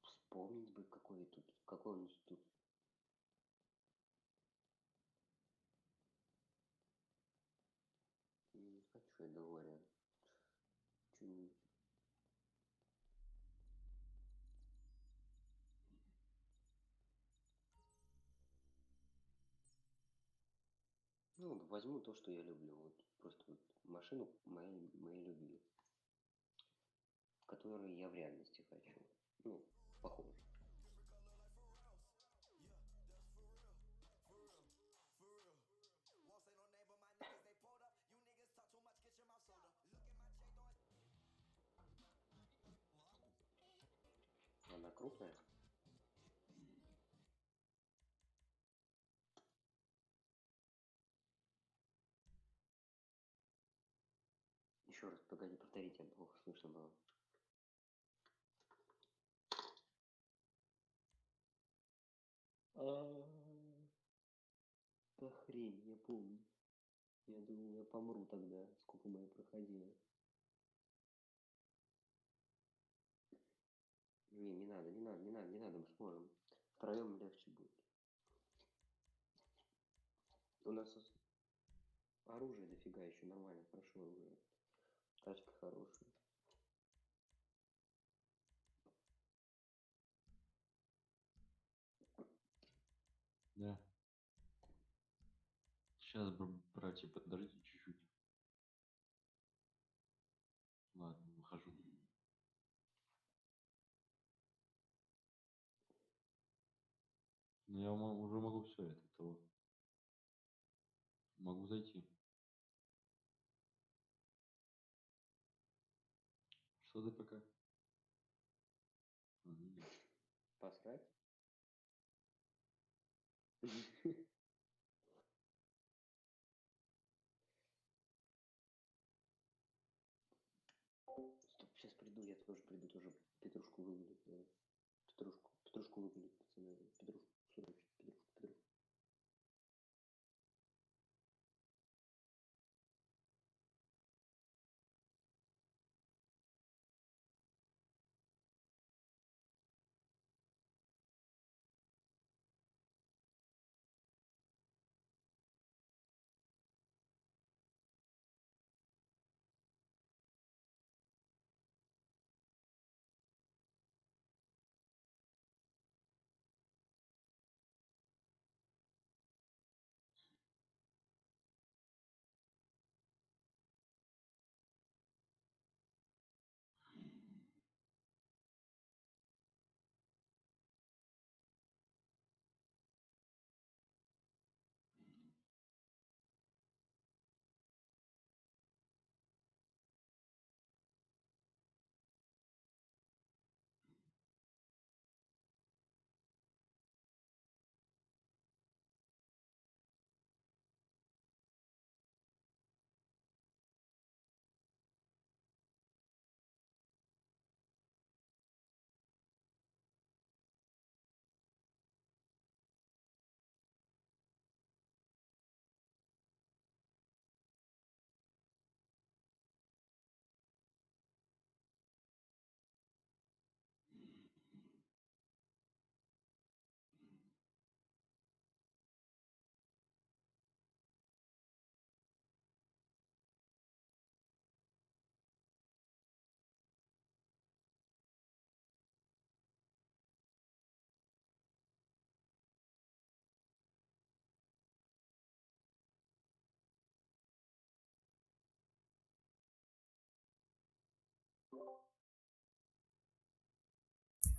Вспомнить бы, какой он тут. Не хочу я доволен. Что-нибудь. Ну, возьму то, что я люблю. Вот просто вот машину моей любви. В которой я в реальности хочу. Ну, похоже. Она крупная? Еще раз, погоди, повторите, плохо слышно было. Да хрень, я помню. Я думал, я помру тогда, сколько мы проходили. Не надо, мы сможем. Втроем легче будет. У нас оружие дофига еще нормально, хорошо оружие. Тачка хорошая.
Да. Сейчас, братья, подождите чуть-чуть. Ладно, выхожу. Ну, я уже могу все это того. Могу зайти. Что за ПК?
Посрать? тоже приду, тоже петрушку выгулю. Петрушку выгулю, пацаны. Петрушку, срочно, петрушку.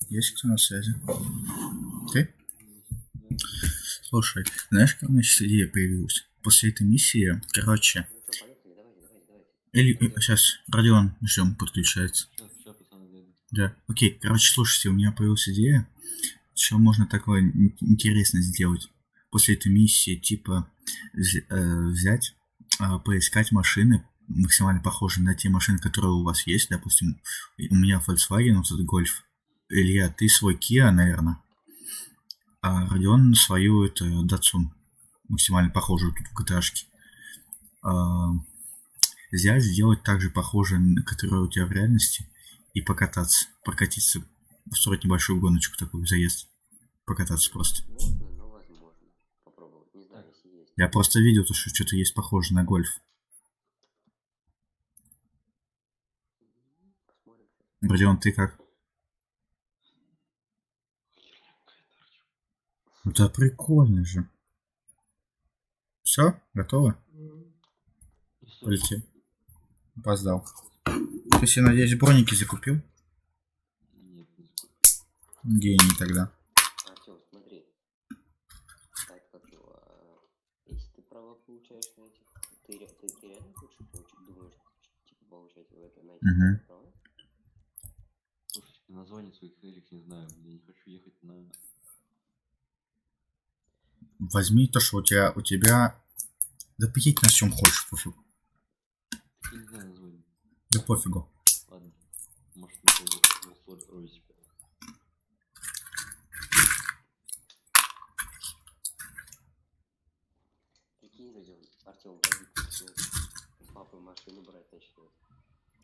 Есть кто на связи? Ты? Слушай, знаешь, какая у меня сейчас идея появилась? После этой миссии, короче...
Ну что, поехали, давайте.
Или сейчас Родион ждем, подключается.
Сейчас, пацаны, зайду.
Да. Окей, короче, слушайте, у меня появилась идея, что можно такое интересно сделать. После этой миссии, типа, взять, поискать машины, максимально похожие на те машины, которые у вас есть. Допустим, у меня Volkswagen, вот этот Golf. Илья, ты свой Kia, наверное. А Родион свою, это Datsun. Максимально похожую тут в GTA-шке. Взять, сделать так же похожее, которое у тебя в реальности, и покататься. Прокатиться, устроить небольшую гоночку, такой заезд. Покататься просто.
Можно, но возможно. Попробовать. Не знаю, если есть.
Я просто видел, то, что что-то есть похоже на гольф.
Посмотрим.
Родион, ты как? Да прикольно же. Все, готово? Полетел. Опоздал. Ты себе, надеюсь, броники закупил?
Нет, не закупил.
Гений тогда.
Артём, смотри. Так, как его, если ты права получаешь на этих, ты реально хочешь думаешь, типа, получать в это, на этих права?
Слушайте, название своих элик не знаю. Я не хочу ехать на...
Возьми то, что у тебя... Да поедь на чем хочешь, пофиг.
Я не знаю название.
Да пофигу.
Ладно. Может, на Ройсе.
Прикинь, Родион, Артём водитель, папа машину брать начнет.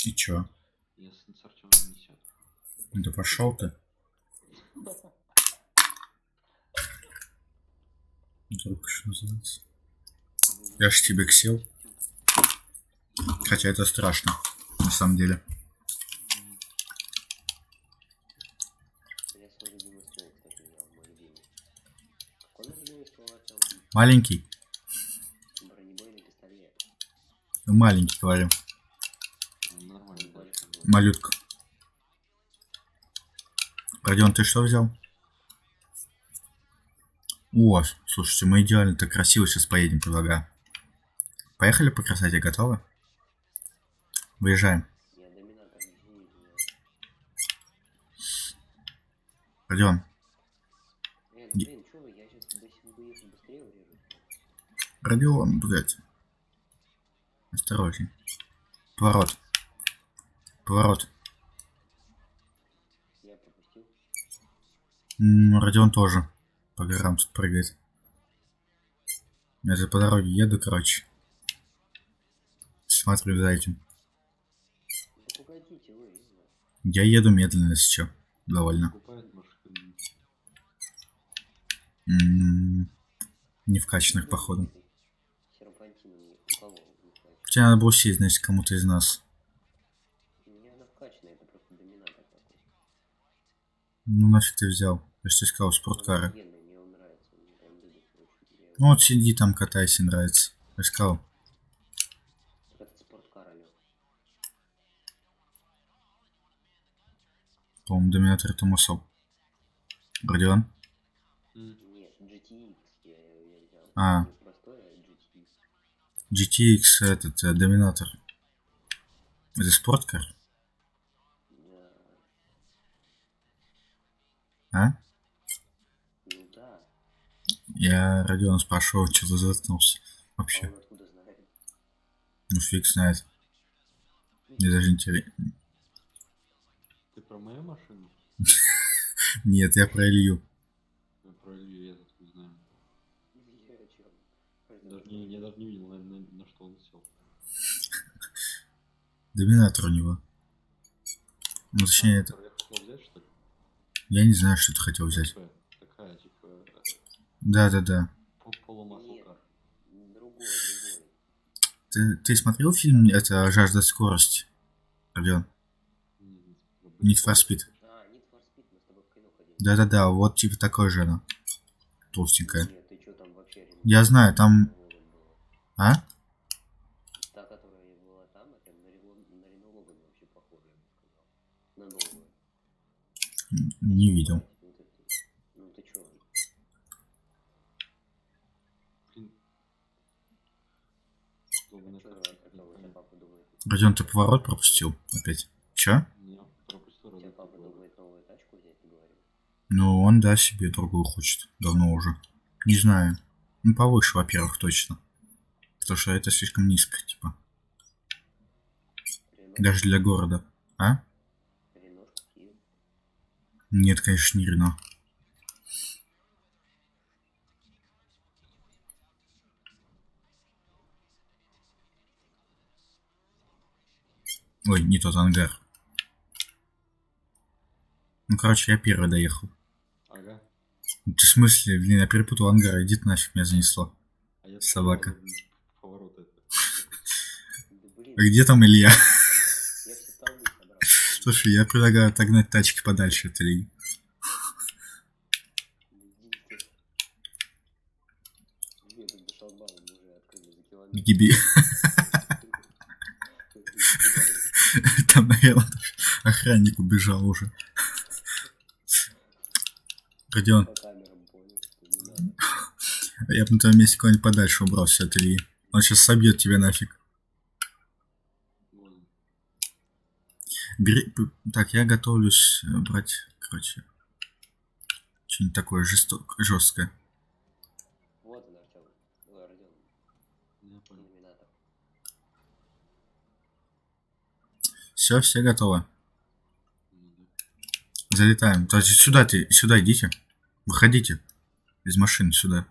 И чё?
Я с Артёмом несет.
Да пошел ты. Только что называется. Я ж тебе ксел. Хотя это страшно, на самом деле.
Я свой любимый ствол, кстати, взял, мой любимый. Какой мой любимый ствол, Артём?
Маленький?
Бронебойный пистолет.
Маленький, говорю.
Нормально, да.
Малютка. Родион, ты что взял? О, слушайте, мы идеально так красиво сейчас поедем, предлагаю. Поехали по красоте, готовы? Выезжаем.
Я доминатор не взял.
Родион.
Блин, чё вы, я сейчас буду ехать быстрее урежу.
Родион, блядь. Осторожней. Поворот. Поворот. Родион тоже по горам тут прыгает. Я же по дороге еду, короче. Смотрю за этим.
Да погодите вы, не знаю.
Я еду медленно, если чё. Довольно.
Покупает машину.
Не вкачанных, походу.
Серпантина не у кого не хватит.
Тебе надо было сесть, значит, кому-то из нас.
У меня она вкачанная, это просто доминатор такой.
Ну нафиг ты взял? Я же тебе сказал,
Он
спорткары.
офигенный, мне он нравится, он мне прям любит, короче. Я
Ну вот сиди там, катайся, нравится. Я же сказал.
этот спорткар, алё.
По-моему, доминатор это мусол. Родион?
Нет, GTX я взял.
А.
Не простой, а GTX.
GTX этот, доминатор. Это спорткар?
Да.
А?
Ну да.
Я Родиона спрашивал, что ты заткнулся.
А
Вообще.
он откуда знает?
Ну фиг знает. Мне даже интересно.
Ты про мою машину?
Нет, я про Илью.
Я про Илью, я тут не знаю.
Я о чём?
Я даже не видел, на что он сел.
Доминатор у него. Ну точнее это.
Я хотел взять, что ли?
Я не знаю, что ты хотел взять.
Такая, типа,
Да.
полумаслкар.
Другой.
Ты смотрел фильм это «Жажда скорости»? Родион? Need for Speed.
А, Need for Speed, мы с тобой в кино ходили.
Да, вот типа такой же она. Толстенькая.
Нет, ты чё там вообще?
Я знаю, там... А?
Та, которая была там, это на Рено Логан вообще похоже, я бы сказал. На новую.
Не видел.
Ну ты чё?
Что вы на
Чё
это
у тебя папа думает?
Родион, ты поворот пропустил опять? Чё?
Не, пропустил
У тебя
раз.
папа думает новую тачку взять, ты говорил?
Ну, он, да, себе другую хочет. Давно уже. Не знаю. Ну, повыше, во-первых, точно. Потому что это слишком низко, типа.
Рено?
Даже для города. А?
Реношка Киев.
Нет, конечно, не Рено. Ой, не тот ангар. Ну, короче, я первый доехал.
Ага.
Ты в смысле? Блин, я перепутал ангар, иди ты нафиг, меня занесло.
А я
Собака.
Поворот это.
Да блин.
А где там Илья?
Я все столбы собрал.
Слушай, я предлагаю отогнать тачки подальше от Ильи.
Нет, тут до шлагбаума уже открыли за километр.
Гиби. Там, наверное, охранник убежал уже. Родион,
По камерам понял, что не надо.
я бы на твоем месте куда-нибудь подальше убрался от Ильи. Он сейчас собьет тебя нафиг. Бери... Так, я готовлюсь брать, короче, что-нибудь такое жесткое.
Вот он, Артём. Ой, Родион.
Я понял.
Номинатор.
Все готово. Залетаем. То есть сюда идите. Выходите из машины сюда.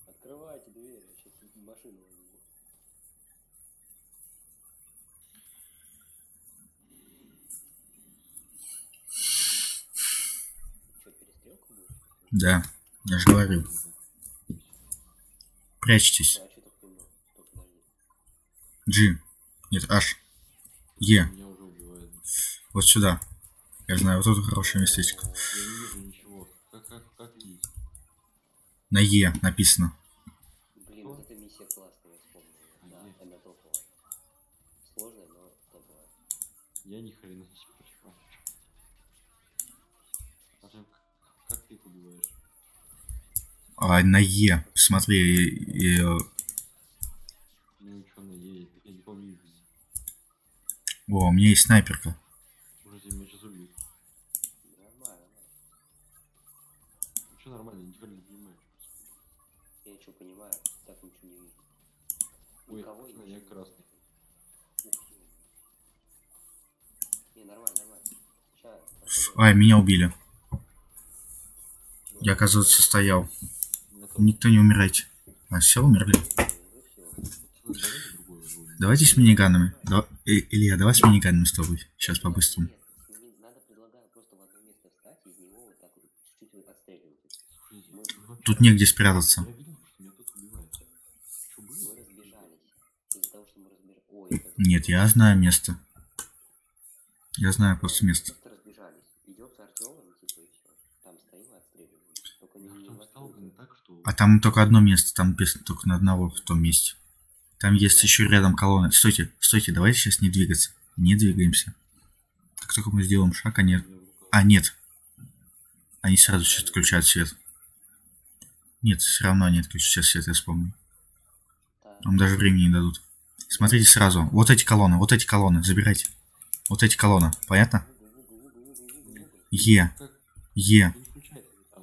Открывайте дверь, я сейчас машину возьму. Что, перестрелка будет?
Да, я же говорю. Прячьтесь.
А что так темно? Стоп, подожди.
G. Нет, H. Е.
Меня уже убивают.
Вот сюда. Я знаю, вот тут хорошее местечко.
Я не вижу ничего. Как есть?
На Е написано.
Блин, вот эта миссия классная, я вспомнил. Да, она топовая. Сложная, но топовая.
Я ни хрена не понимаю. Артём, как ты их убиваешь?
А на Е. Смотри,
Ну и чё на Е? Я не помню.
О, у меня есть снайперка.
Уже тебя меня сейчас убьют.
Нормально.
Ну чё нормально, я ничего не понимаю.
Я что понимаю, так ничего не вижу.
Ой,
Никого и
я
ничего не
красный.
вижу. Ух ты. Не, нормально, нормально. Сейчас.
Ай, меня убили. Я, оказывается, стоял. Никто не умирайте. А, все умерли. Давайте с миниганами. Илья, давай с миниганами с тобой. Сейчас по-быстрому.
Надо, предлагаю просто в одно место встать и из него вот так вот чуть-чуть отстреливать.
Тут негде спрятаться.
Мы разбежались. Из-за того, что мы разбежались. Ой,
Нет, я знаю место. Я знаю просто место.
просто разбежались. Идем с Артемом, типа, и все. Там стоим и отстреливаем. Только не в открытую.
А там только одно место. Там написано только на одного в том месте. Там есть еще рядом колонны. Стойте, стойте, давайте сейчас не двигаться. Не двигаемся. Как только мы сделаем шаг, они... А, нет. Они сразу сейчас отключают свет. Нет, все равно они отключат сейчас свет, я вспомню. Нам даже времени не дадут. Смотрите сразу. Вот эти колонны, забирайте. Вот эти колонны, понятно? Е.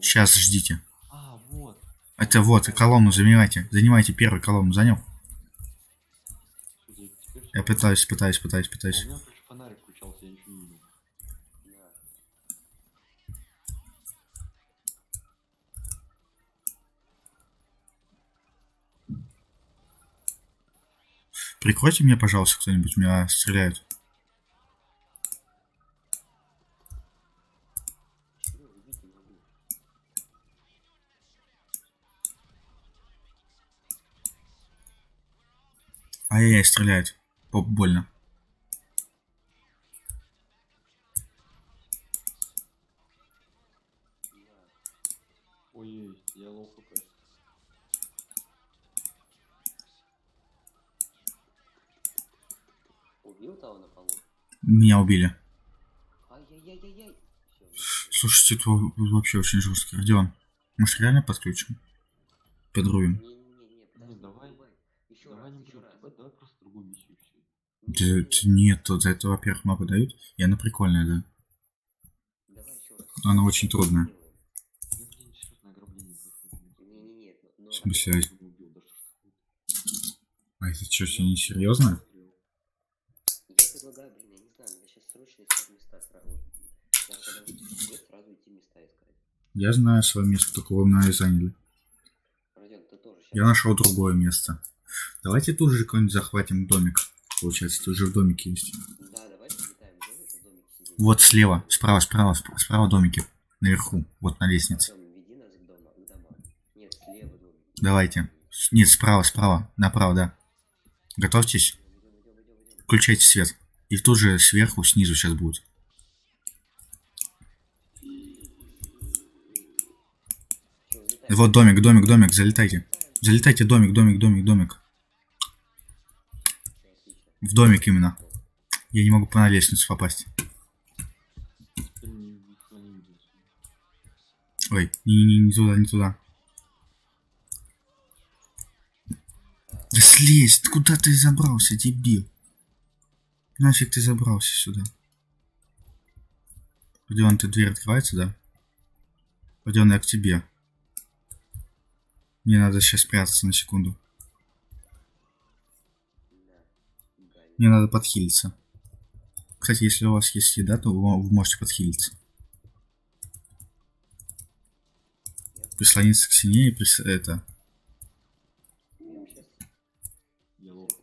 Сейчас ждите. Это вот, колонну занимайте. Занимайте первую колонну, занял? Я пытаюсь.
У меня, короче, фонарик включался, я ничего не видел.
Прикройте меня, пожалуйста, кто-нибудь. Меня стреляют. Ай-яй-яй, стреляют. Больно.
Ой, я лоу хп.
Убил того на полу?
Меня убили.
Ай-яй-яй-яй-яй.
Слушайте, это вообще очень жестко. Где он? Может, реально подключим? Подрубим.
Не,
давай.
Еще
Давай
раз,
не
еще
будем
раз.
кибать, давай просто другую миссию и все.
Нет, тут за это, во-первых, мапы дают. И она прикольная, да.
Давай еще раз.
Но она очень трудная.
Мне, блин, серьезно, ограбление прошло.
Не-не-не, но...
В смысле?
Не убил, да что ж
А это что, все не серьезно?
Я предлагаю, блин, я не знаю, надо сейчас срочно искать места сразу. Вот, надо когда выйти свет, сразу идти места искать.
Я знаю свое место, только вы мной заняли.
Родион, ты тоже сейчас...
Я нашел другое место. Давайте тут же какой-нибудь захватим домик. Получается, тут же в домике есть.
Да, давайте залетаем в домик, в домике сидим.
Вот слева, справа домики. Наверху, вот на лестнице.
Артём, веди нас к домам. Нет, слева домик.
Давайте. Нет, справа, направо, да. Готовьтесь.
Идем.
Включайте свет. И тут же сверху, снизу сейчас будет.
Всё, залетаем.
Вот домик, залетайте. Залетайте, домик.
Всё, отлично.
В домик именно. Я не могу на лестницу попасть.
Теперь никто не видел.
Ой, не туда. Да слезь, куда ты забрался, дебил? Нафиг ты забрался сюда? Родион, ты дверь открывается, да? Родион, я к тебе. Мне надо сейчас спрятаться на секунду. Мне надо подхилиться. Кстати, если у вас есть еда, то вы можете подхилиться. Прислониться к стене и это...
Я лоу хп.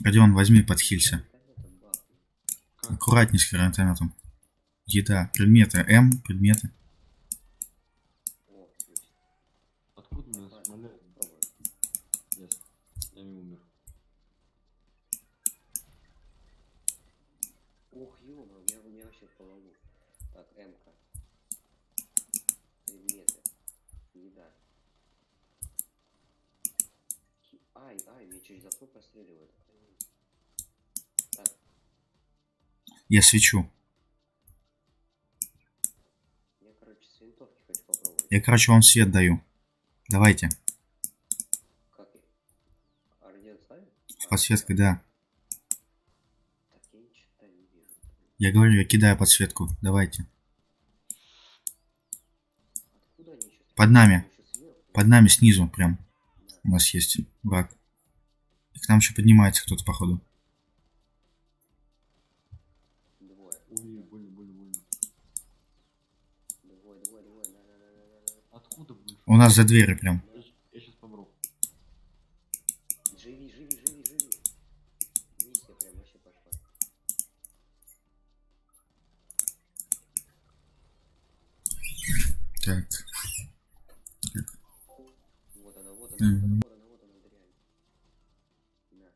Родион, возьми, подхилься. Аккуратней с гранатометом. Еда, предметы, предметы.
Откуда меня смоляют? Ясно. Я не умер.
Ох, ё-моё, я вообще помогу. Так, М-ка. Предметы. Еда. Ай, меня через окно простреливают. Так,
Я свечу.
я, короче, с винтовки хочу попробовать.
Я, короче, вам свет даю. Давайте.
Как я? Орден ставит?
Подсветка, да.
Так, я ничего не вижу.
Я говорю, я кидаю подсветку. Давайте.
Откуда они еще?
Под нами.
Сверху?
Под нами снизу прям. У нас есть враг. И к нам еще поднимается кто-то, походу.
Двое.
Ой, больно, больно, больно.
Давай, давай, давай, на.
Откуда, блин?
У нас за дверью прям.
Я сейчас помру.
Живи, живи, живи, живи. Миссия прям вообще пошла.
Так.
Вот она, вот она, вот она,
Мгм.
вот она, вот она, дрянь. На.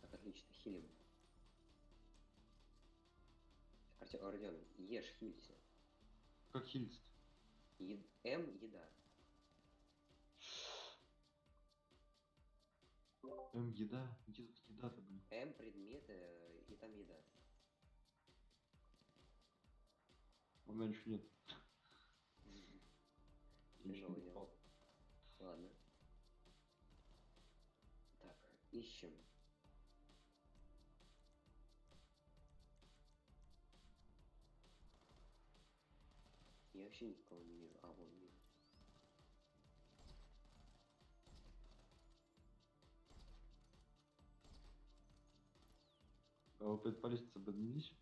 Так, отлично, хилим. Родион, ешь, хилься.
Как хилиться?
М еда.
Еда? Где тут еда-то, блин?
М предметы и там еда.
У меня ничего нет. Я ничего
Хреново
не
дело.
попал.
Ладно. Так, ищем. Я вообще никого не вижу. А, вон вижу.
А вы по лестнице поднялись?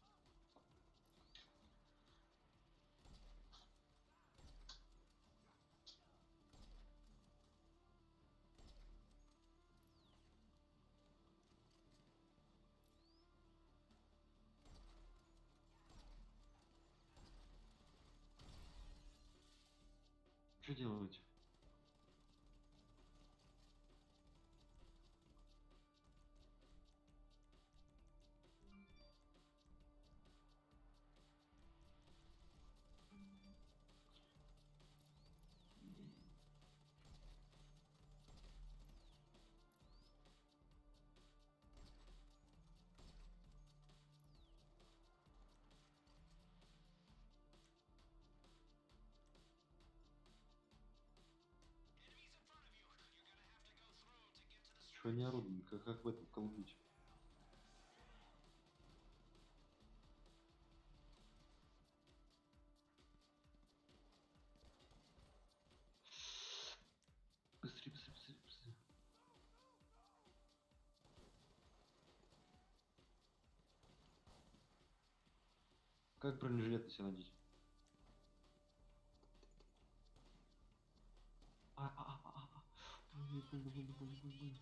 Что делаете? Что они орут, блин? Как в этом Call of Duty? Быстрее, быстрее, быстрее, быстрее. Как бронежилет на себя надеть? Ой, больно, больно, больно, больно, больно.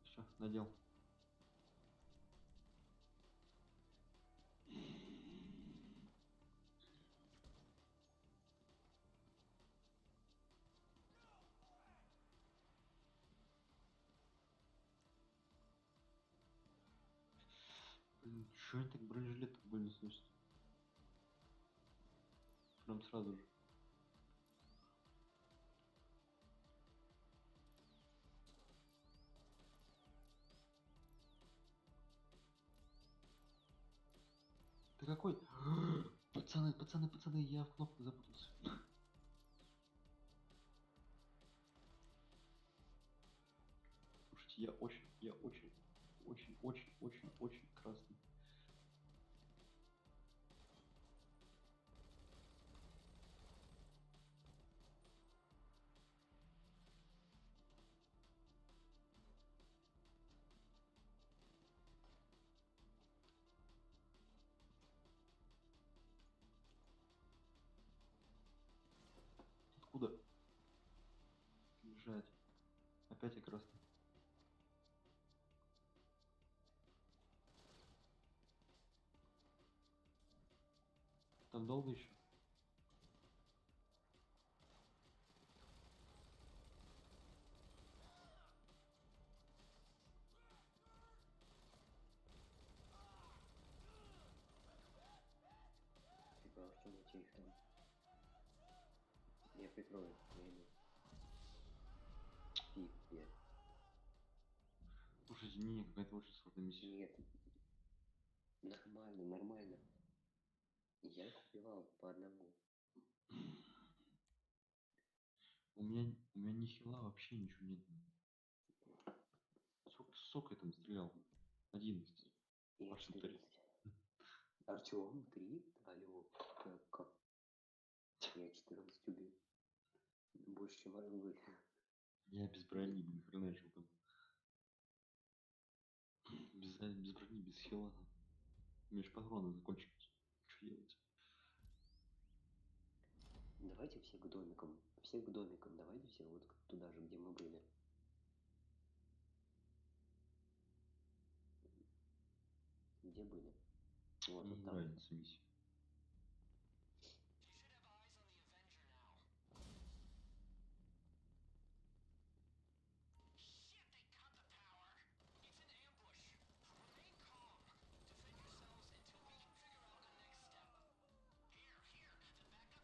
Все, надел. Блин, что они так бронежилет так больно сносят? Прям сразу же. Ты какой? Пацаны, пацаны, пацаны, я в кнопку запутался. Слушайте, очень красный. Откуда? Бежать. Опять я красный. Там долго еще?
Типа, Артём, их там. Я прикрою, я иду. Пипец.
Слушайте, не, какая-то очень сложная миссия.
Нет. Нормально, нормально. Я их убивал по одному.
У меня ни хила вообще ничего нет. Сколько я там стрелял? 11.
Я
Артем 3.
14. Артём 3? Алло. Как? Я 14 убил. Больше, чем вы.
Я без брони, блин, хреначил там. Без брони, без хила. У меня ж патроны закончились. Что делать?
Давайте все к домикам. Все к домикам. Давайте все вот туда же, где мы были. Где были? Вот,
Мне
вот
не
там.
нравится миссия.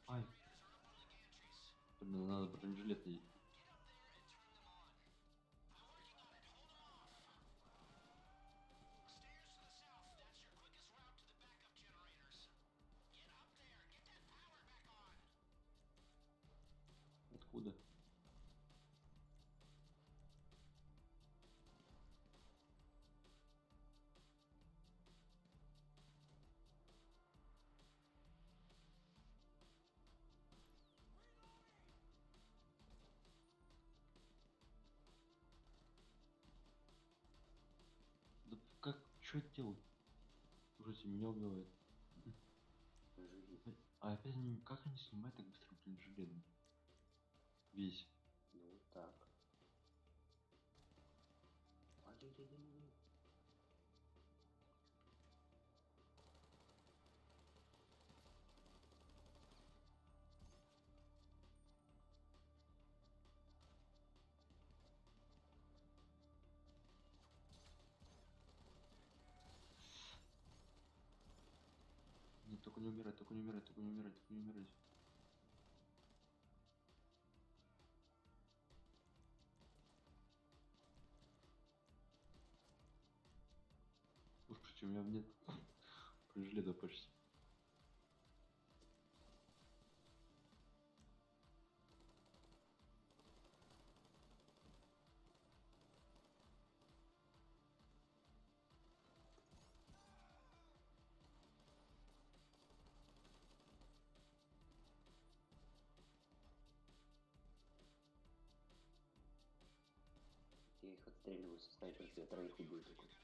Ай. Блин, надо бронежилет надеть. Откуда? Да как? Что это делать? Слушайте, меня убивает.
Живи.
А опять они, как они снимают так быстро бронежилет? Весь.
Ну вот так. Ай-яй-яй-яй-яй.
Нет, только не умирать, только не умирать, только не умирать, только не умирать. Слушайте, у меня нет бронежилета почти.
Я их отстреливаю со снайперки, я троих убил только что.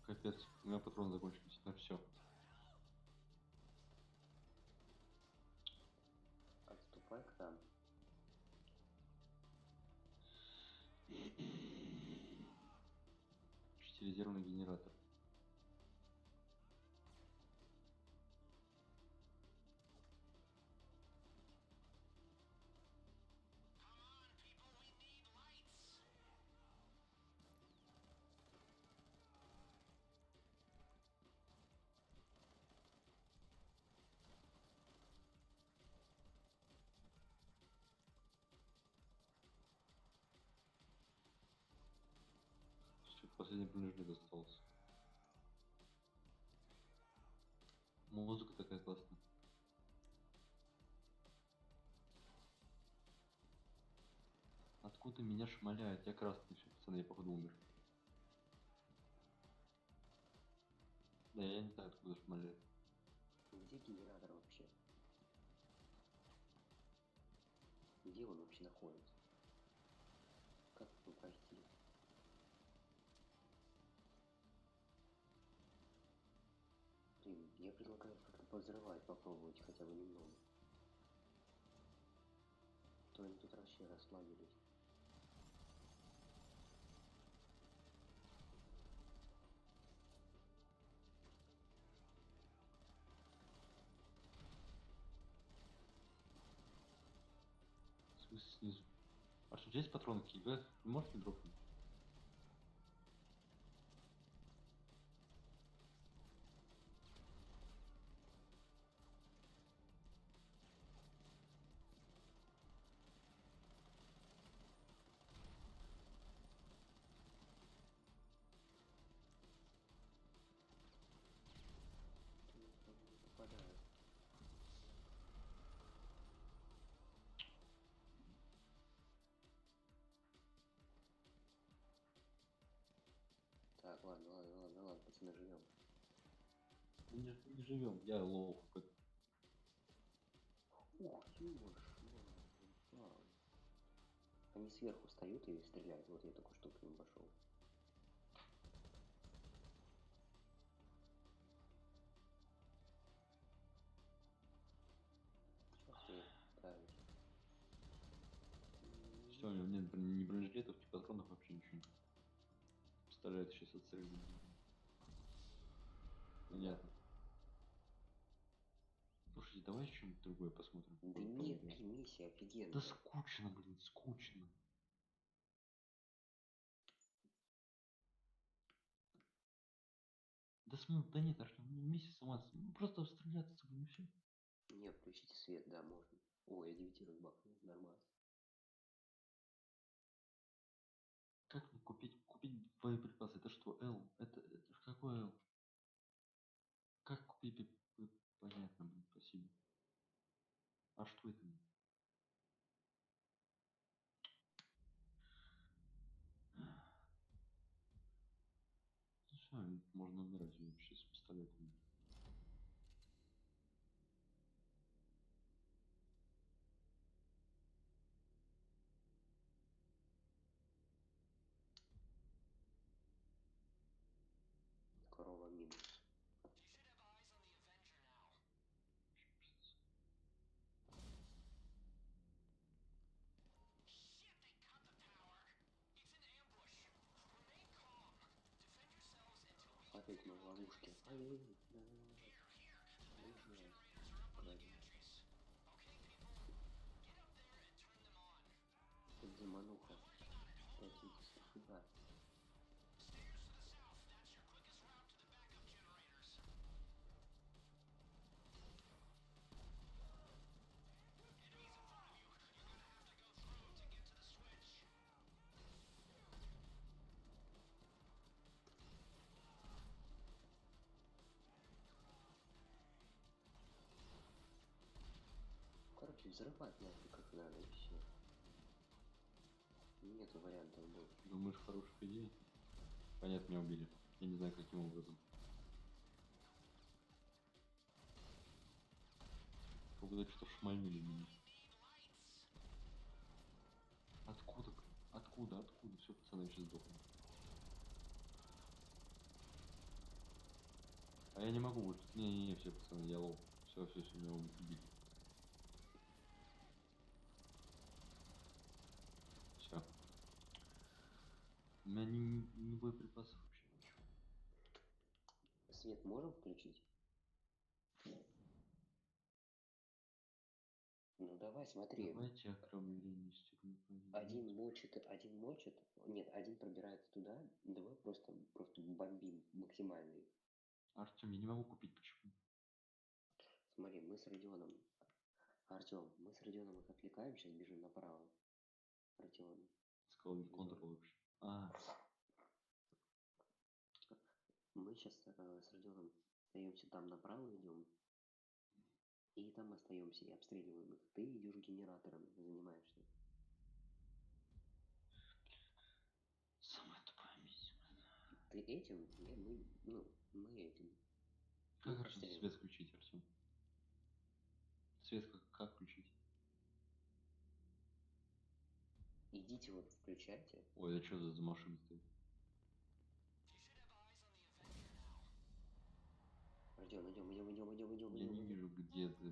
Капец, у меня патроны закончились на все.
Отступай к нам.
Шестирезервный генератор. Всё, последний бронежилет остался. Музыка такая классная. Откуда меня шмаляют? Я красный еще, пацаны, я походу умер. Да, я не знаю, откуда шмаляют.
Где генератор вообще? Где он вообще находится? Как его пройти? Блин, я предлагаю как-то повзрывать, попробовать хотя бы немного. То они тут вообще расслабились.
В смысле снизу? А что, здесь патроны какие? Вы можете дропнуть?
Не попадают. Так, ладно, пацаны, живем.
Мы не живем, я лох.
Они сверху встают и стреляют. Вот я только что к ним пошел. Правильно.
Все, у него нет ни бронежилетов, ни патронов, вообще ничего. Стреляет сейчас отстреливает. Понятно. Слушайте, давай что-нибудь другое посмотрим.
Да нет, блин, миссия офигенная.
Да скучно, блин, скучно. Да да нет, Артем, миссия сама, ну, просто стреляться, блин, и все.
Не, включите свет, да, можно. Ой, я 9 разбахнул, нормально.
Как мне купить боеприпасы? Это что, Л? Это какой Л? Как купить понятно, блин, спасибо. А что это? Ну всё, можно умирать вообще с пистолетами.
Корова минус. Опять мы в ловушке. Ай-яй-яй. Ужас. Тут замануха. Опять сюда. Короче, взрывать нафиг как надо и все. Нету вариантов больше.
Думаешь, хорошая идея? Понятно, меня убили. Я не знаю, каким образом. Как будто что шмальнули меня. Откуда? Откуда? Все, пацаны, я сейчас сдохну. А я не могу больше. Не, все, пацаны, я лол. Все, меня убили. Все. У меня не боеприпасов вообще ничего.
Свет можем включить? Ну давай, смотри.
Давайте окромление стекло.
Один мочит. Нет, один пробирается туда. Давай просто бомбим максимальный.
Артем, я не могу купить, почему?
Смотри, мы с Родионом. Артем, мы с Родионом их отвлекаем, сейчас бежим направо. Родион.
Сказал без контрола вообще.
Мы сейчас с Родионом остаемся там направо идем. И там остаемся и обстреливаем их. Ты идешь генератором, занимаешься.
Самая тупая миссия.
Ты этим, мы этим.
Как Артем свет включить, Артем? Свет как включить?
Идите вот включайте.
Ой, это что за машина стоит?
Родион, идем.
Я не вижу, где ты.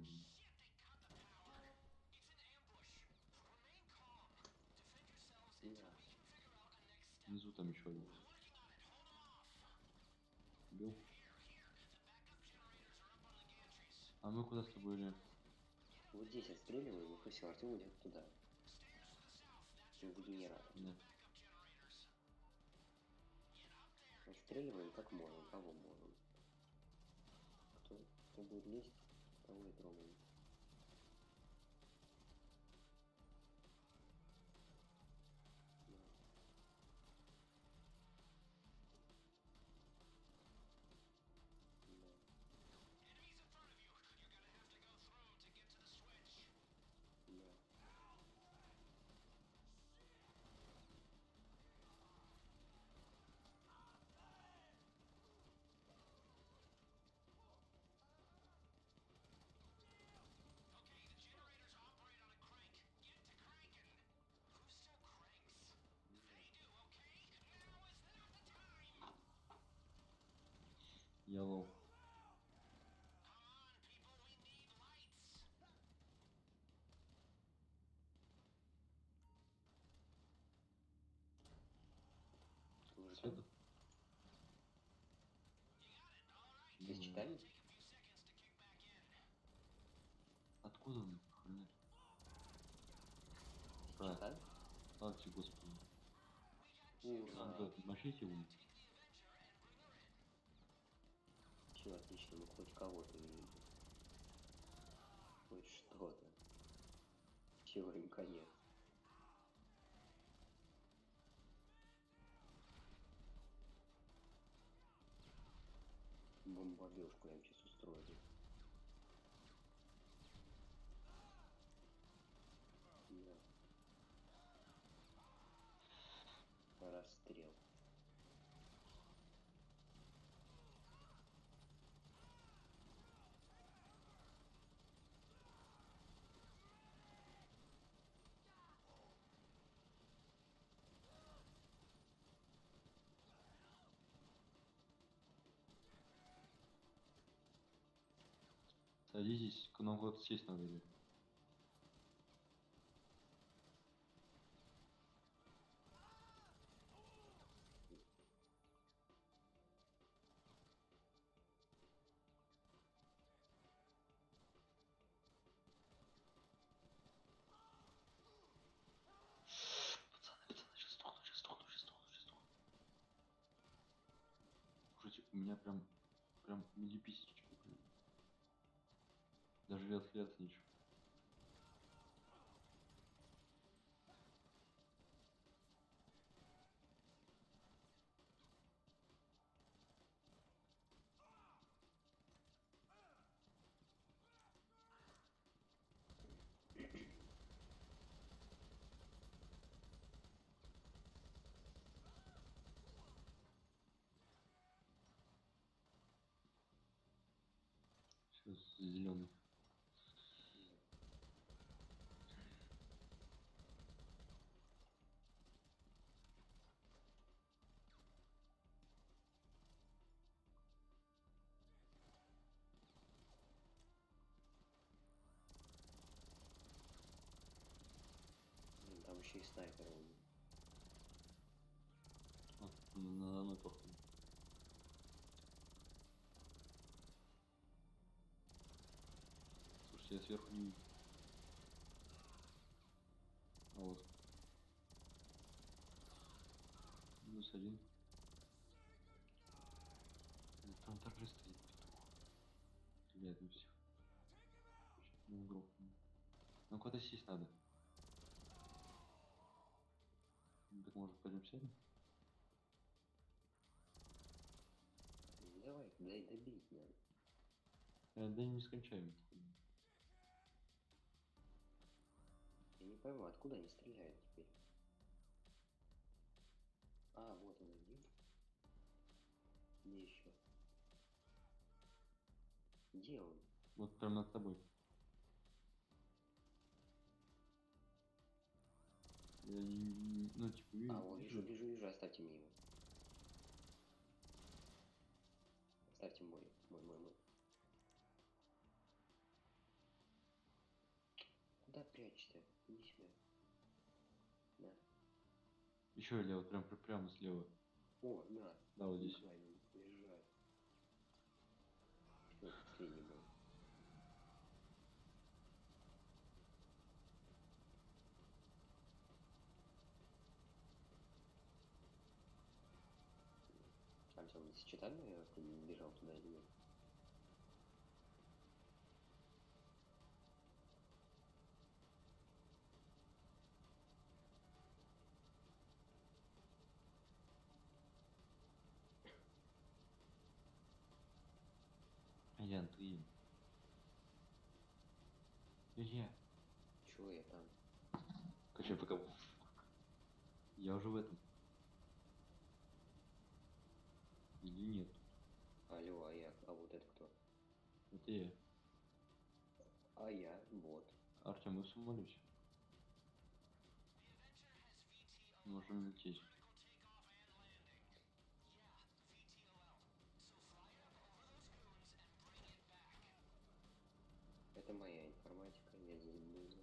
Да.
Внизу там еще один. Убил. А мы куда с тобой идем?
Вот здесь отстреливаем их, и все, Артем идет туда. В генератор.
Да.
Отстреливаем как можем, кого можем. Кто будет лезть, того и трогаем.
Света?
Вы читали?
Откуда он? Хрена? А,
Читали?
Арчи, господи. Там
Ура!
же мочите его.
Все отлично, мы хоть кого-то видим. Хоть что-то. Все, им конец. Бомбардежку я им сейчас устрою. Да. Расстрел.
Садитесь, к нам вот сесть надо или? Пацаны, сейчас сдохну, сейчас сдохну, сейчас сдохну, сейчас сдохну. Слушайте, у меня прям милиписечка, блин. Даже отхиляться нечего. Сейчас зеленый.
Блин, там еще и снайпер.
А, надо мной походу. Слушайте, я сверху не вижу. А вот. Минус один. Там также стоит петух. Ребят, ну всех. Ну, грохну. Ну, куда-то сесть надо. Ну, так может пойдем сядем?
Давай, дай добить надо.
Да не скончаем.
Я не пойму, откуда они стреляют теперь? А, вот он один. Где еще? Где он?
Вот прям над тобой. Я ну, типа,
А, вот вижу, оставьте мне его. Оставьте мой. Куда прячешься? Иди сюда. На.
Еще лево, прямо слева.
О, на.
Да, вот здесь.
Правильно, лежать. Все, последний был. Артем, ты считали, наверное, ты не бежал туда или нет?
Ян, ты. Илья.
Чего я там?
Качай пока. Я уже в этом. Или нет?
Алло, а вот это кто?
Это я.
А я, бот.
Артем, мы в самолете. Можем лететь.
Это моя информатика, я здесь буду.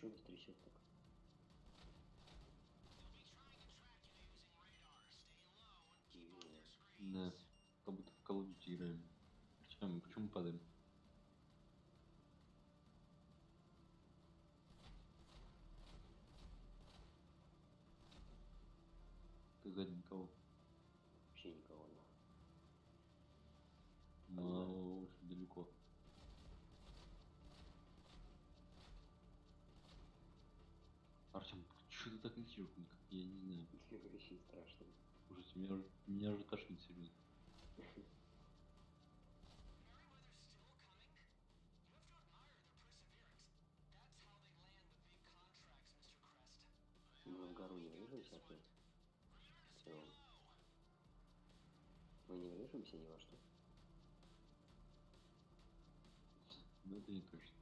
Чё нас трясет так?
Да, как будто в Call of Duty играем. Почему мы падаем? Ты сзади никого.
Вообще никого нет.
Но очень далеко. Артем, что ты так кричишь? Я не знаю.
Очень страшно.
Ужас, меня уже тошнит серьезно.
Мы в гору не врежемся опять? В целом. Мы не врежемся ни во что.
Ну это не точно.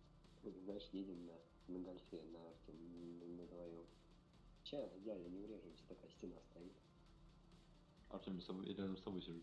Знаешь, едем на гольфе, на арке, на вдвоем. Сейчас идеально не врежемся, такая стена стоит.
Артем, я рядом с тобой сижу.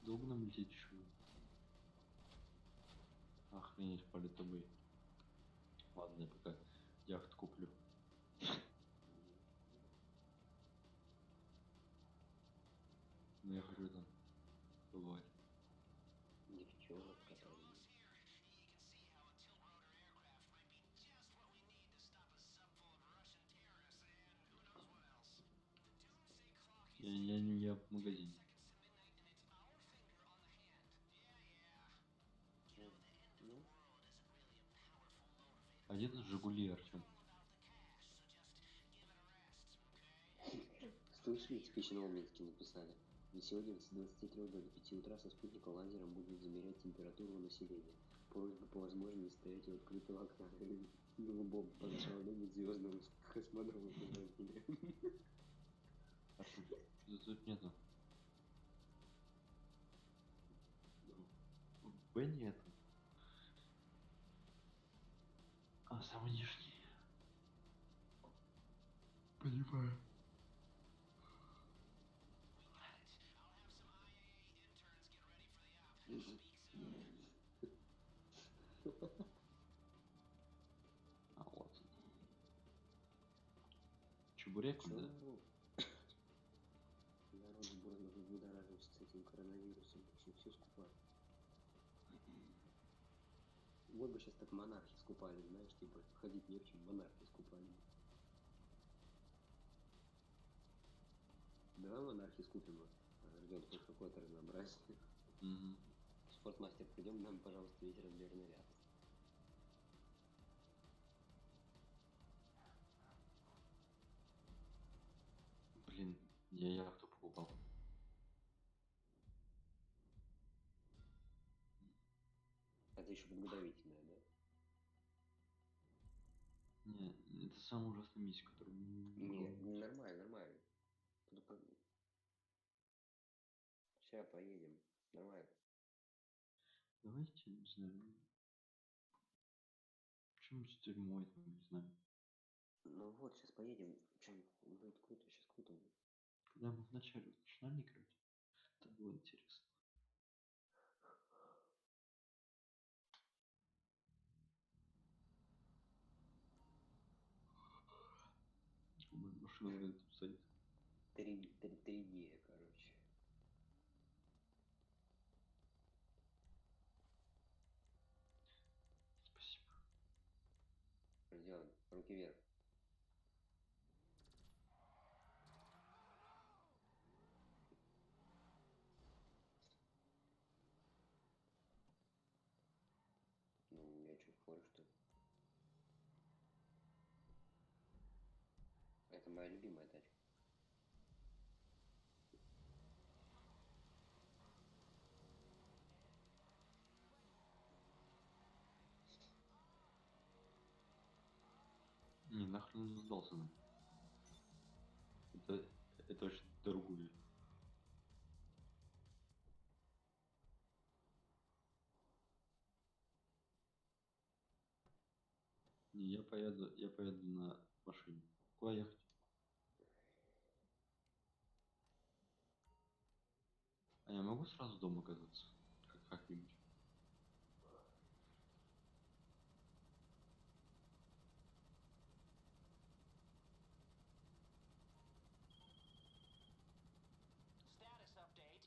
Долго нам лететь еще? Охренеть, полет тобой. Ладно, я пока яхту куплю. Ну я хочу там бывать.
Девчонок катаем.
Я в магазине.
Ну,
А где тут Жигули, Артем?
слышали, типичного в Минске написали. На сегодня с 23 до 5 утра со спутника лазером будут замерять температуру населения. Просьба по возможности стоять у открытого окна. Боб поджалует звездному космодрому.
Артем, тут нету. Б нету. А, самый нижний. Понимаю. А вот. Чебурек,
Чё
да?
народ будоражился с этим коронавирусом. Все скупают. Вот бы сейчас так монархи скупали, знаешь, типа ходить не в чем, монархи скупали. Давай монархи скупим, ждем хоть какое-то разнообразие.
Угу.
Спортмастер, придем нам, пожалуйста, весь размерный ряд.
Блин, я яхту покупал.
Это еще подготовительное, да?
Не, это самый ужасный миссия, который...
Не, нормально, нормально. Сейчас поедем. Нормально.
Давайте, не знаю. Чем с тюрьмой, там, не знаю.
Ну вот, сейчас поедем. Чем будет круто, сейчас круто будет.
Когда мы вначале начинали играть, это было интересно. Машина где-то тут стоит.
3D, короче.
Спасибо.
Что делаем? Руки вверх. Ну, я что, спорю, что ли? Это моя любимая тачка.
Не, нахрен он сдался нам. Это очень дорогую. Не, я поеду на машине. Куда ехать? А я могу сразу дома оказаться? Как-нибудь?
Status update.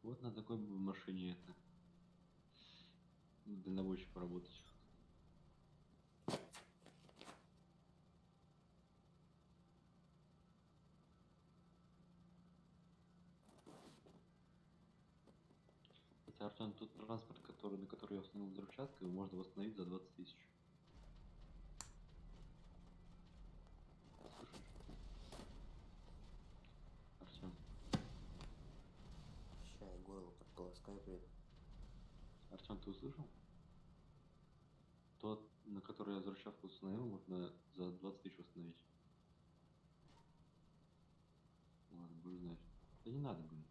Вот на такой бы машине это дальнобойщик поработать. Хотя, Артем, тот транспорт, на который я установил взрывчатку, его можно восстановить за 20 тысяч. Слышишь? Артем.
Ща я горло подполоскаю, блин.
Артем, ты услышал? Тот, на который я взрывчатку установил, можно за 20 тысяч восстановить. Ладно, будешь знать. Да не надо, блин.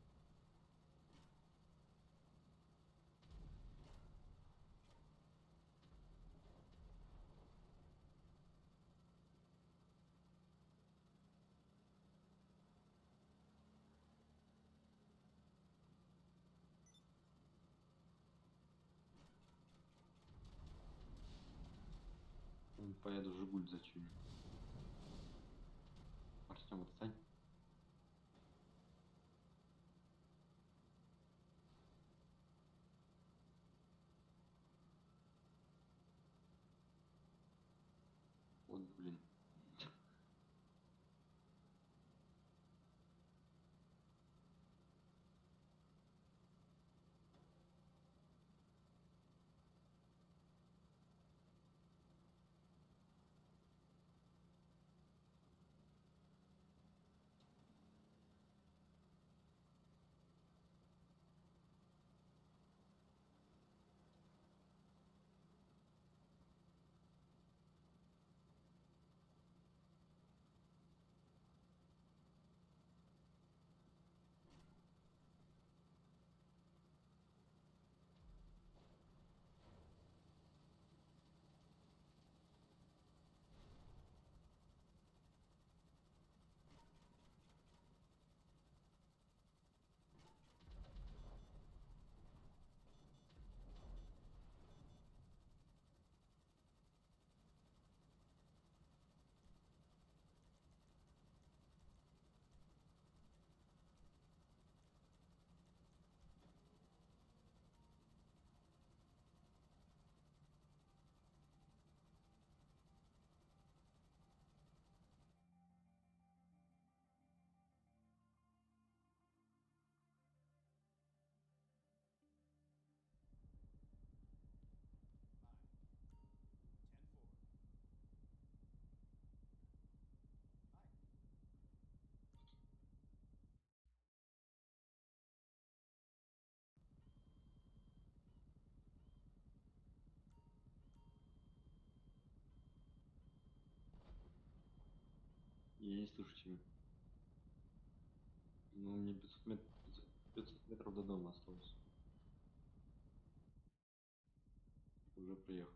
Поеду в Жигуль зачем? Артем, отстань. Вот, блин. Я не слышу тебя. Ну, мне 500 метров до дома осталось. Уже приехал.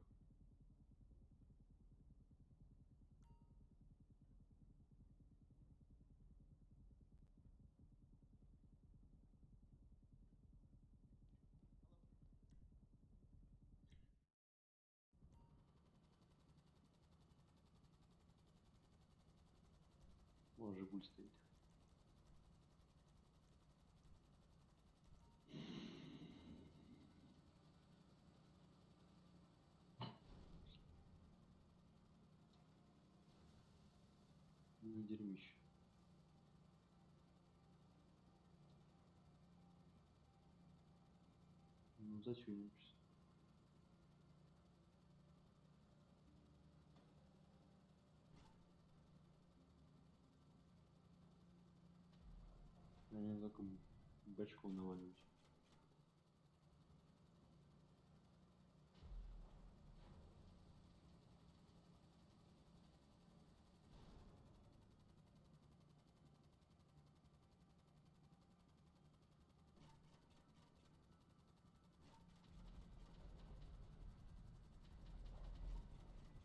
О, Жигуль стоит. Ну, дерьмище. Ну, зачем? Они только бачком наваливать.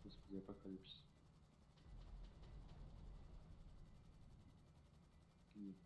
Господи, апокалипсис. Нет.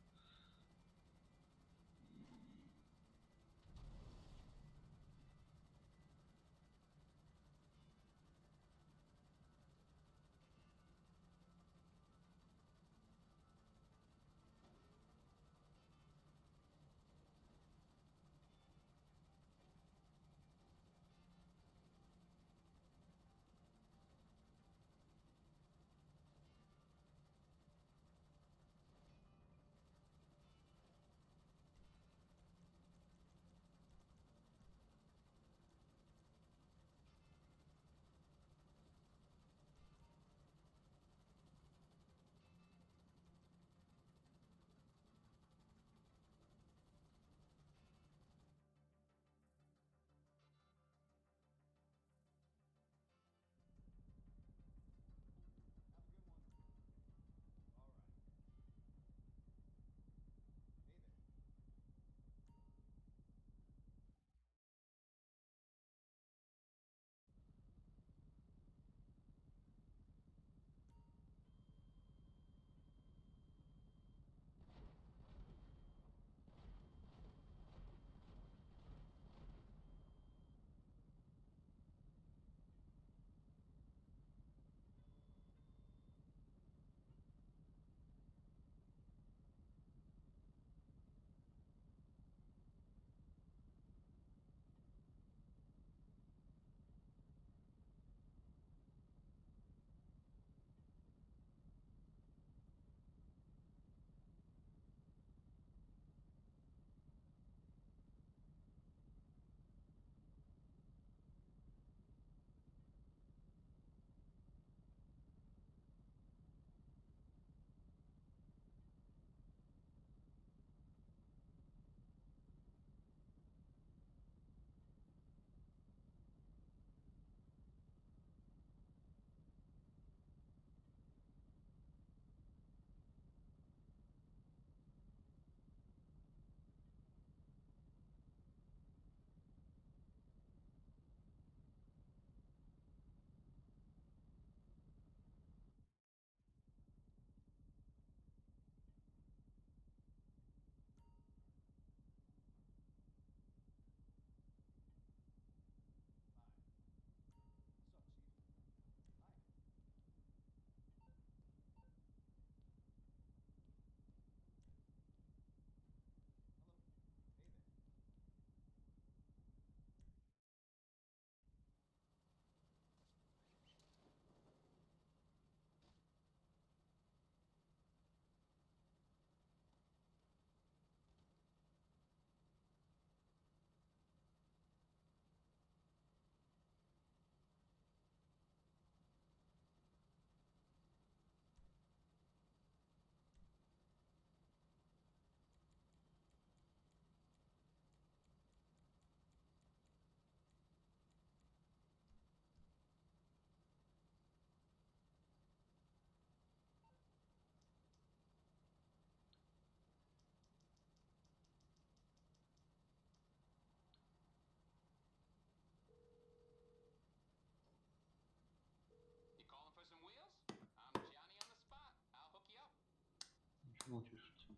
Have a good one. All right. Hey there. Hi. What's up, Chief? Hi. Hello. Hey there. You calling for some wheels? I'm Johnny on the spot. I'll hook you up.
Ничего молчишь, Артем?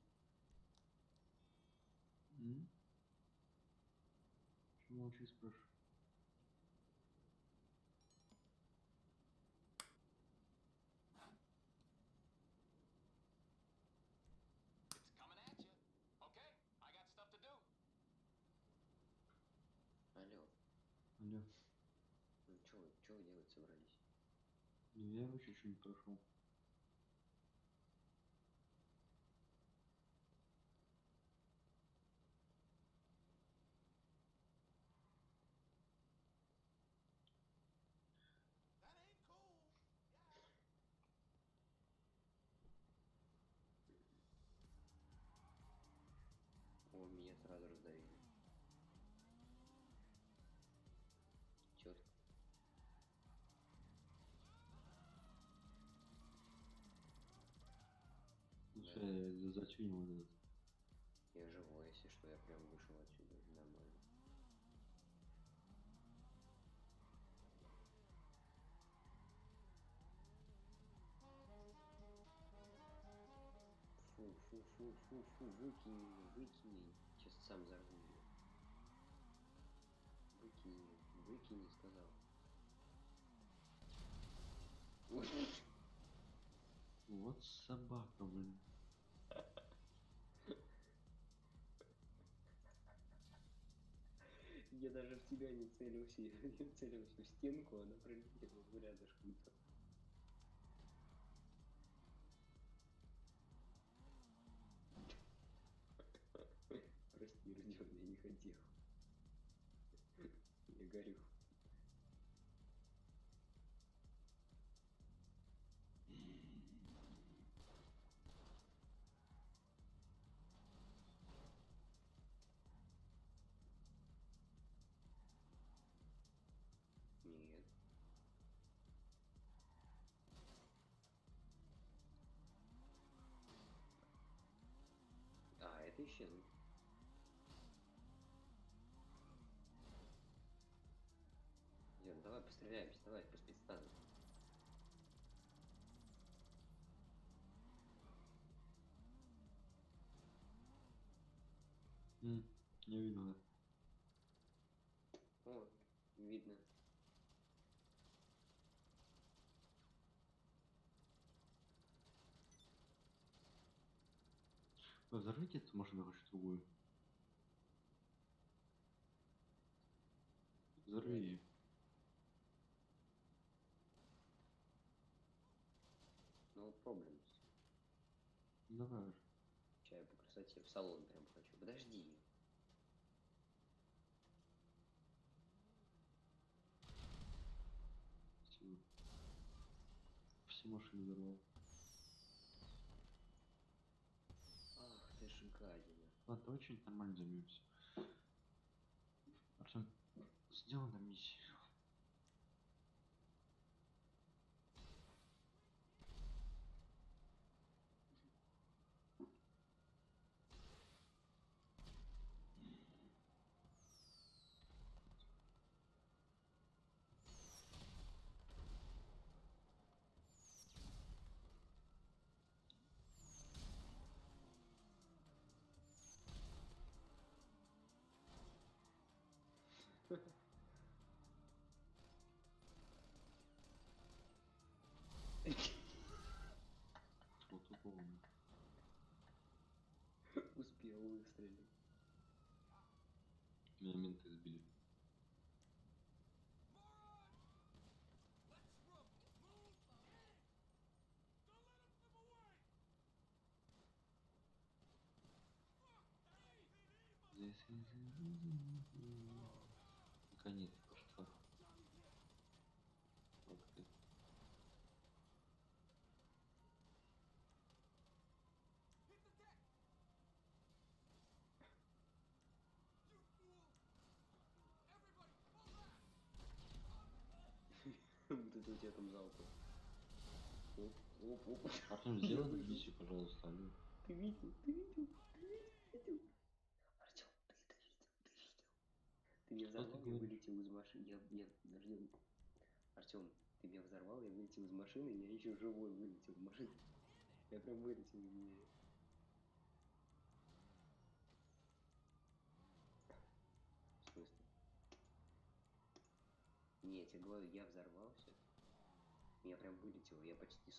Чего молчишь, спрашиваю?
It's coming at you. Okay, I got stuff to do.
Алло.
Алло.
Ну чё вы делать собрались?
Ну я вообще что-нибудь прошел.
That ain't cool. Yeah.
Слушай, зачем вот этот?
Я живой, если что, я прям вышел отсюда. Нормально. Фу, выкинь ее, выкинь ее. Сейчас сам взорву ее. Выкини, сказал.
Вот собака, блин.
Я даже в тебя не целился, я целился в стенку, она пролетела рядышком. Прости, Родион, я не хотел. Я горю. Нет. А, это исчезнет. Идем, давай постреляемся, давай по спецназу.
Не видно.
О, видно.
Взорвите эту машину, хочу другую. Взорви ее.
No problems.
Давай уже.
Чай по красоте, в салон прям хочу. Подожди.
Все. Все машины взорвал.
Ах ты ж гадина.
Ладно, давай что-нибудь нормально займемся. Артем, сделай нам миссию. Вот тут он.
Успел выстрелить.
Меня менты сбили. Наконец пошла. Вот ты.
Вот это у тебя там залпы. Оп.
Артем, сделай нам миссию, пожалуйста, алло.
Ты видел? Артем, ты это видел? Ты меня
Что ты
взорвал, я
говоришь?
вылетел из машины. Подожди. Артем, ты меня взорвал, я вылетел из машины, я еще живой вылетел в машину. Я прям вылетел из нее. В смысле? Не, я тебе говорю, я взорвался. Я прям вылетел, я почти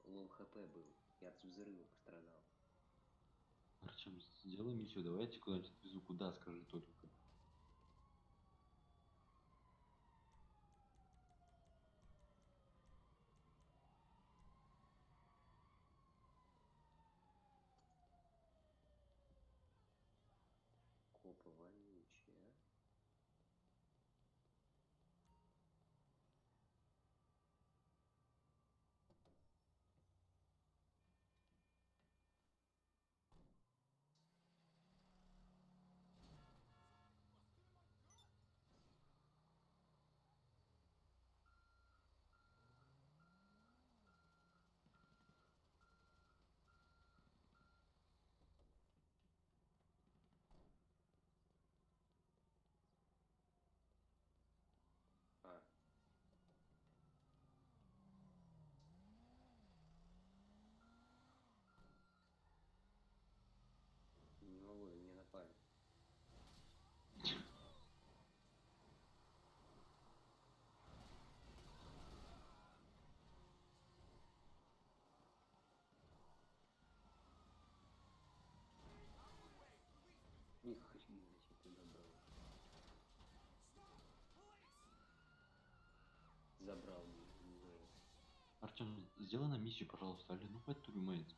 лол хп был. Я от взрыва пострадал.
Артем, сделай миссию, давайте куда-нибудь отвезу. Куда, скажи только.
Копы вонючие, а? Ни хрена себе ты добрал. Забрал, не знаю.
Артем, сделай на миссию, пожалуйста, Али, ну хватит тюрьмается.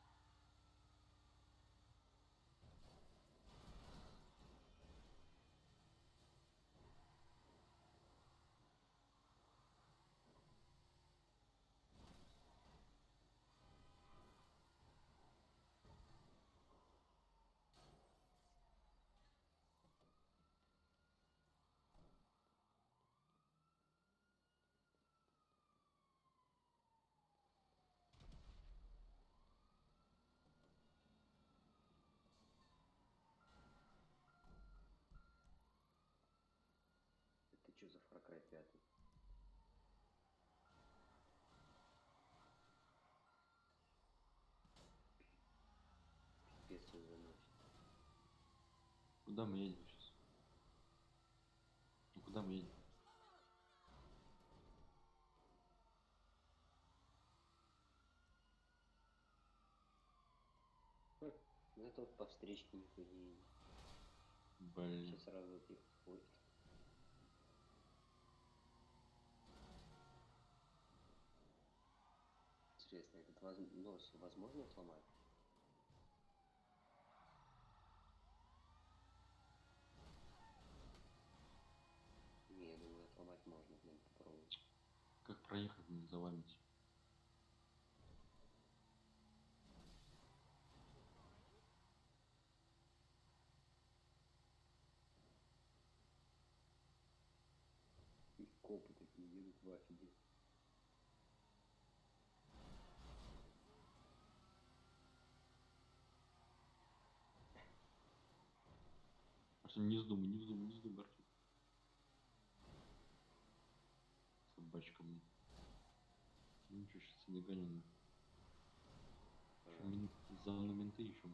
Это что за Far Cry 5? Пипец всё заносит.
Куда мы едем сейчас? Ну куда мы едем?
Ну это вот по встречке никто не едет.
Блин.
Сейчас сразу ехать ходит. Интересно, этот нос возможно сломать? Не, я думаю, отломать можно, надо попробовать.
Как проехать за вами?
И копы такие едут в афиге.
Артем, не вздумай, не вздумай, не вздумай, Артем. Собачка мне. Ничего, сейчас не догоню. За мной менты еще.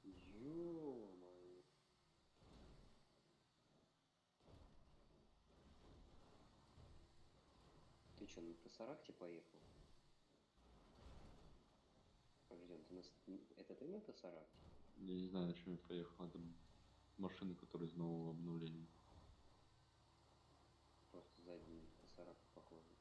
Ё-моё. Ты чё, на Тесаракте поехал? Ждем, ты это ты на Тесаракте?
Я не знаю, на чем я поехал. Это машины, которые из нового обновления.
Просто сзади Тесаракт похоже.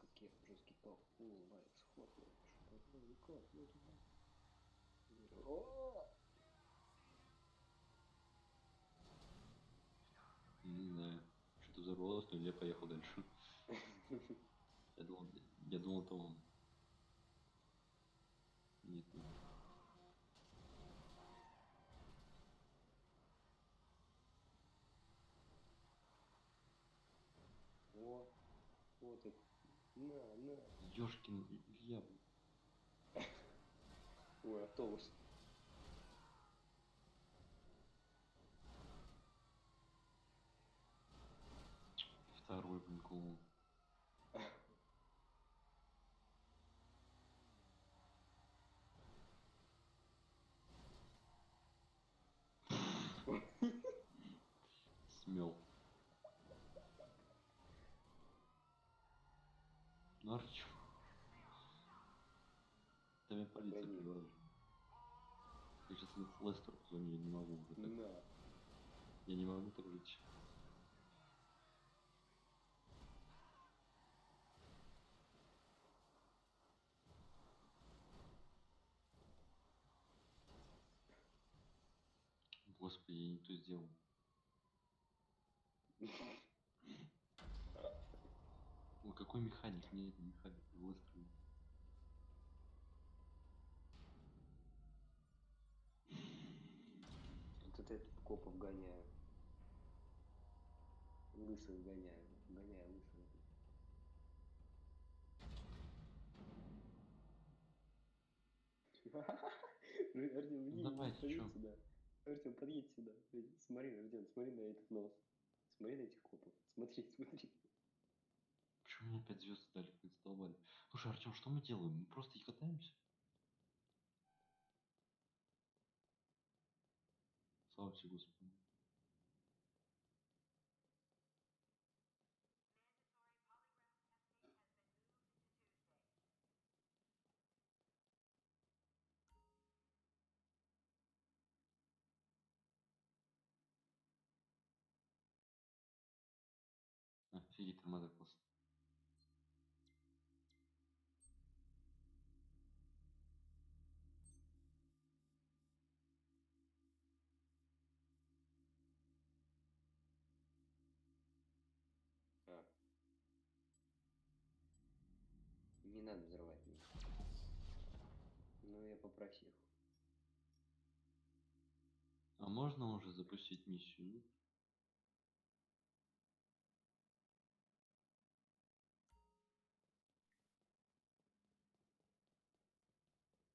Как я жесткий паук. Лайк, схватывай. Шпатловика. О!
Не знаю. Что-то взорвалось, но я поехал дальше. Я думал, это он. Нет, нет.
О, вот это. На.
Ёшкин, Илья.
Ой, автобус.
Второй, блин, клоун. Смел. Ну, Артем. Там я полиция
Погоди.
привожу. Я сейчас Лестеру позвоню, я не могу уже так.
На.
Я не могу так жить. Господи, я не то сделал. Ой, какой механик? Нет, не механик, Лестер.
Вот это я тут копов гоняю. Лысых гоняю. Гоняю лысых. Ну, Артем,
Ну
иди,
давайте,
подъедь
чё?
сюда. Артем, подъедь сюда. Смотри, Артем, смотри на этот нос. Смотри на этих копов. Смотри.
Что мне 5 звезд дали, как задолбали. Слушай, Артем, что мы делаем? Мы просто и катаемся? Слава тебе, Господи. Офигеть, армада класс.
А. Не надо взрывать меня. Ну, я попросил.
А можно уже запустить миссию? Нет?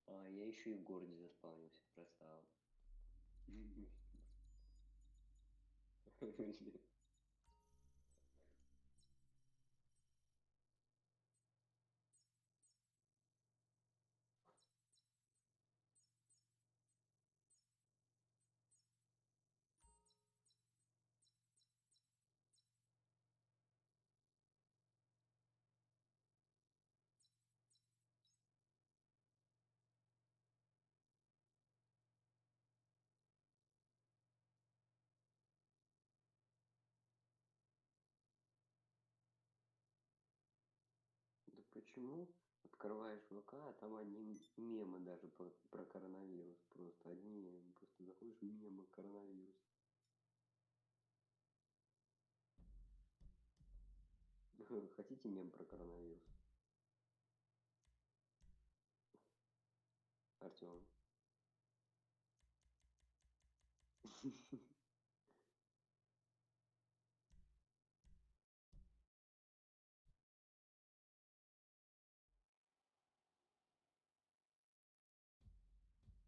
А, я еще и в городе заспавнился, красава. Да почему? Открываешь ВК, а там одни мемы даже про коронавирус. Просто одни мемы. Просто заходишь, мемы коронавирус. Хотите мем про коронавирус? Артем.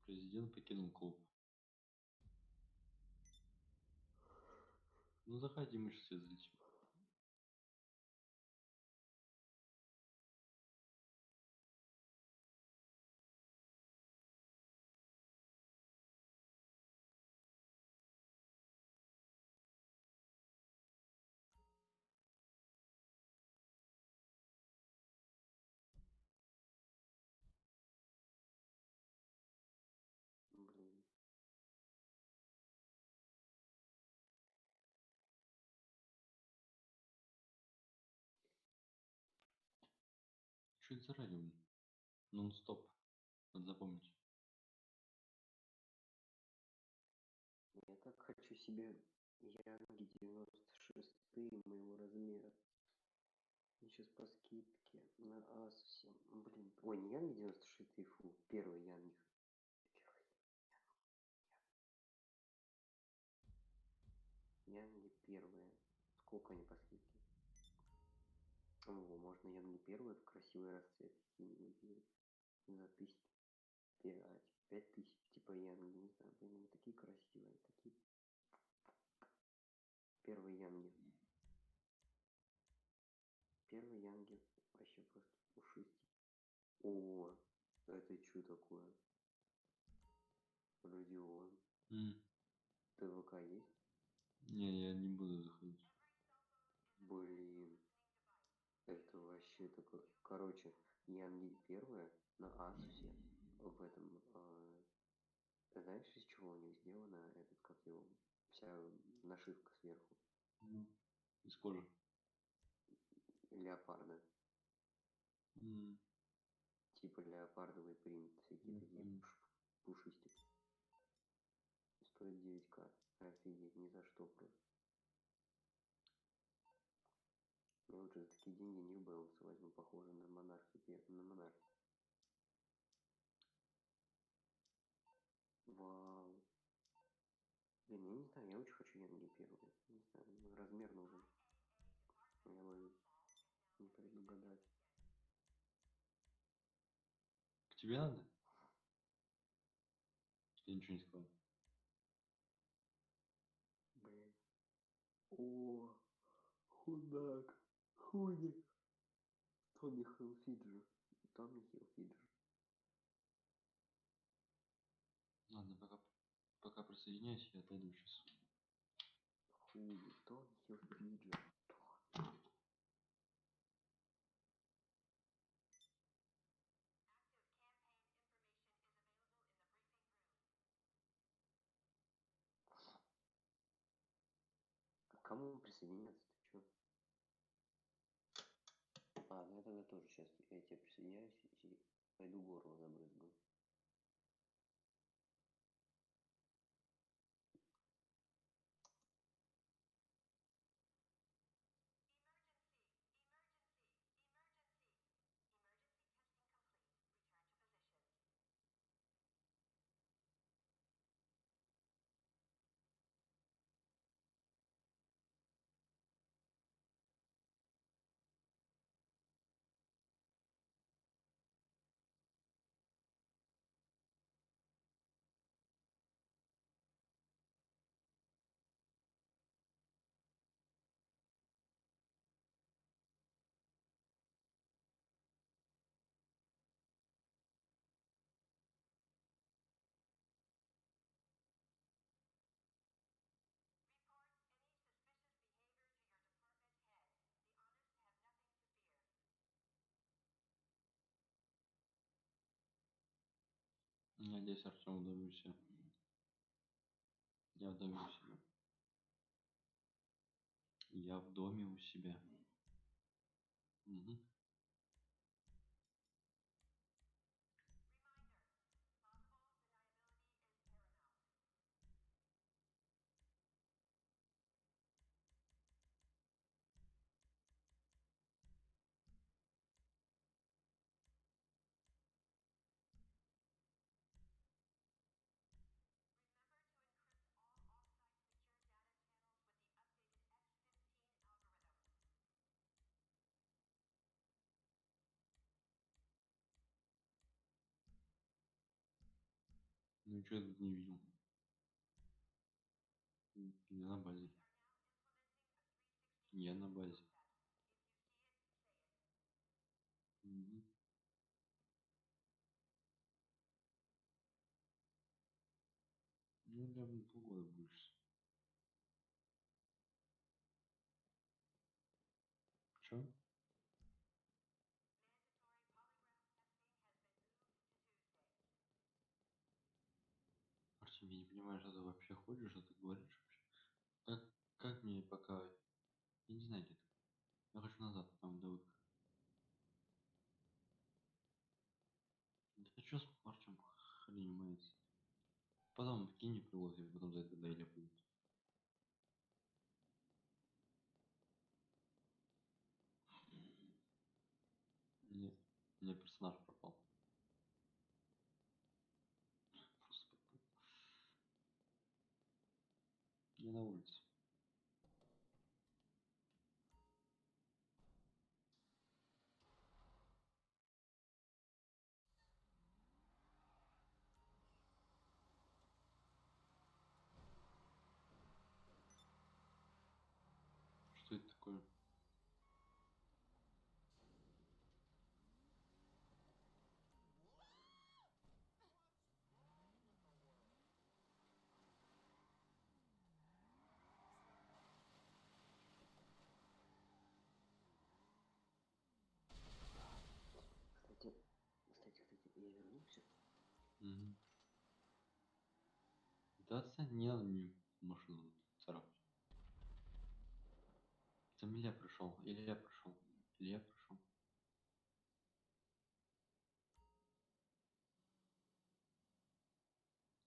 Президент покинул клуб. Ну заходи, мы сейчас залечим.
Блин.
Что это за радио? Нон-стоп. Надо запомнить.
Я так хочу себе Янги 96 моего размера. Сейчас по скидке на Асусе. Блин. Ой, не Янги 96, фу. Первый Янги. Янги первые. Сколько они по скидке? О, можно Янги первые в красивой расцветке какие-нибудь за 1005. 5000, типа Янги, не знаю, блин, они такие красивые, такие. Первые Янги. Первый Янги вообще просто пушистый. О, это что такое? Родион. ТВК есть?
Не, я не буду заходить.
Блин. Это вообще такое. Короче, Янги первая на Асусе в этом. Знаешь, из чего у них сделана этот, как его, вся нашивка сверху?
Ну, из кожи.
Леопарда.
М,
Типа леопардовый принт, всякие
ну,
такие
понятно.
пушистики. Стоит 9к. Офигеть, ни за что просто. Я лучше за такие деньги New Balance возьму, похоже на монархи, на монарх. Вау. Блин, я не знаю, я очень хочу Янги первые. Не знаю, размер нужен. Я боюсь не предугадать.
К тебе надо? Я ничего не сказал.
Блин. О, худак. Худи. Томми Хилфиджер. Томми Хилфиджер.
Ладно, пока присоединяюсь, я отойду сейчас.
Хули, Томми Хилфиджер. А к кому присоединяться? Ты чё? А, ну я тогда тоже сейчас я тебе присоединяюсь и пойду горло забрызгаю.
Надеюсь, Артем в доме у себя. Я в доме у себя. Я в доме у себя. Угу. Ничего я тут не видел. Я на базе. Я на базе. Угу. Ну, я полгода больше. Чё? Артем, я не понимаю, что ты вообще ходишь, что ты говоришь вообще. Как мне пока... Я не знаю, где ты. Я хочу назад, там, да, утка. Да чё с Артем хрень мается? Потом кинь привод, и потом за это дайля будет. Не, у меня персонаж пропал. Просто пропал. Я на улице. Что это такое?
Кстати, я вернулся.
Угу. Да отстань, не надо мне машину царапать. Там Илья пришел. Илья пришел. Илья пришел.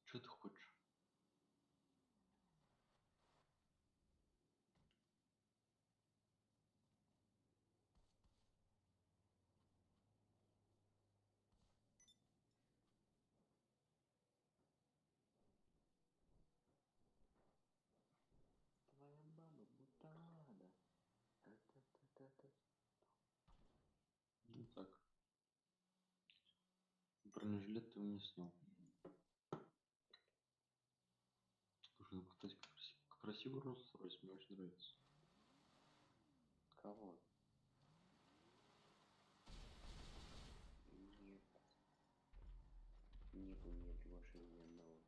Что ты хочешь?
Твоя мама бутада. Та-та-та-та-та.
Ну так. Бронежилет ты у меня снял. Слушай, ну, кстати, красивый Rolls-Royce, мне очень нравится.
Кого? У меня для машины ни одного.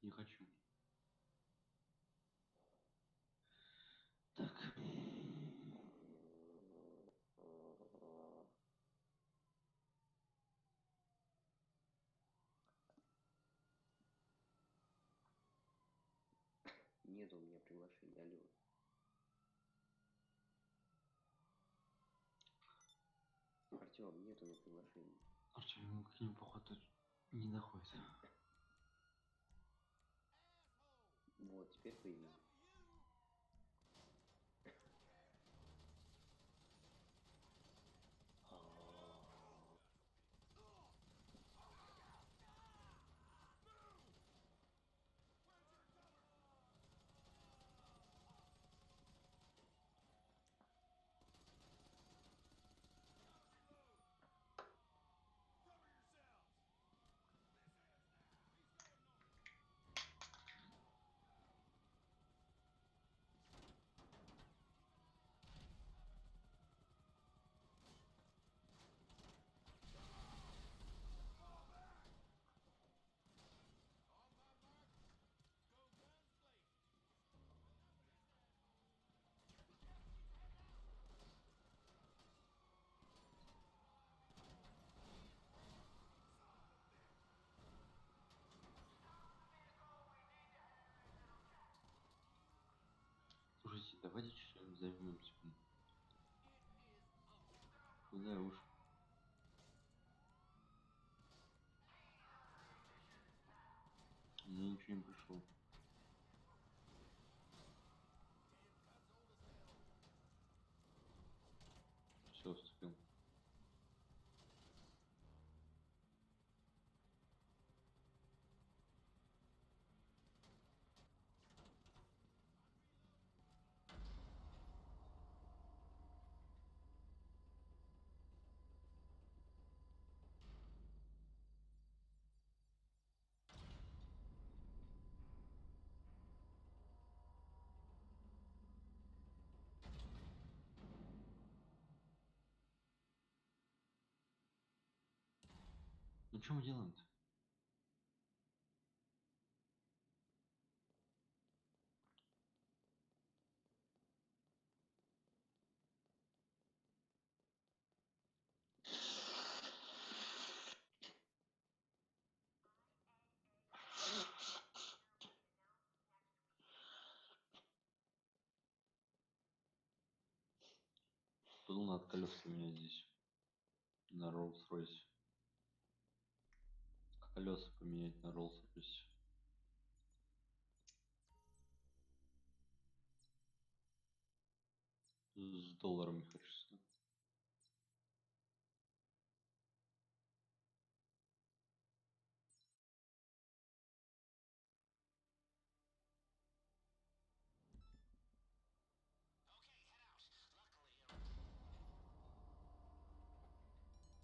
Не хочу. Так.
Нет у меня приглашения, алло. Артём, нет у меня приглашений.
Артем, к нему походу не доходит.
Вот, теперь появилось.
Слушайте, давайте чем-нибудь займемся. Куда уж? Мне ничего не пришло. Все, вступил. Ну что мы делаем-то? Тут надо колеса поменять здесь. На Rolls-Royce. Колеса поменять на Rolls-Royce. С долларами хочется.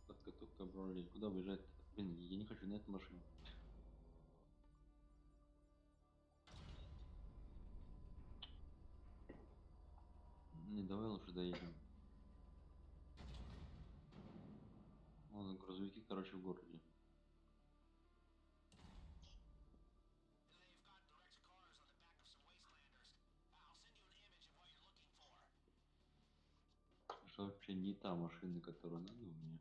Подготовка броли. Куда выезжать? Блин, я не хочу на этой машине. Не, давай лучше доедем. Вон грузовики, короче, в городе. Что вообще не та машина, которая надо у меня.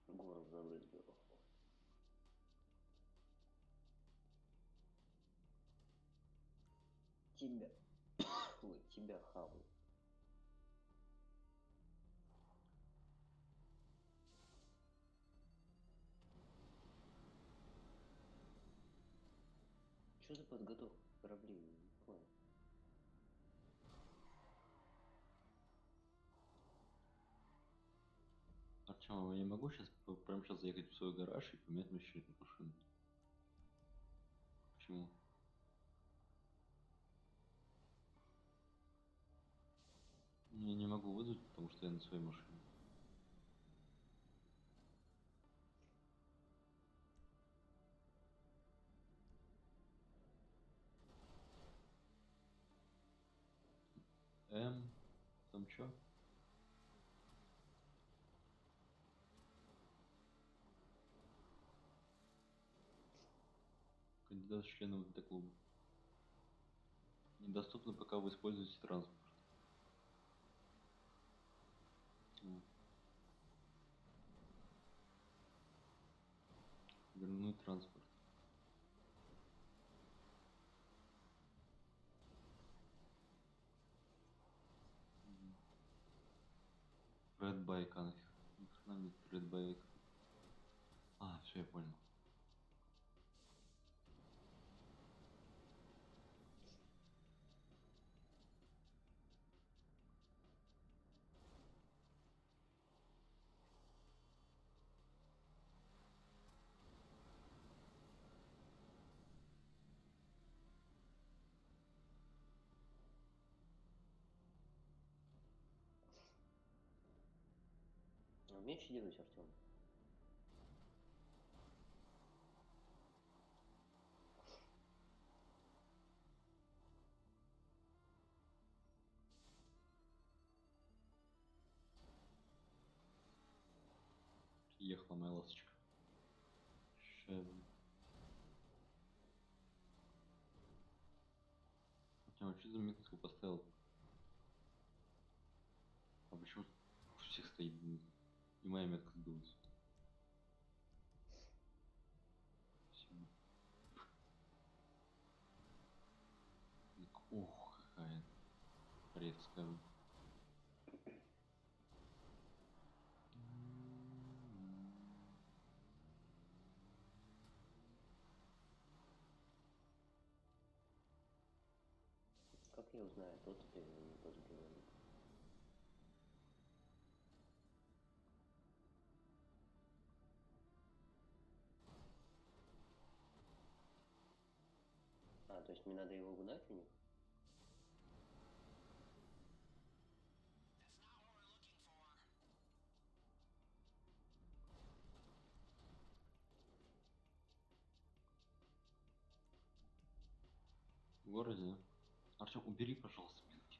Город забрызгал. Тебя. Ой, тебя хаваю. Что за подготовка кораблей? Не понял.
Артем, я могу сейчас прямо сейчас заехать в свой гараж и поменять машину? Почему? Я не могу вызвать, потому что я на своей машине. Там чё? Кандидат в члены ВТ-клуба. Недоступно, пока вы используете транспорт. Вернуть транспорт. Редбайк, а нафиг. Нахрена мне редбайк? А, все, я понял.
Умеешь делать, Артем?
Ехала моя ласточка. Ща, Артем, а что за метку поставил? А почему у всех стоит, блин? И моя метка сдулась. Спасибо. Ух, какая резкая.
Как я узнаю, тот или не тот говорит? А, то есть мне надо его угнать у них?
В городе, да? Артем, убери, пожалуйста, метки.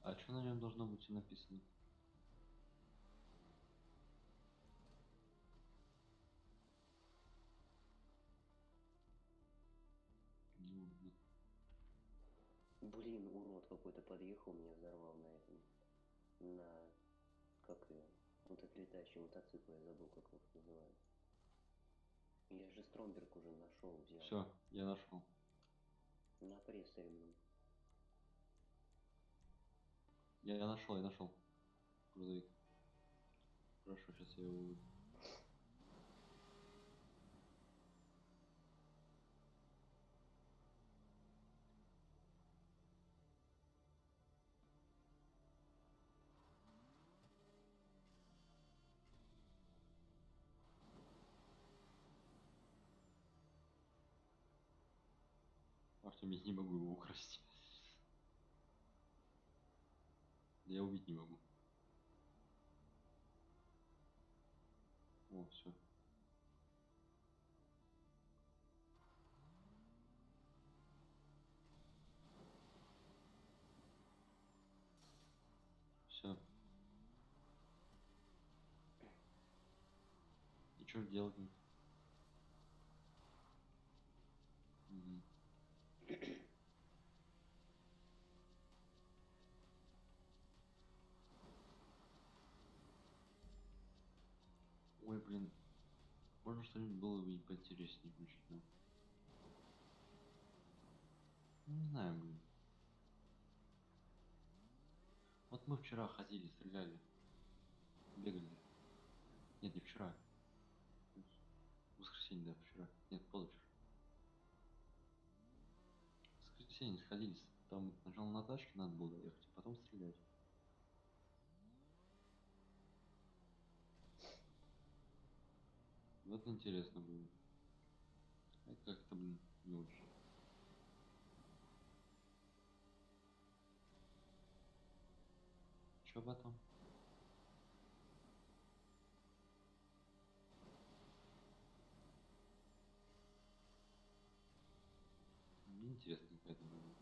А что на нем должно быть написано? Ну,
Блин, урод какой-то подъехал, меня взорвал на этом. На... Как ее? Вот этот летающий мотоцикл, я забыл, как его называют. Я же Стромберг уже нашел, взял.
все, я нашел.
На прессе ремном.
Я нашел. Грузовик. Хорошо, сейчас я его выведу. Артем, я не могу его украсть. Я убить не могу. О, все. Все. И что делать? Мгм. Ой, блин. Можно что-нибудь было бы и поинтереснее включить, да? Ну, не знаю, блин. Вот мы вчера ходили, стреляли, бегали. Нет, не вчера. В воскресенье, да, вчера. Нет, позавчера. В воскресенье сходились. Там сначала на тачке надо было доехать, а потом стрелять. Вот интересно было. А это как-то, блин, не очень. Чё потом? Мне интересно, как это будет.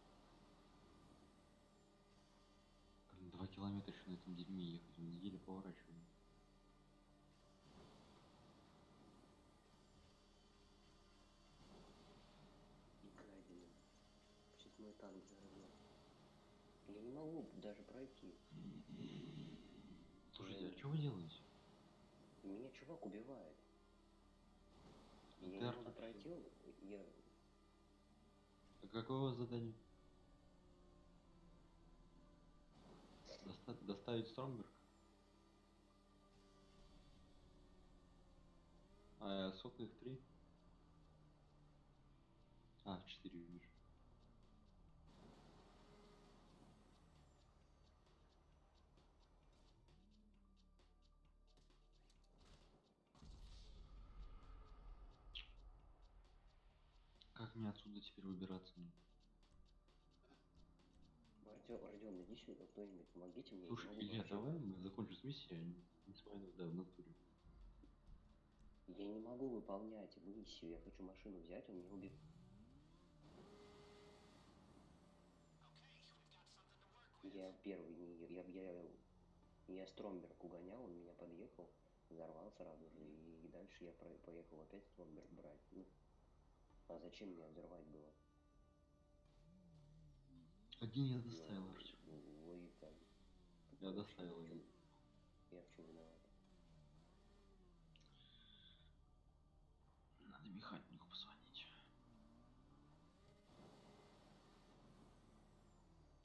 Блин, 2 километра еще на этом дерьме ехать, он еле поворачиваем.
Гадина. Сейчас мой танк взорвет. Я не могу даже пройти.
Слушайте, а что вы делаете?
Меня чувак убивает.
Ну,
Я
ты
не могу
Артур,
пройти, я...
а какое у вас задание? Доставить Стромберг? А сколько их? 3? А, 4 вижу. Как мне отсюда теперь выбираться?
Родион, иди сюда, кто-нибудь, помогите мне, я не
Слушай,
могу
Илья,
вообще...
давай мы закончим с миссией, а не с войной, да, в натуре.
Я не могу выполнять миссию, я хочу машину взять, он меня убил. Я первый не... Я Стромберг угонял, он меня подъехал, взорвал сразу же, и дальше я поехал опять Стромберг брать. Ну, а зачем меня взрывать было?
Один я
Ну,
доставил, Артем.
логика.
Я
Вообще,
доставил один.
я в чем виноват?
Надо механику позвонить.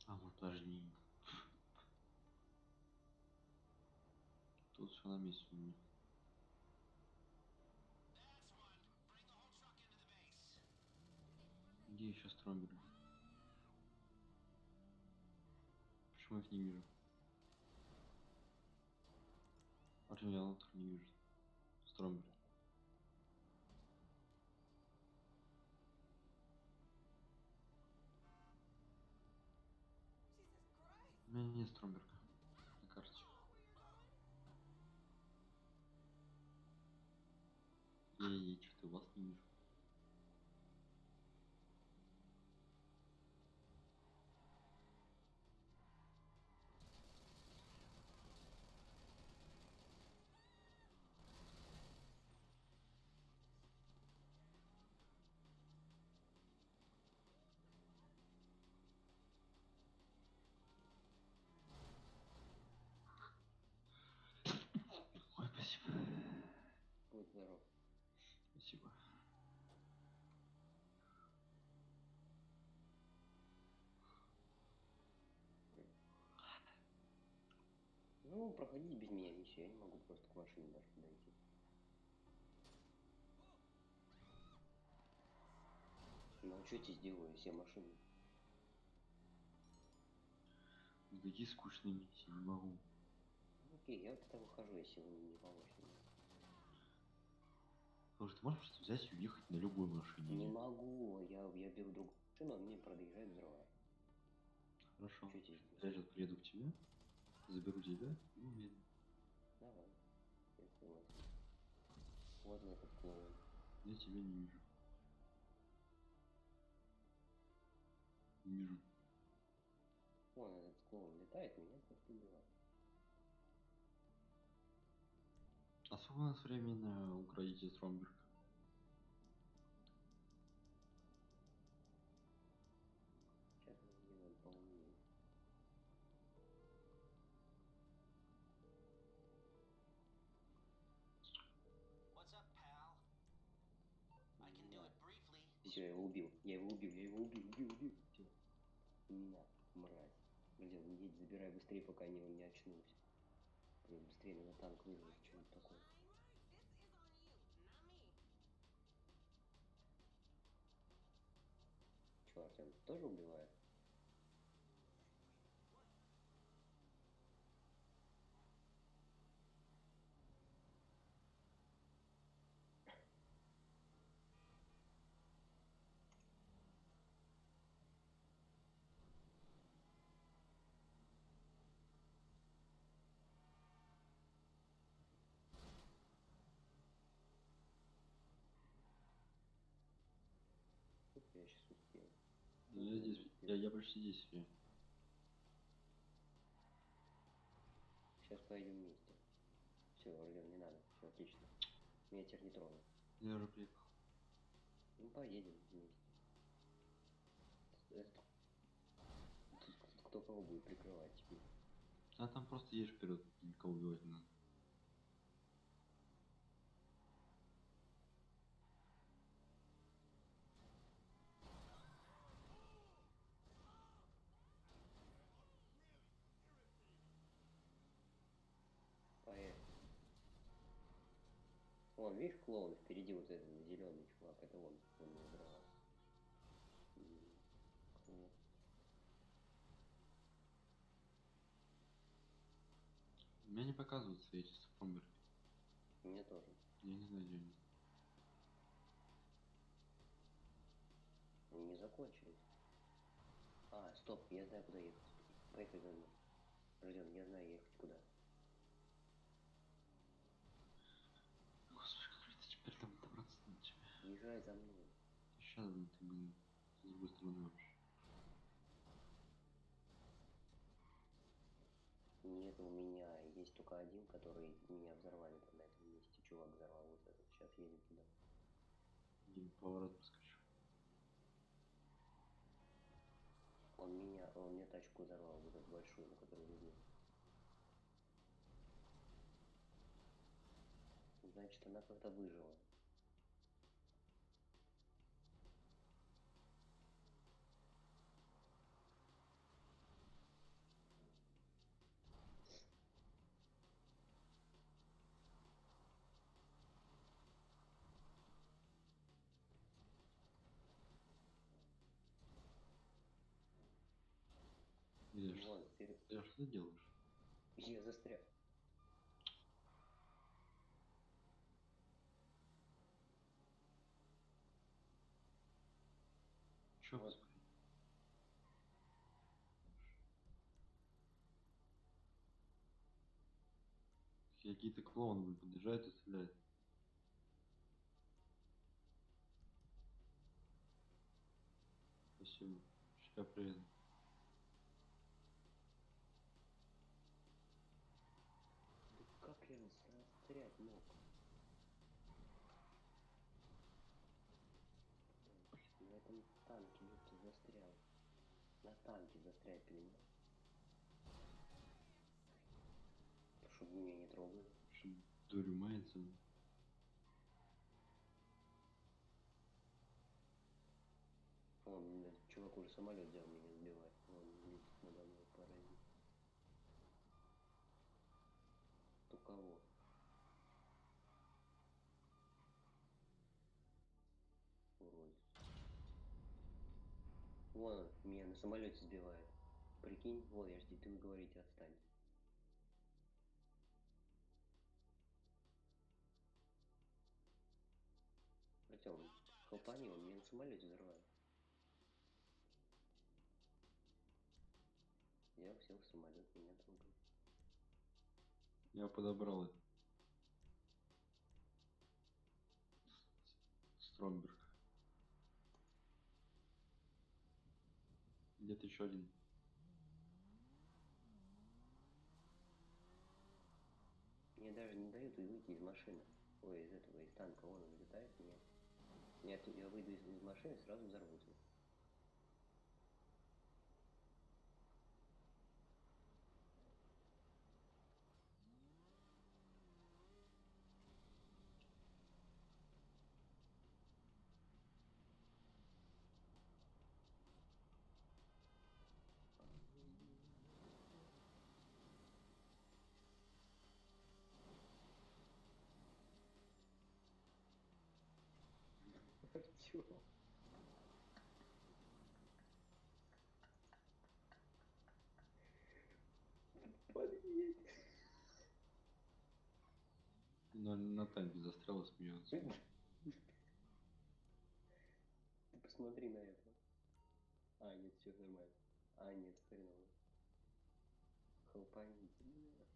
А может даже не. Тут все на месте у меня. Где еще Стромберги? Почему я их не вижу? Артем, я внутрь не вижу. Стромберги. У меня нет Стромберга на карте. Я что-то вас не вижу. Ой, спасибо.
Будь здоров.
Спасибо.
Ну, проходите без меня миссию, я не могу просто к машине даже подойти. Ну, а что я тебе сделаю, если я машину...
Ну, такие скучные миссии, не могу.
Окей, я вот это выхожу, если вы не поможете мне.
Слушай, ты можешь просто взять и уехать на любой машине?
Не
Нет?
могу, я беру другую машину, он мне продъезжает, взрывает.
Хорошо.
Что тебе
Я
сделать?
сейчас приеду к тебе, заберу тебя и уедем.
Давай, я согласен. Вот он этот клоун.
Я тебя не вижу. Не вижу.
Вон этот клоун летает, меня просто убивает.
А сколько у нас времени на укротите Стромберг?
Сейчас мы сделаем поумнее. Все, я его убил. Я его убил, я его убил. Все. На, мразь. Блин, едь, забирай быстрее, пока он не очнулся. Блин, быстрее надо танк вызвать, что-нибудь такое. Че, Артем, тоже убивает? я сейчас успел.
Ну, я здесь, я почти здесь, я.
Сейчас поедем вместе. Все, Родион, не надо. Все отлично. Меня теперь не тронут.
Я уже приехал.
Ну, поедем вместе. Этот... Тут кто кого будет прикрывать теперь?
А там просто едешь вперед, никого убивать не надо.
Поехали. Вон, видишь, клоун впереди, вот этот зеленый чувак, это он не взрывал. Клоун.
У меня не показываются эти стромберги.
Мне тоже.
Я не знаю, где они.
Они не закончились. А, стоп, я знаю, куда ехать. Поехали за мной. Родион, я знаю ехать куда.
Господи, как это теперь там добраться до тебя?
Езжай за мной.
Сейчас, ты, блин, с другой стороны вообще.
Нет, у меня есть только один, который меня взорвали там на этом месте. Чувак взорвал вот этот. Сейчас едем туда.
Один поворот проскочу.
Он мне тачку взорвал, вот эту большую, на которой видно. Значит, она как-то выжила. Вон, вперед.
Что ты делаешь?
Я застрял.
Чё,
Вот.
господи? Какие-то клоуны, блин, подъезжают и стреляют. Спасибо. Ща приеду.
Да как я застрять мог? Блин, на этом танке, ёпта, застрял. На танке застрять, понимаешь? Чтобы меня не трогали.
Чтоб дурью мается.
Он, этот чувак уже самолет взял меня сбивать. Он летит надо мной, паразит. То кого? Уродец. Вон он, меня на самолете сбивает. Прикинь, вот я жди, вы говорите, отстань. Артем, хлопани, он меня на самолете взрывает. Я сел в самолет, меня трогает.
Я подобрал это. Стромберг. Где-то еще один.
Мне даже не дают выйти из машины. Ой, из этого, из танка. Вон он летает меня. Я выйду из машины, сразу взорвутся. Артем. Подъедь.
На танке застрял и смеется.
Ты посмотри на это. А, нет, все нормально. А, нет, хреново. Хлопани, бля.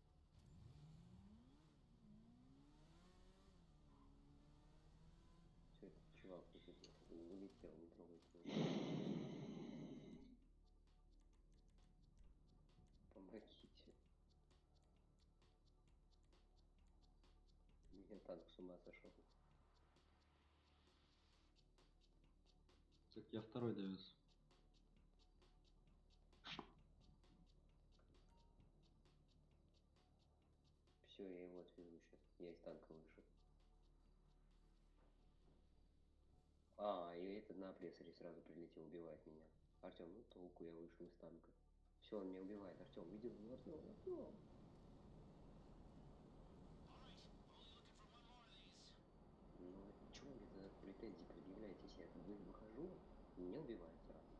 Все, этот чувак вот этот Улетел, не трогайте. Помогите. У меня танк с ума сошел.
Так я второй довез.
Все, я его отвезу сейчас. Я из танка вышел. А, и этот на опрессоре сразу прилетел, убивает меня. Артем, ну толку, я вышел из танка. Все, он меня убивает. Артем, видел? Ну, Артем, Артем. Ну, чего вы мне тогда претензии предъявляете, если я выхожу, меня убивает сразу.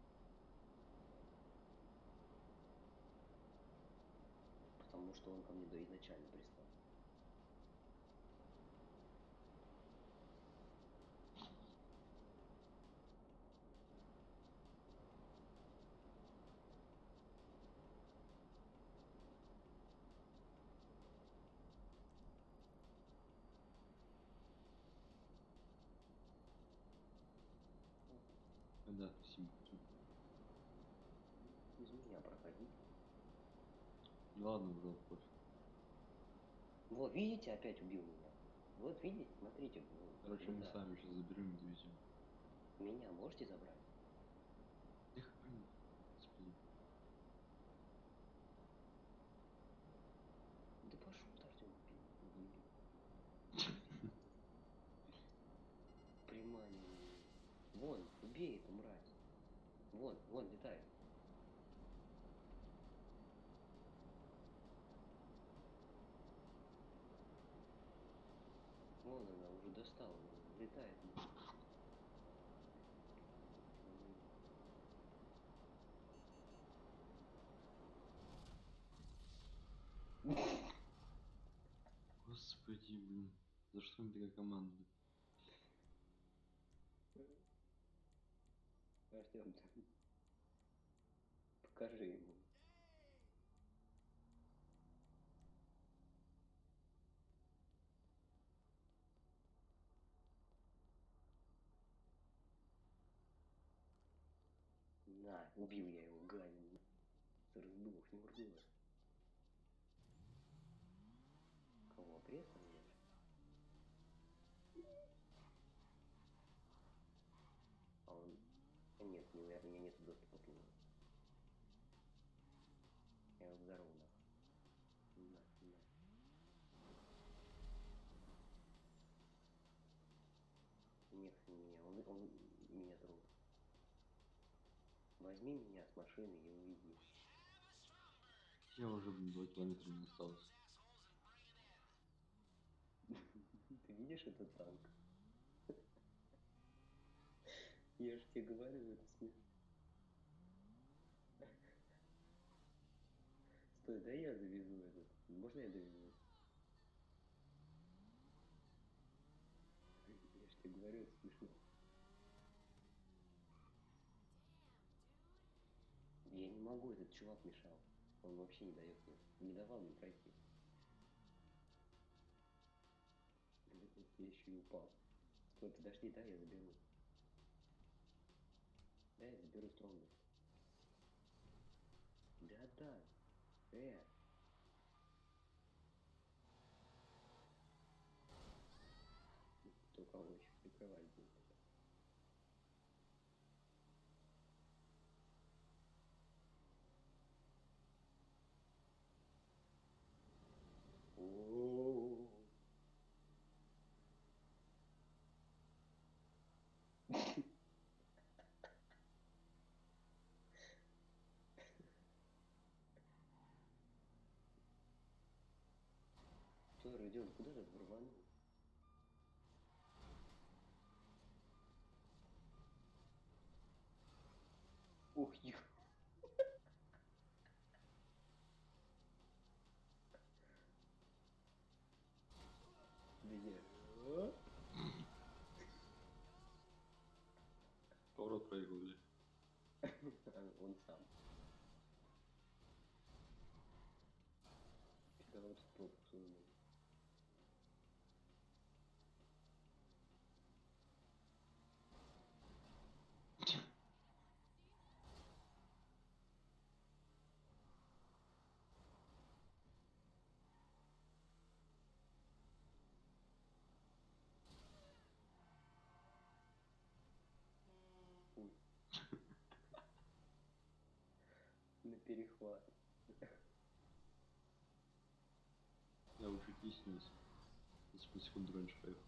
Потому что он ко мне до изначально пристал.
Да, спасибо.
Из меня проходи.
Ну ладно, уже пофиг.
Вот, видите, опять убил меня. Вот, видите, смотрите.
Короче, мы
да.
сами сейчас заберем и довезем.
Меня можете забрать?
Да хрен, господи.
Да пошел ты, Артем, убей. Приманивание. Вон, убей эту мразь. Вон, вон, летает. Вон она, уже достала. Летает.
Господи, блин. За что мне такая команда?
Артем, покажи ему. На, убил я его, гадин. Сдох, не урод. Кого, прессор нет? А он... Нет, у меня нет доступа к нему. Я его взорву нахуй. На. Нет, меня, он меня трогает. Возьми меня с машины и уйди.
Я уже, блин, 2 километра не осталось.
Ты видишь этот танк? Я же тебе говорю, это смешно. Стой, да я довезу этот. Можно я довезу? Я же тебе говорю, это смешно. Я не могу, этот чувак мешал. Он вообще не дает мне. Не давал мне пройти. Я еще и упал. Стой, подожди, да, я заберу. Да, я заберу Стронгов. Да отдай. Только он еще прикрывать будет сейчас. О-о-о. Стой, Родион, куда ты рванул? Ух, ё. Да я...
Поворот проехал, бля.
Он сам. Поворот в пробку сунул. перехват.
Я уже не снес. 10 секунд раньше поехал.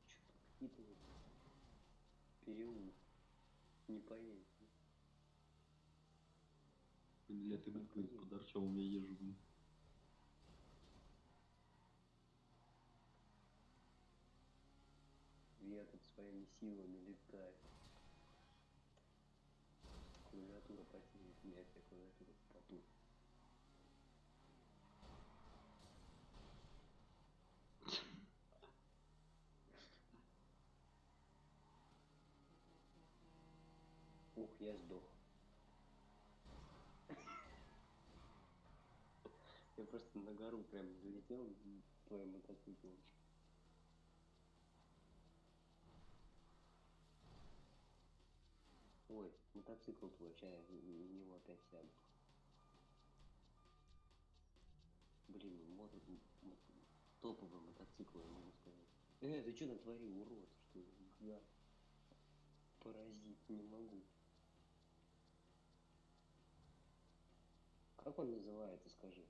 Что-то какие-то вот переулки. Не поедет.
Блин, я ты, блин, под Артемом я езжу, блин.
Я тут своими силами летаю. Клавиатура потеет, у меня вся клавиатура в поту. Ух, я сдох. Я просто на гору прям залетел твоим мотоциклом. Ой, мотоцикл твой, сейчас я в него опять сяду. Блин, топовый мотоцикл, я могу сказать. Ты что натворил, урод? Что за паразит? Не могу. Как он называется, скажи?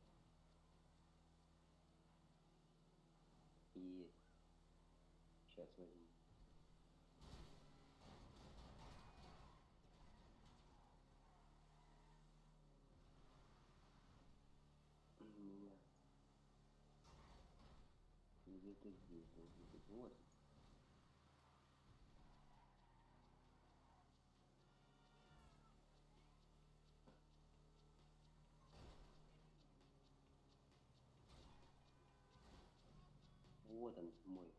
Есть. Сейчас возьму. У меня где-то здесь должен быть. Вот. Вот он мой.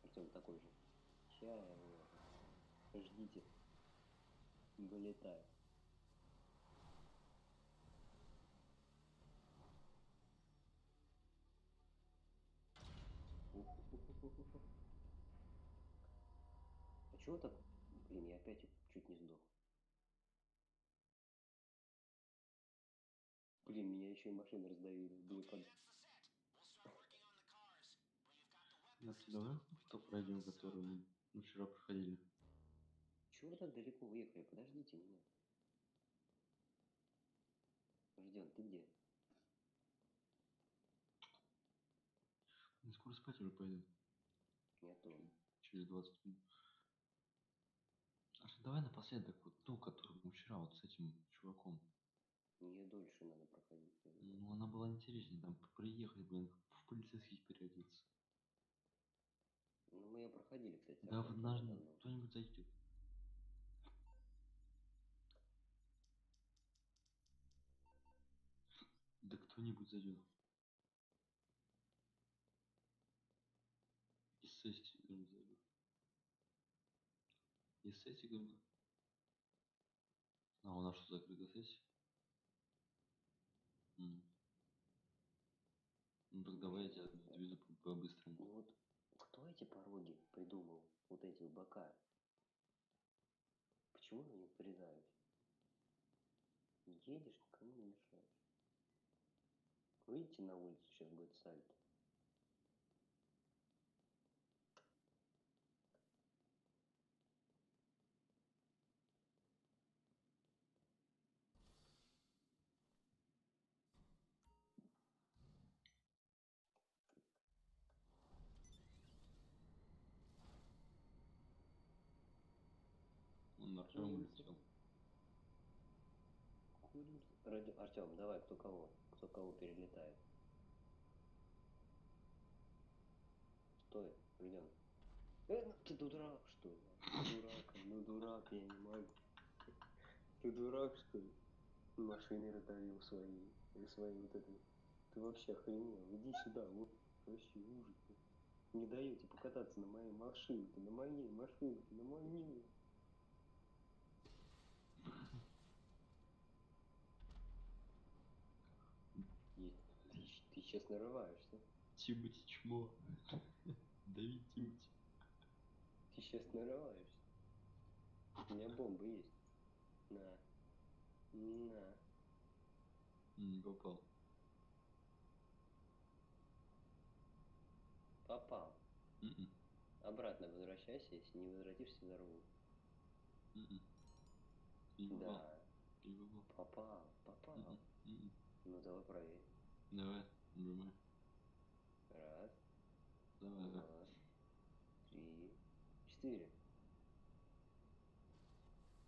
Артем такой же. Ща я его. Ждите. Вылетаю. Ух-ух-ух-ух-ух. А чего так? Блин, я опять чуть не сдох. Блин, меня еще и машины раздавили. Были под...
Настя, давай то пройдем, который мы вчера проходили.
Чего вы так далеко уехали? Подождите меня. Ждем, ты где?
Мы скоро спать уже пойдем.
Я тоже.
Через 20 минут. А давай напоследок вот ту, которую мы вчера вот с этим чуваком.
Ее дольше надо проходить.
Ну, она была интереснее. Там приехать, блин, в полицейских переодеться.
Ну, мы ее проходили, кстати,
Да,
Артем,
наш
тоже давно.
кто-нибудь зайдет. Да кто-нибудь зайдет. Из сессии кто-нибудь зайдет. Из сессии кто-нибудь. А у нас что, закрыта сессия? Ну так давай я тебя доведу по-быстрому.
Ну вот, кто эти пороги придумал? Вот эти бока. Почему на них врезаюсь? Едешь, никому не мешаешь. Выйдите на улицу, сейчас будет сальто.
Он Артем улетел.
Артем, давай, кто кого? Кто кого перелетает? Стой, ждем. Ну ты дурак, что ли? Ну дурак, я не могу. Ты дурак, что ли? Машины раздавил свои. Или свои вот это. Ты вообще охренел. Иди сюда, вот. Вообще ужас. Не даете покататься на моей машинке, на моей машинке, на моей. Ты сейчас нарываешься.
Тимати чмо. Давид Тимати.
Ты сейчас нарываешься. У меня бомба есть. На. На.
Не попал.
Попал.
М-м.
Обратно возвращайся, если не возвратишься, взорву.
М-м. Не попал.
Да.
Не попал.
Попал.
М-м.
Ну давай проверь.
Давай, нажимай.
Раз,
Давай.
два, 3, 4.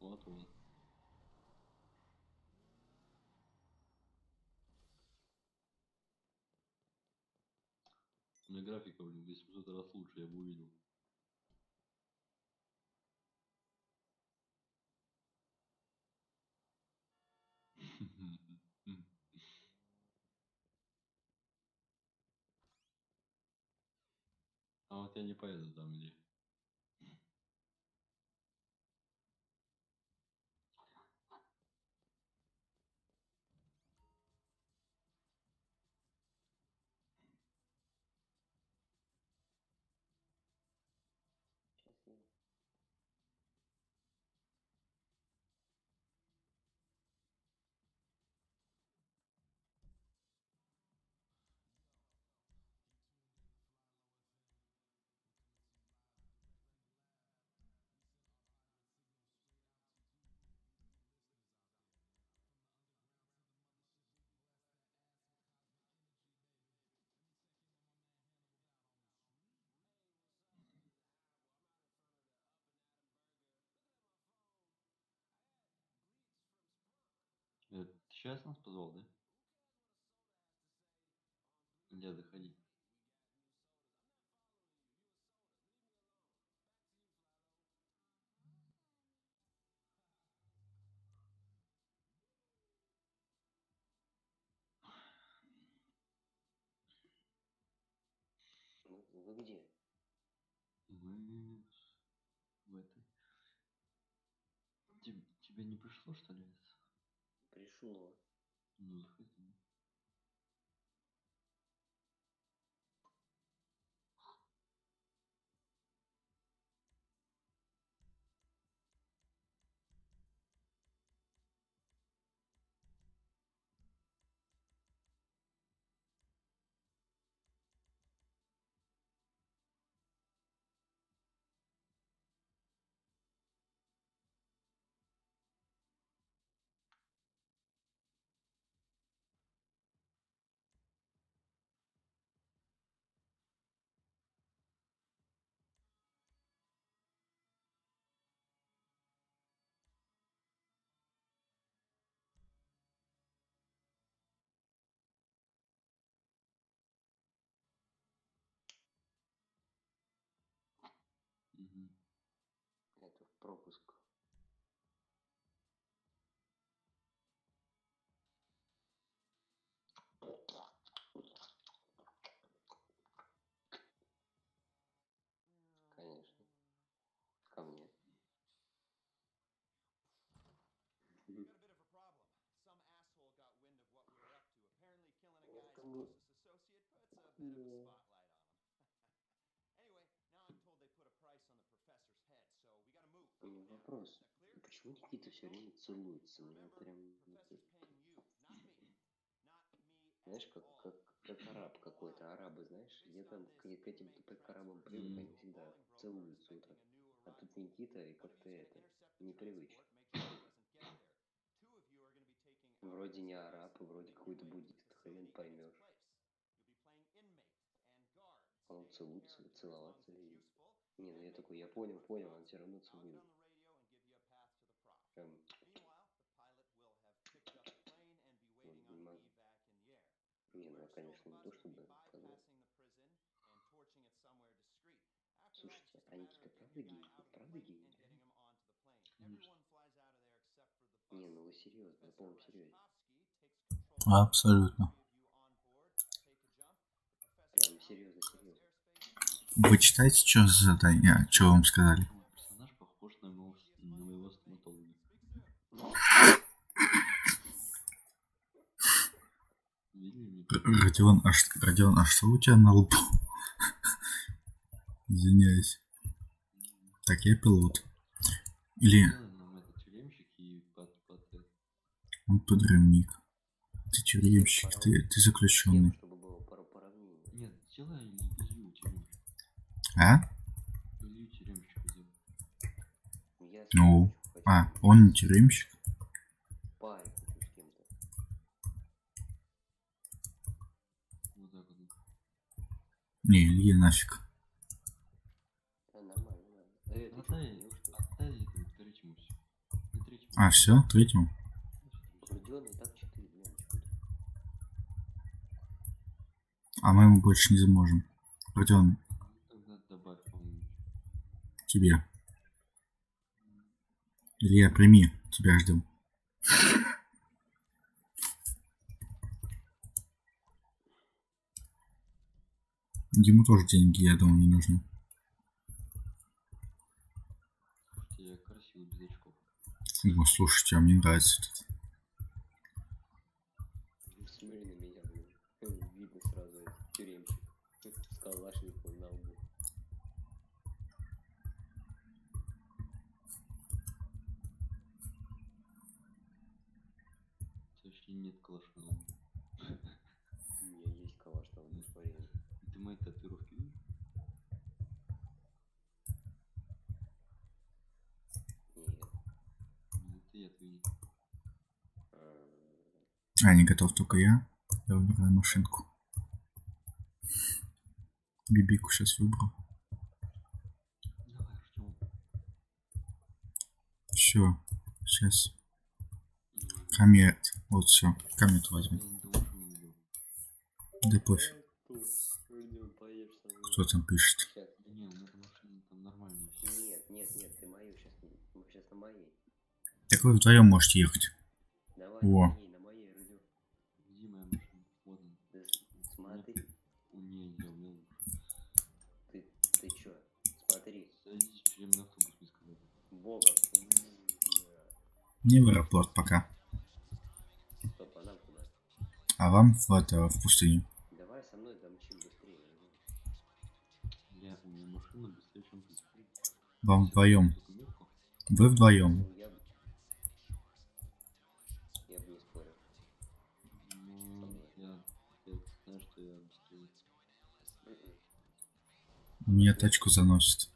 Вот он. У меня графика, блин, 800 раз лучше, я бы увидел. А вот я не поеду там, где.
Сейчас я...
Ты сейчас нас позвал, да? Где заходи?
Ну, вы где?
Мы в этой. Тебе не пришло, что ли?
Пришло.
Ну, заходи. Угу.
Это в пропуск. Конечно. Ко мне.
We got a bit of a problem. Some asshole got wind of what we were up to. Apparently killing a guy's
Это мы...
closest associate puts a bit of a
Да.
spotlight on him. Anyway, now I'm told they put a price on the professor's head, so we gotta move.
У меня
Now,
вопрос.
is that clear?
Почему Никита все время целуется? Меня
Remember,
прям...
professor's paying you, not me. Not me
Знаешь,
at
как,
all.
как, как араб
Go
какой-то.
on.
Арабы, знаешь, я
Based
там
on this
к этим
inmate
к арабам
transfer
привык,
deal
они
to a
всегда
falling broker
целуются вот так.
expecting a new
А тут
arrival.
Никита, и
One of
как-то
you is
это,
going to intercept the
непривычно.
transport, make sure it doesn't get there. Two of you are going to be taking our
Вроде не
SOS
араб, и
and
вроде
make your
какой-то
way to the
буддист, хрен
facility in its
поймешь.
place. You'll be playing inmate and guard,
А он
staying in
целуется,
character as long as
целоваться
it's
лезет.
useful,
Не, ну
then
я
make
такой, я
one to
понял,
port
понял, он
calls.
все равно
I'll get
целует.
on the radio and give you a path to the prof.
Прям,
Meanwhile, the pilot will have picked up the plane and be
вот,
waiting
не
on
могу.
evac in the air.
Не, ну я,
Whoever stole
конечно,
the
не
bus
то
will be
чтобы позвал.
bypassing the prison and torching it somewhere discreet. After that, it's
Слушайте,
just a
а
matter
Никита
of getting
правда
the guy
гей?
out
Вот
of the
правда
plane
гей,
and
да?
getting him onto the plane.
Конечно.
Everyone flies out of there except for the bus.
Не, ну вы серьезно, на
Professor
полном серьезе.
Rashkovsky takes control of
Абсолютно.
the three of you on board. Take a jump. The professor
Прям серьезно,
out of
серьезно.
US airspace.
Вы читаете, что за задание, что вам сказали?
Мой персонаж похож на моего стоматолога. Видели мне?
Родион, а что у тебя на лбу? Извиняюсь. Так, я пилот. Или
Сделай нам этот тюремщик и
он подрывник. Ты тюремщик, ты заключенный.
Чтобы было поравнение.
Нет, сделай Илью тюремщик.
А?
Илью тюремщика сделай.
Я
Ну,
хочу.
он не тюремщик. Не, Илье нафиг.
Нормально, нормально. Ты
Ну
чё,
дай,
ну что?
дай этому третьему все. Не третьему.
А, все, третьему.
Родион и так 4, блин, чё ты?
А мы ему больше не заможем. Родион,
Тогда добавь, по-моему.
тебе. Илья, прими, тебя ждем. Ему тоже деньги, я думаю, не нужны.
Слушайте, я красивый без очков.
О, слушайте, а мне нравится этот.
Смотри на меня, блин. Видно сразу этот тюремщик. С калашником на лбу.
Вообще нет калаша на лбу.
У меня есть калаш на лбу, смотри.
Ты мои татуировки видишь?
Нет.
Ну, это я твои.
А, не готов только я. Я выбираю машинку. Бибику сейчас выбрал.
Давай, Артём.
Все, сейчас. Комет. Вот все. Комет
Я
возьму.
не думал, что мы идем.
Да пофиг,
Родион, поешь со мной.
кто там пишет.
Сейчас.
Да не, у меня там машина там нормальная все.
Нет, ты мою сейчас. Мы сейчас на моей.
Так вы вдвоем можете ехать.
Давай
О.
на моей, Родион.
Где моя машина? Вот она.
Да смотри.
У нее я умел.
Ты чё? Смотри.
Садись, чем на автобус мне сказали.
Бога.
Не в аэропорт пока.
Стоп, а нам куда?
А вам в пустыню.
Давай со мной домчим быстрее.
У меня машина быстрее, чем ты.
Вам вдвоем.
Документку?
Вы вдвоем.
Ну, я бы не спорил.
Ну, я знаю, что я быстрее.
Меня тачку заносит.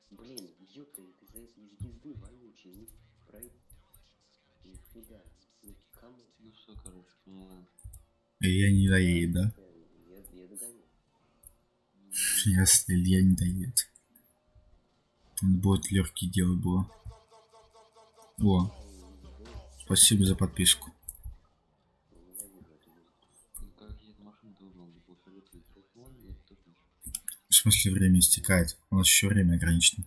Блин, ёпта, ты за из езды вонючий, не нифига. Ну кому?
Ну все, короче, мне надо.
И я не доедет, да?
Я догоню.
Если Илья не доедет. Надо будет легкие дело было. О, спасибо за подписку.
Ненавижу эту езду.
Ну как я эту машину-то выбрал? Где был фиолетовый тротуар, я тоже не знаю.
В смысле время истекает? У нас еще время ограничено.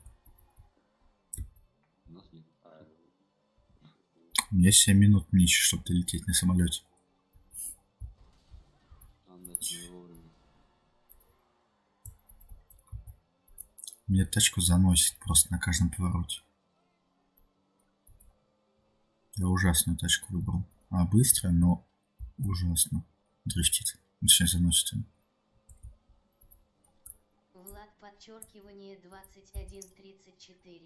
У нас нет.
У меня 7 минут меньше, чтобы долететь на самолете.
Ладно, это не вовремя.
Мне тачку заносит просто на каждом повороте. Я ужасную тачку выбрал. А быстрая, но ужасно. Дрифтит. Точнее, заносит.
Влад подчеркивание 2134.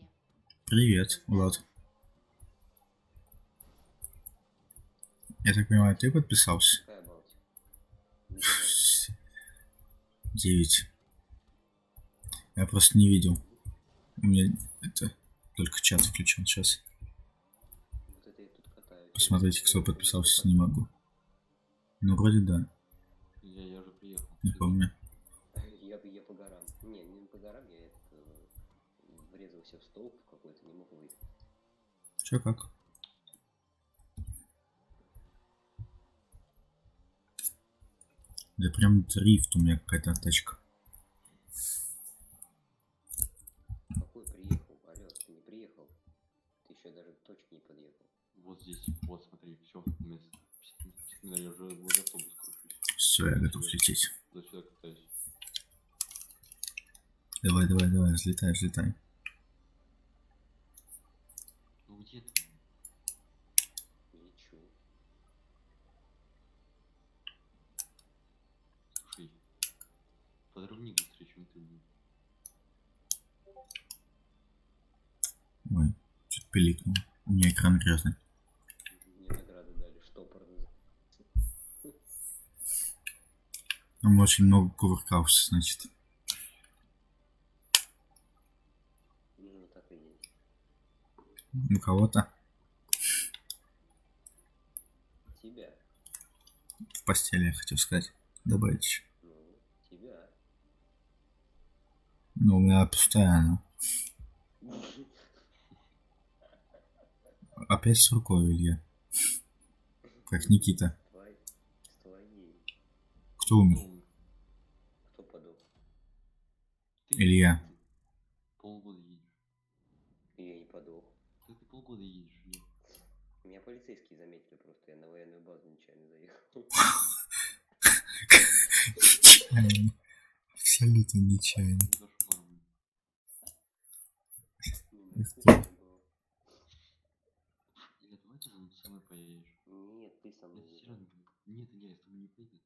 Привет, Влад. Я так понимаю, ты подписался?
Какая Балтика?
9. Я просто не видел. У меня это только чат включен сейчас.
Вот это я тут катаюсь.
Посмотрите, кто подписался, не могу. Ну, вроде да,
Я уже приехал.
не помню.
Я по горам. Не по горам, я врезался в столб какой-то, не мог выйти.
Чё как? Да прям дрифт у меня какая-то тачка.
Какой приехал? Алло, ты не приехал. Ты еще даже к точке не подъехал.
Вот здесь, вот, смотри, все, я уже возле автобус кручусь.
Все, я готов лететь.
Сюда катаюсь.
Давай, взлетай.
Ну где ты?
Лечу.
Слушай, подрывник быстрее, чем ты.
Ой, что-то пиликнуло. У меня экран грязный.
Мне награды дали, штопор.
Он очень много кувыркался, значит.
Ну, так и есть.
У кого-то.
Тебя.
постели, я хотел сказать. Добавить еще.
Ну, тебя.
Ну, у меня пустая она. Опять с рукой, Илья. Как Никита.
С твоей.
Кто умер?
Кто подох?
Илья.
Полгода едешь.
Я не подох.
Да ты полгода едешь, Илья.
Меня полицейские заметили просто, я на военную базу нечаянно заехал.
Нечаянно. Абсолютно нечаянно.
Кошмар, блин.
Ну, смешно было.
Илья, давай ты со мной поедешь.
Нет, ты со мной
Я
едешь.
серьезно говорю. Нет, Илья, я с тобой не поеду.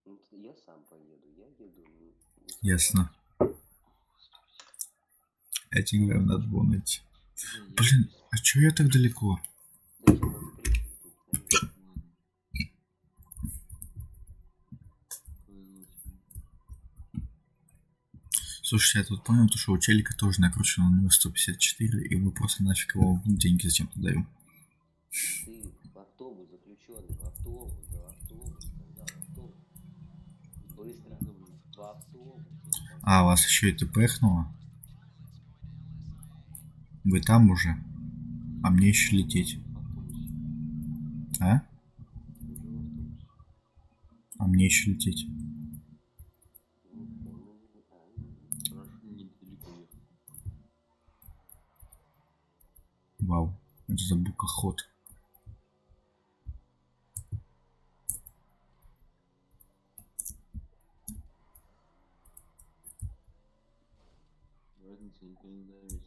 Ну, я сам поеду, я еду.
Ясно. Я тебе говорю, надо было найти.
Илья, я
Блин,
без-
а чё я так далеко?
Зачем мы приехали тут? Конечно.
Ладно. Повезло тебе.
Слушайте, я тут понял, что у челика тоже накручено на него 154, и вы просто нафиг его деньги зачем-то даем.
Ты в автобус заключенный, в автобус, да, в автобус, сказал, в автобус. Быстро, в автобус.
А, вас еще и ТПхнуло? Вы там уже? А мне еще лететь.
В автобусе.
А?
Уже в автобусе.
А мне еще лететь.
Хорошо, недалеко ехал.
Вау, это за букоход.
Разница никто не заметит.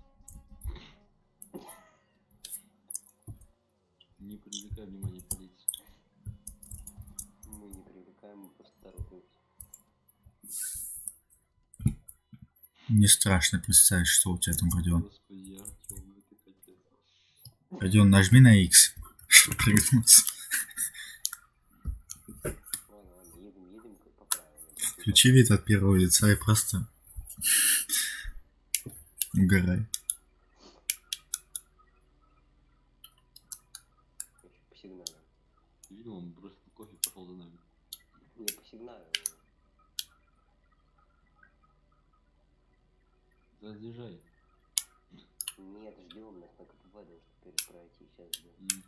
Не привлекай внимания полиции.
Мы не привлекаем, мы просто торопимся.
Мне страшно представить, что у тебя там, Родион.
Господи, Артём, ну ты капец.
Родион, нажми на X, чтобы прыгнуться.
Ладно, едем по правилам.
Включи вид от первого лица и просто угорай.
Посигналил.
Ты видел, он бросил кофе и пошел за нами.
Я посигналил.
Заезжай.
Нет, ждем нас на КПВ, должен пройти, сейчас ждем.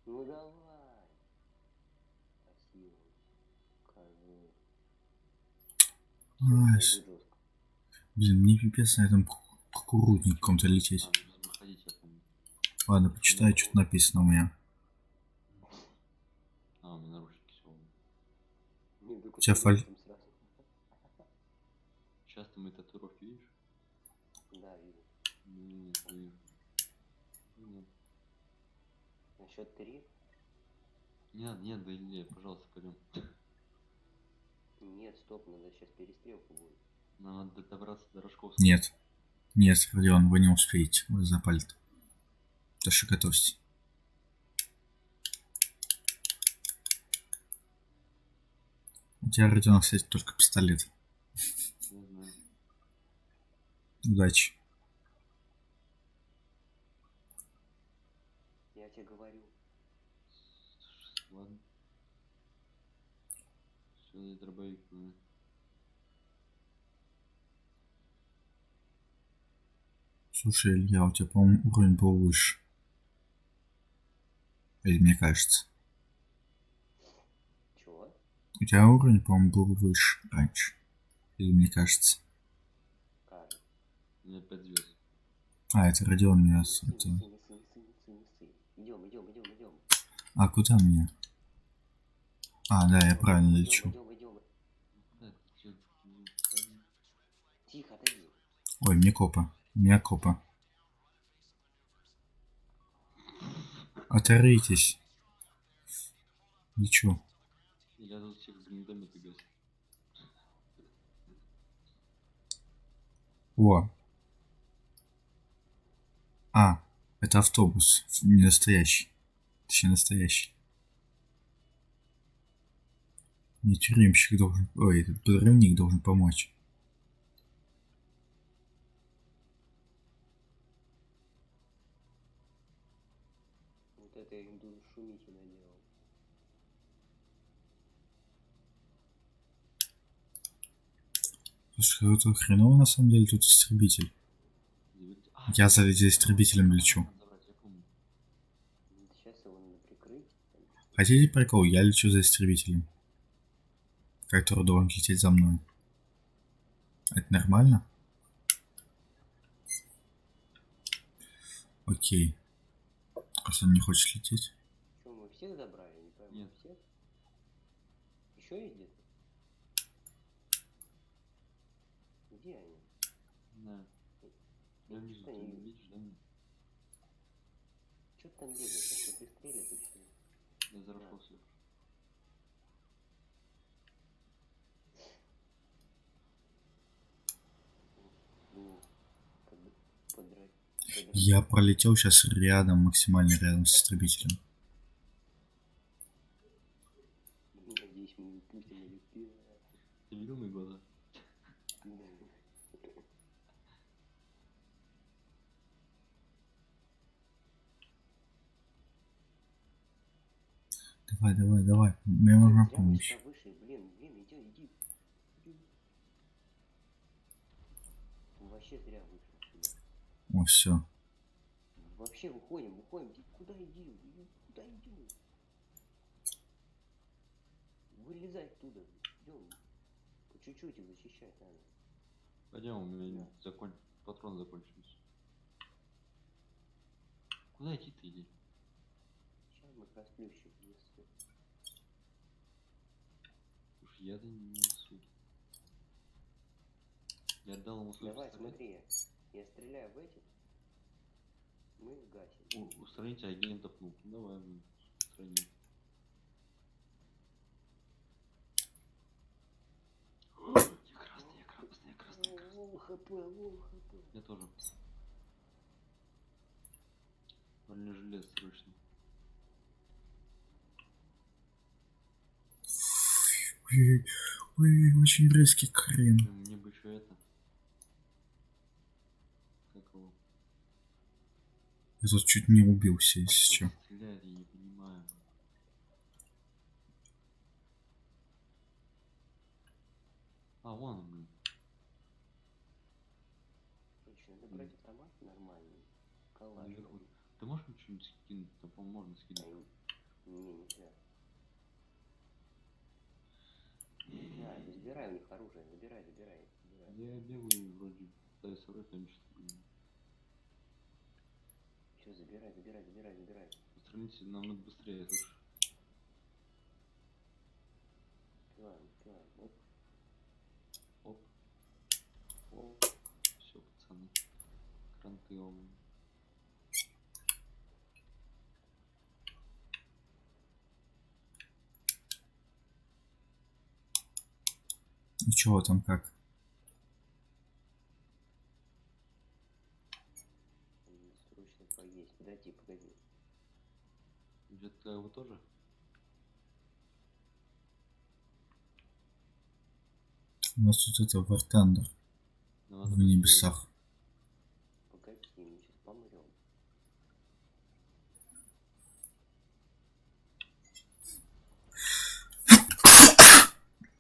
Ну давай. Спасибо. Скажи.
Ай,
Всё, зайду жестко.
блин, мне пипец на этом кукурузнике каком-то лететь.
А, нужно выходить, я помню.
Ладно, почитаю, что написано у меня.
А, у меня наручники сегодня.
Не, только
Тебя
ты
фаль-
там сразу.
Часто мои татуировки видишь?
Да, вижу.
Нет, вижу. Нет.
На счет 3?
Нет, нет, да Илья, пожалуйста, пойдем.
Нет, стоп, надо сейчас перестрелку будет.
Надо добраться до Рожковского.
Нет. Нет, Родион, вы не успеете. Вы запали. Так что готовьте. У тебя, Родион, кстати, только пистолет.
Я знаю.
Удачи.
Я тебе говорю.
Ладно. Все, дай дробовик. Ну.
Слушай, Илья, у тебя, по-моему, уровень был выше. Или мне кажется.
Чего?
У тебя уровень, по-моему, был выше раньше. Или мне кажется.
Кажется.
У меня 5 звезд.
А, это Родион меня...
Не
Это...
ссы. Идем.
А куда мне? А, да, я правильно лечу.
Идем.
Да, чё,
Тихо, отойди.
Ой, мне копа. У меня копа. Оторвитесь. Ничего.
Я тут всех гранатометы гасит.
О. А, это автобус. Не настоящий. Точнее, настоящий. Мне тюремщик должен... Ой, этот подрывник должен помочь. Слушай, это хреново на самом деле тут истребитель. Я за истребителем лечу.
Сейчас его надо прикрыть.
Хотите прикол? Я лечу за истребителем. Который должен лететь за мной. Это нормально? Окей. Раз он не хочет лететь.
Что, мы всех забрали? Не пойму.
Нет.
Всех? Еще есть где-то? Где они?
Да. Я вижу, ты не видишь, да?
Что ты там бегаешь? Если пристрелят и все.
Я зарошел все.
Ну, подрать.
Я пролетел сейчас рядом, максимально рядом с истребителем.
Надеюсь, мы не пустим или пиво.
Ты видел мои глаза?
Давай, давай, давай. Мне нужна
Зря
помощь.
мы сюда вышли, блин, иди. Вообще зря вышли сюда.
О, все.
Вообще уходим. Ты куда иди? Куда идем? Вылезай оттуда. Идем. По чуть-чуть их защищать надо.
Пойдем, у меня патрон закончился. Куда идти-то иди?
Сейчас мы расплющим место.
Уж я-то не несу. Я отдал ему свой
Давай,
пистолет.
смотри. Я стреляю в этих. Мы их гасим.
Устраните агентов, ну, давай, блин, устраним. Я красный.
Вол хп.
Я тоже. Бронежилет срочно.
Ой, очень резкий хрен.
Мне бы еще это. Как его?
Я тут чуть не убился, если что.
Стреляет, я не понимаю. А, вон он, блин.
Короче, надо брать автомат нормальный. Калаш.
Наверху. Ты можешь мне что-нибудь скинуть? Там, по-моему, можно скинуть.
Нельзя. Да, забирай у них оружие. Забирай.
Я бегаю вроде пытаюсь собрать, но ничего не понимаю.
Все, забирай.
Устраните, нам надо быстрее, слушай.
Успеваем.
Оп. Все, пацаны. Кранты оба.
Ну чего там как?
Срочно поесть. Погоди.
Где-то его тоже?
У нас тут это War Thunder
Ну, надо
в
быстрее.
небесах.
Погоди, мы сейчас помрем.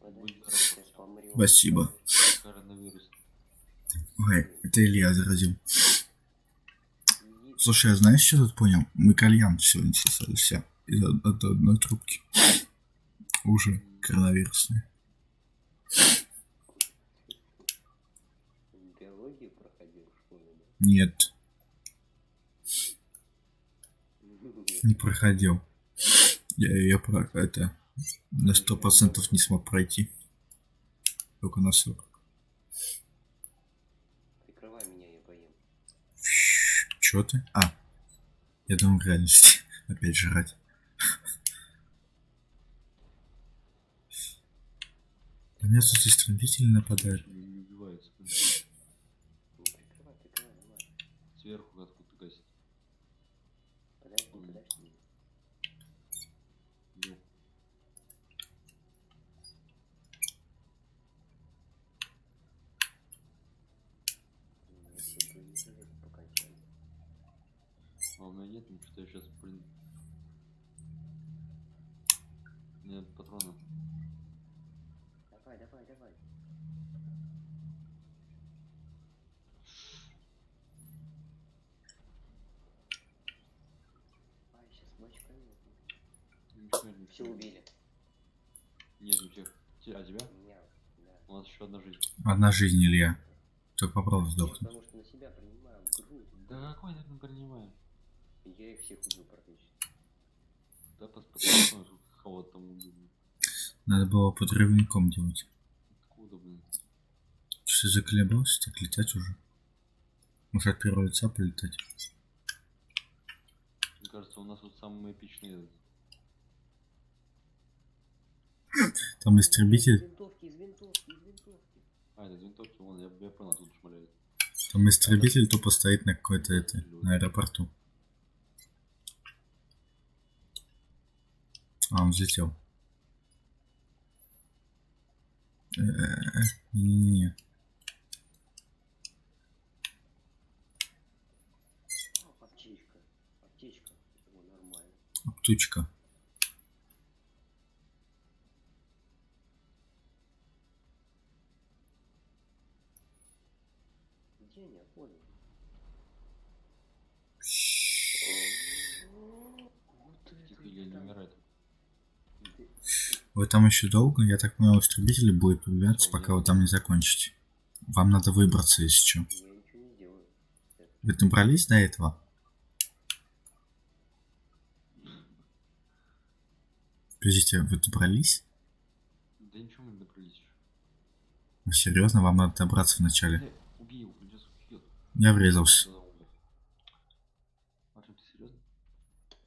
Будь здоров.
Сейчас помрем.
Спасибо.
Коронавирус.
Ой, это Илья заразил. Слушай, а знаешь, что тут понял? Мы кальян сегодня сосали все из одной трубки. Уже коронавирусные.
Биологию проходил в школе, да?
Нет, не проходил. Я ее это на 100% не смог пройти. Только на 40.
Прикрывай меня, я поем.
Чё ты? А, я думал в реальности. Опять жрать. На меня тут истребители нападают.
Не убиваются.
Ну, прикрывай, давай.
Сверху откуда гасит.
Подожди.
Йоу.
Все бронежилеты покончали.
А у меня нет ничего, я сейчас, блин. Нет патрона.
Давай.
смерть, не
Все
всех.
убили.
Нет, не всех. А тебя?
Меня, да.
У нас еще одна жизнь.
Одна жизнь, Илья. Только попробуй
Я
сдохнуть.
потому что на себя принимаю в грудь.
Да какой я не принимаю?
Я их всех убил практически.
Да посмотрим, кого там убил.
Надо было подрывником делать.
Откуда, блин?
Что заколебался, так летать уже. Может от первого лица полетать.
Мне кажется, у нас тут самый эпичный.
Там
Из
истребитель.
винтовки, из винтовки, из винтовки.
А, это винтовки, вон, я понял, тут шмаляет.
Там истребитель тупо стоит на какой-то на аэропорту. А, он взлетел. Не.
Аптечка. Аптечка. О, нормально.
Аптечка.
Где они? Понял.
Тихо, или не умирает.
Вы там еще долго? Я так понял, истребители будет появляться, пока вы там не закончите. Вам надо выбраться, если что.
Я ничего не делаю.
Вы добрались до этого? Подождите, вы добрались?
Да ничего мы не добрались.
Вы серьезно? Вам надо добраться вначале.
Убей его, сейчас убьет.
Я врезался.
Артем, ты серьезно?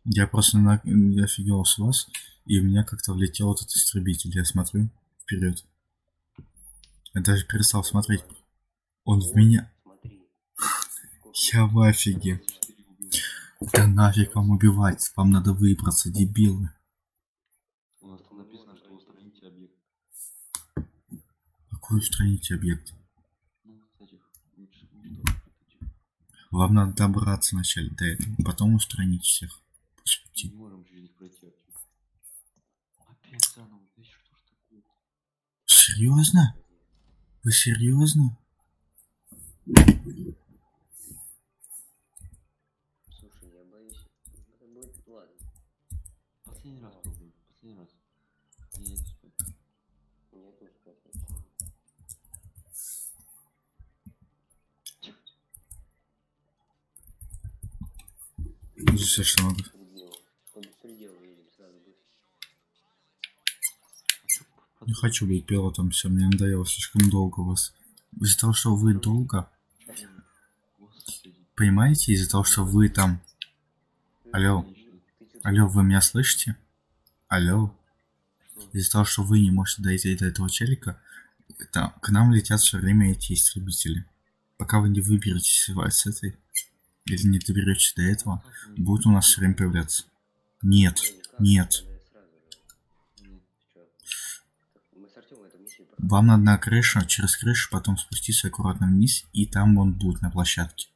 Я просто я офигел с вас, и у меня как-то влетел этот истребитель. Я смотрю вперед. Я даже перестал смотреть. Он в меня.
Смотри.
Я в офиге. Да нафиг вам убивать. Вам надо выбраться, дебилы.
У нас там написано, что устраните объект.
Какой устраните объект?
Ну, кстати, ничто.
Вам надо добраться вначале до этого, потом устранить всех.
Не можем через них пройти, Артем. Опять заново, да что ж такое?
Серьезно? Вы серьезно?
Слушай, я боюсь. Это будет... Ладно.
Последний раз пробую, последний раз. Я иду спать.
Мне тоже спать.
Все, что надо.
По беспределу едем сразу быстро.
Не хочу быть пилотом, все, мне надоело слишком долго вас. Из-за того, что вы долго,
Господи.
понимаете, из-за того, что вы там... Алло, алло, вы меня слышите? Алло. Из-за того, что вы не можете дойти до этого челика, это, к нам летят все время эти истребители. Пока вы не выберетесь с этой, или не доберетесь до этого, будут у нас все время появляться. Нет, нет.
Мы с Артемом эту миссию
Вам надо на крышу, через крышу, потом спуститься аккуратно вниз, и там он будет на площадке.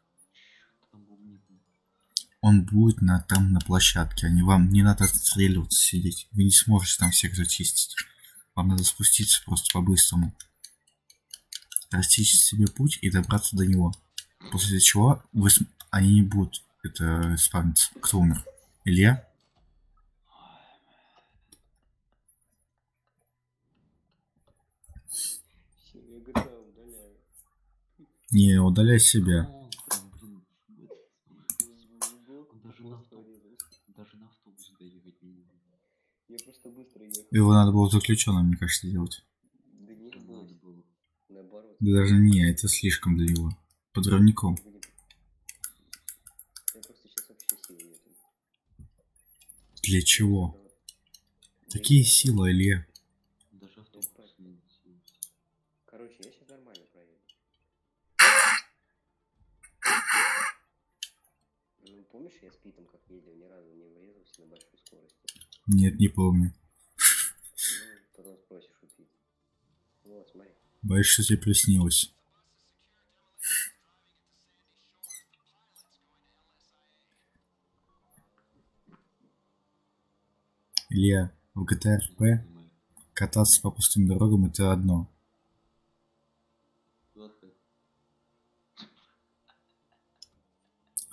Он будет там на площадке, вам не надо отстреливаться, сидеть. Вы не сможете там всех зачистить. Вам надо спуститься просто по-быстрому. Расчистить себе путь и добраться до него. После чего они не будут спавниться. Кто умер? Илья?
Все, я GTA удаляю.
Не, удаляй себя.
Даже на автобус доехать не могу.
Я просто быстро ехал.
Его надо было заключенным, мне кажется, делать.
Да не надо было. Наоборот.
Да даже не, это слишком для него. Подрывником.
Я просто сейчас вообще силы нету.
Для чего? Какие силы, Илья?
Даже автобус не сил.
Короче, я сейчас нормально проеду. Ну, помнишь, я с Питом как ездил, ни разу не врезался на большой скорости.
Нет, не помню.
Ну, потом спросишь у Пита. Вот, смотри.
Боюсь, что тебе приснилось. Илья, в GTA RP кататься по пустым дорогам это одно.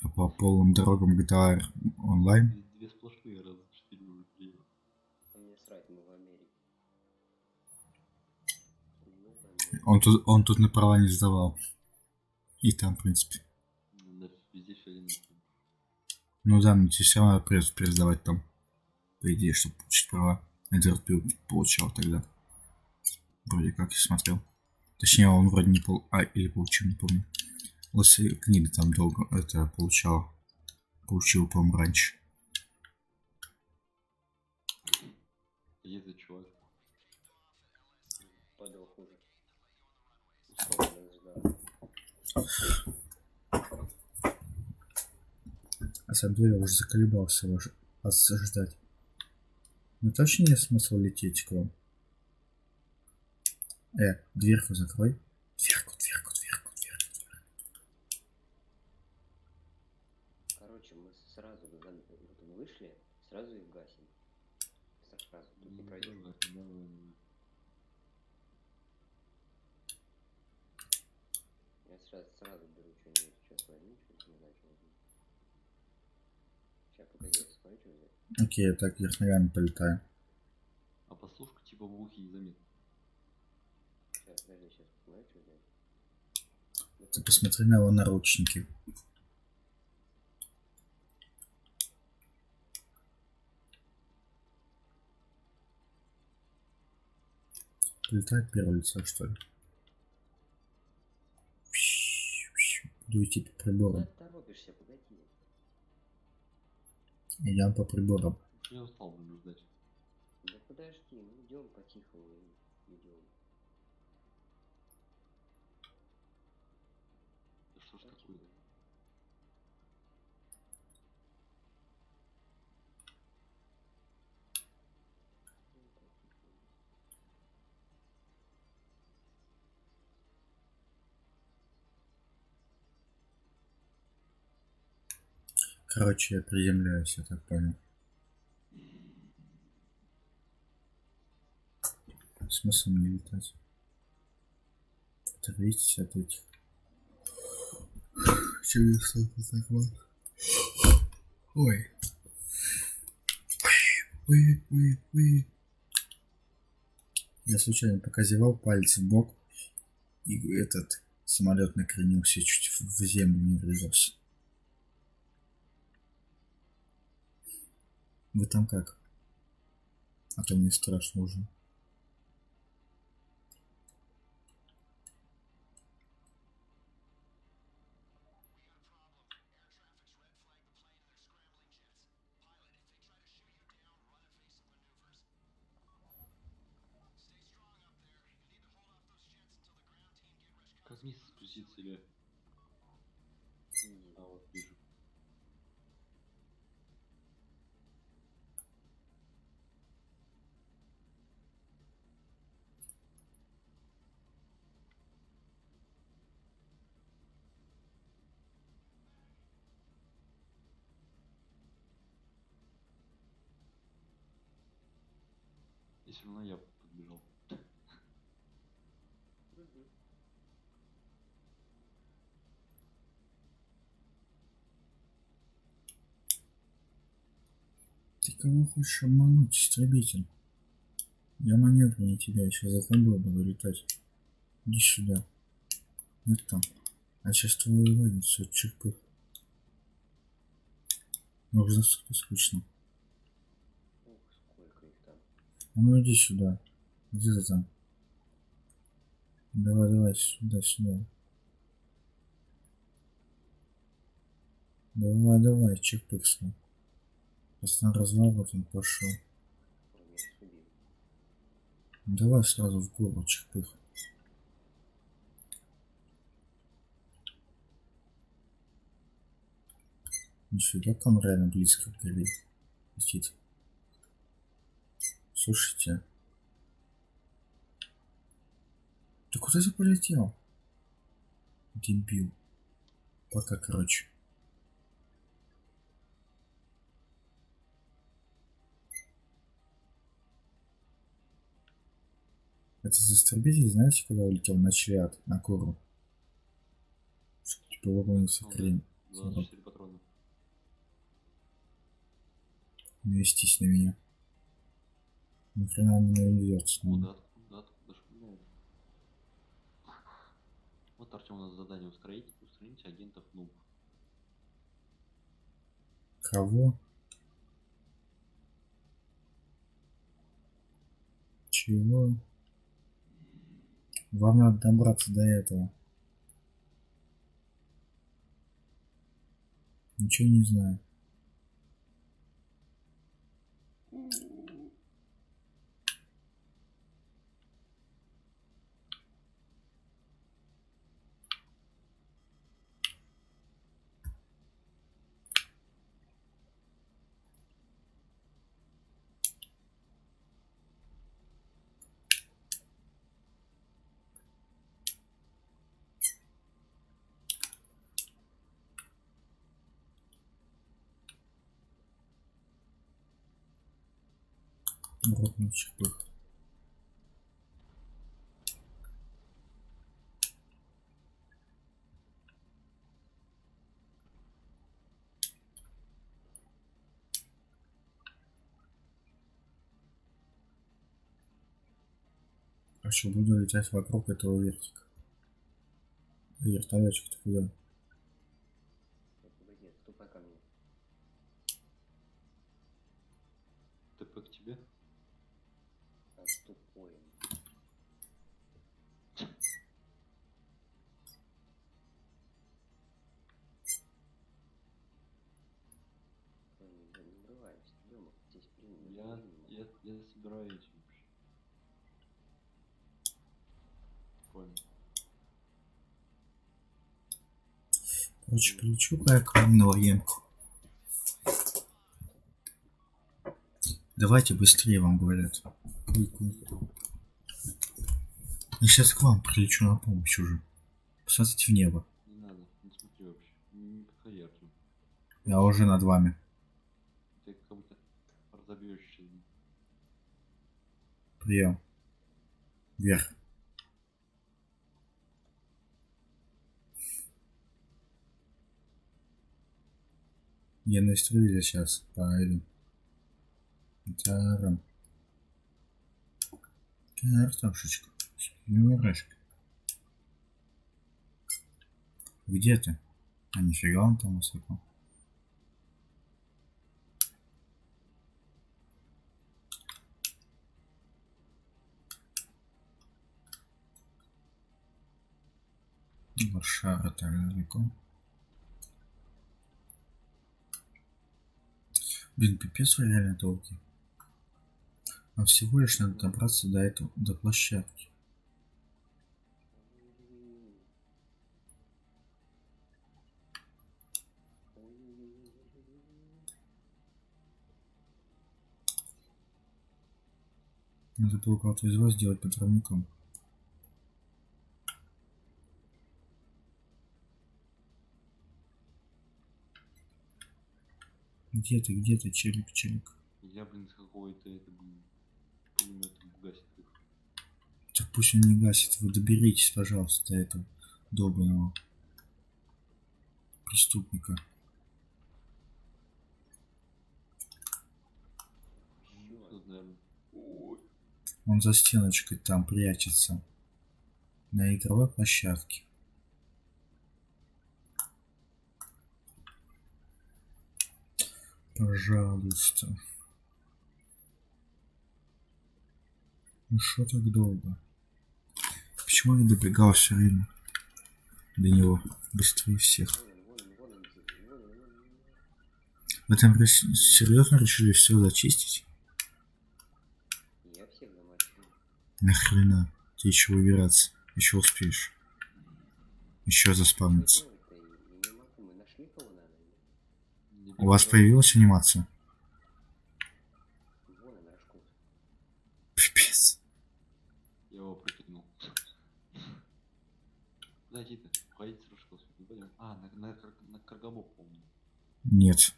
А по полным дорогам GTA Online
Две сплошные раза 4 уже приехал.
Он тут на права не сдавал. И там, в принципе.
Да, везде все одинаково.
Ну да, но тебе все равно придется пересдавать там. По идее, чтобы получить права. Эдвард получал тогда. Вроде как я смотрел. Точнее, он вроде не получил. Или получил, не помню. Лысый книга там долго это получал. Получил, по-моему, раньше.
Где этот чувак?
Падал хуже. Условно ждал.
На самом деле, я уже заколебался вас ждать. Ну точно нет смысла лететь к вам. Дверку закрой. Дверку.
Короче, мы сразу вот мы вышли, сразу их гасим. Сразу, тут не пройдешь. Я сразу беру что-нибудь, сейчас возьму, что-то не знаю, что возьму. Сейчас, погоди, я смотрю, что взять.
Окей, я так вверх ногами полетаю.
А послушка типа в ухе незаметно.
Сейчас, подожди, сейчас посмотрю, что взять.
Ты посмотри на его наручники. Полетает первое лицо, что ли? Буду идти по приборам.
Куда ты торопишься, погоди.
Идем по приборам.
Я устал уже ждать.
Да подожди, мы идем по-тихому и идем.
Да что ж такое?
Короче, я приземляюсь, я так понял. Смысл мне летать? Оторвитесь от этих. Ой. Ой. Я случайно пока зевал палец в бок, и этот самолет накренился, чуть в землю не врезался. Вы там как? А то мне страшно уже.
Как вниз спуститься или... А вот вижу. И все равно я подбежал.
Ты кого хочешь обмануть, истребитель? Я маневреннее тебя, еще за тобой буду летать. Иди сюда. Вот там. А сейчас твой выводит все чик-пых. Можно что-то скучно.
Ух, сколько их там.
Ну иди сюда. Где ты там? Давай, сюда. Давай, чик-пых свой. Просто на развал вот он пошел. Давай сразу в гору, чик-пых. Нифига, там реально близко вдали летит. Слушайте. Ты куда ты полетел? Дебил. Пока, короче. Это застребитель, знаете, когда улетел на Чриад, на Кору? Типа выполнился крем.
24 патрона.
Не вестись на меня. Ни хрена он не ведется.
Откуда шпиляет? Завтра у нас задание устранить агентов НУБ.
Кого? Чего? Вам надо добраться до этого. Ничего не знаю. Ротный чихпых. Короче, буду летать вокруг этого вертика. Вертолетчик-то куда?
Погоди, отступай ко мне.
ТП к тебе?
Отступай. Не врывайся, дома. Здесь
Я собираю эти вообще. Понял.
Короче, прилечу-ка я к вам на военку. Давайте быстрее, вам говорят. Я сейчас к вам прилечу на помощь уже. Посмотрите в небо.
Не надо, не смотри вообще. Не подходи, Артем.
Я уже над вами.
Ты как будто разобьешься.
Прием. Вверх. Я на стреле сейчас пойду. Тарам. Картошечка. Юрочка. Где ты? А нифига он там высоко. Шара так далеко. Блин, пипец вы реально долгий. А всего лишь надо добраться до площадки. Надо было кого-то из вас сделать подрывником. Где ты, челик?
Я, блин, с какой-то это, блин, пулеметом гасит их.
Так пусть он не гасит. Вы доберитесь, пожалуйста, до этого долбаного преступника. Он за стеночкой там прячется. На игровой площадке. Пожалуйста. Ну что так долго? Почему я добегал все время до него быстрее всех? Вы там серьезно решили все зачистить?
Я всех замочил.
Нахрена? Ты еще выбираться? Еще успеешь? Еще заспавниться?
Мы нашли кого надо?
У вас появилась анимация?
Вон он, Рожков.
Пипец.
Я его прокинул. Куда идти-то? Ходить с Рожков. А, на Каргабок, помню.
Нет,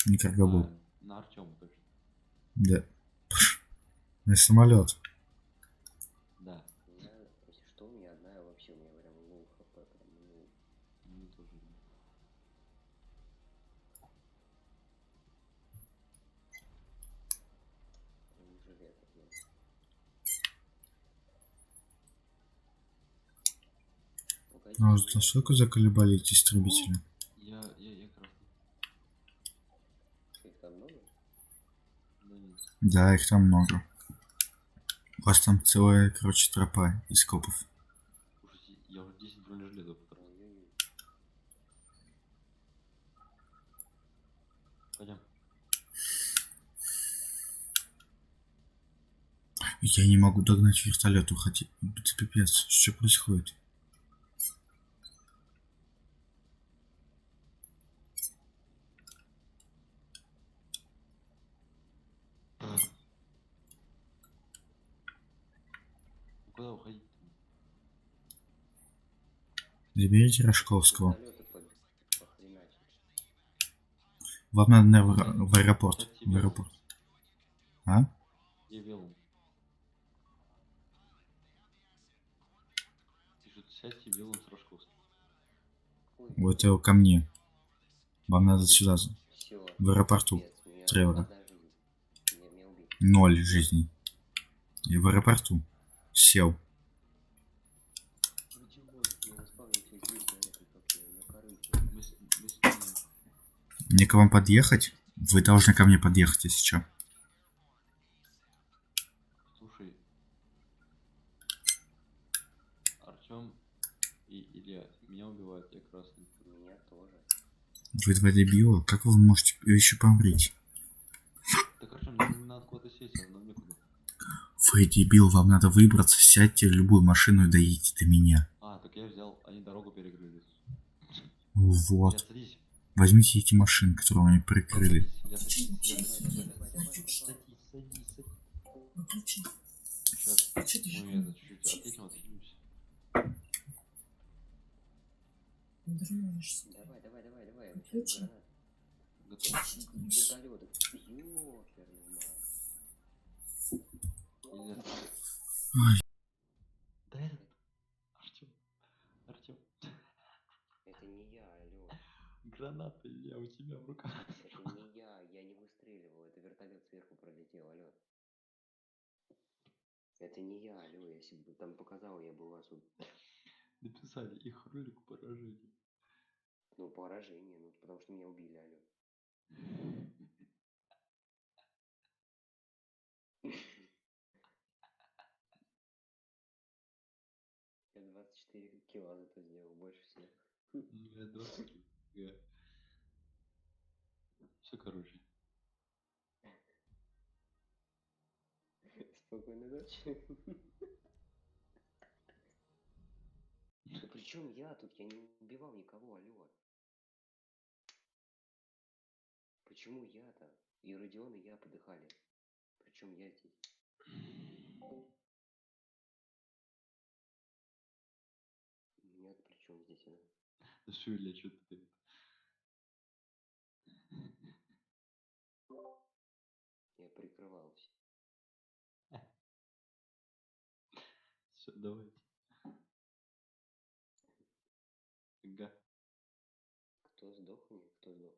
не Каргабул.
На Артема точно.
Да. На самолет.
Да. Я, если что, у меня одна вообще, у меня прям лоу хп, прям лоу.
Мне тоже.
Уже это, ну.
Ну, вот насколько заколебали эти истребители?
Я красный.
Их там много?
Да нет.
Да, их там много. У вас там целая, короче, тропа из копов.
Слушайте, я уже 10 бронежилетов потратил.
Ой-ой-ой.
Пойдем.
Я не могу догнать вертолет, уходи. Это пипец. Что происходит?
Ну куда уходить?
Заберите Рожковского.
Вертолеты похреначить.
Вам надо, наверное, в аэропорт.
Кстати,
В
Белл.
аэропорт. А?
Я Белл. Пишут, сядьте Белым с Рожковским.
Ой,
Вот его ко мне. Вам надо сюда,
все.
в аэропорту.
Пипец, у меня
Тревора.
одна жизнь. Меня убили.
0 жизней. И в аэропорту. Сел.
Почему не заспавнился здесь, на этой, как её, на корыте?
Мы с ним.
Мне к вам подъехать? Вы должны ко мне подъехать, если что.
Слушай. Артём и Илья, меня убивают, я красный.
Меня тоже.
Вы два дебила? Как вы можете еще помрить?
Так, Артём, мне надо куда-то сесть, а нам некуда.
Вы дебил, вам надо выбраться, сядьте в любую машину и доедете до меня.
А, так я взял, они дорогу перекрыли.
Вот.
Илья, садись.
Возьмите эти машины, которые они прикрыли.
Илья, садись. Илья, садись. Садись. Сейчас мы это чуть-чуть отъедем, отъедемся.
Давай. Вообще гранат.
Готов.
Вертолеты. Ёперный мать.
Илья,
Ай.
да этот. Артём.
Это не я, алло.
Граната, Илья, у тебя в руках.
Это не я не выстреливал. Это вертолет сверху пролетел, алло. Это не я, алло. Я себе там показал, я бы вас
Написали их ролик поражение.
ну, поражение, ну, потому что меня убили, алло. Я 24 кило зато сделал, больше всех.
Я 20 кило. Все, короче.
Спокойной ночи. Да при чем я тут? Я не убивал никого, алло. Почему я-то? И Родион, и я подыхали. Причем я здесь? Меня при чем здесь, а?
Да все, Илья, что ты?
Я прикрывался.
Все, давайте. Ага.
Кто сдох? Нет, кто сдох?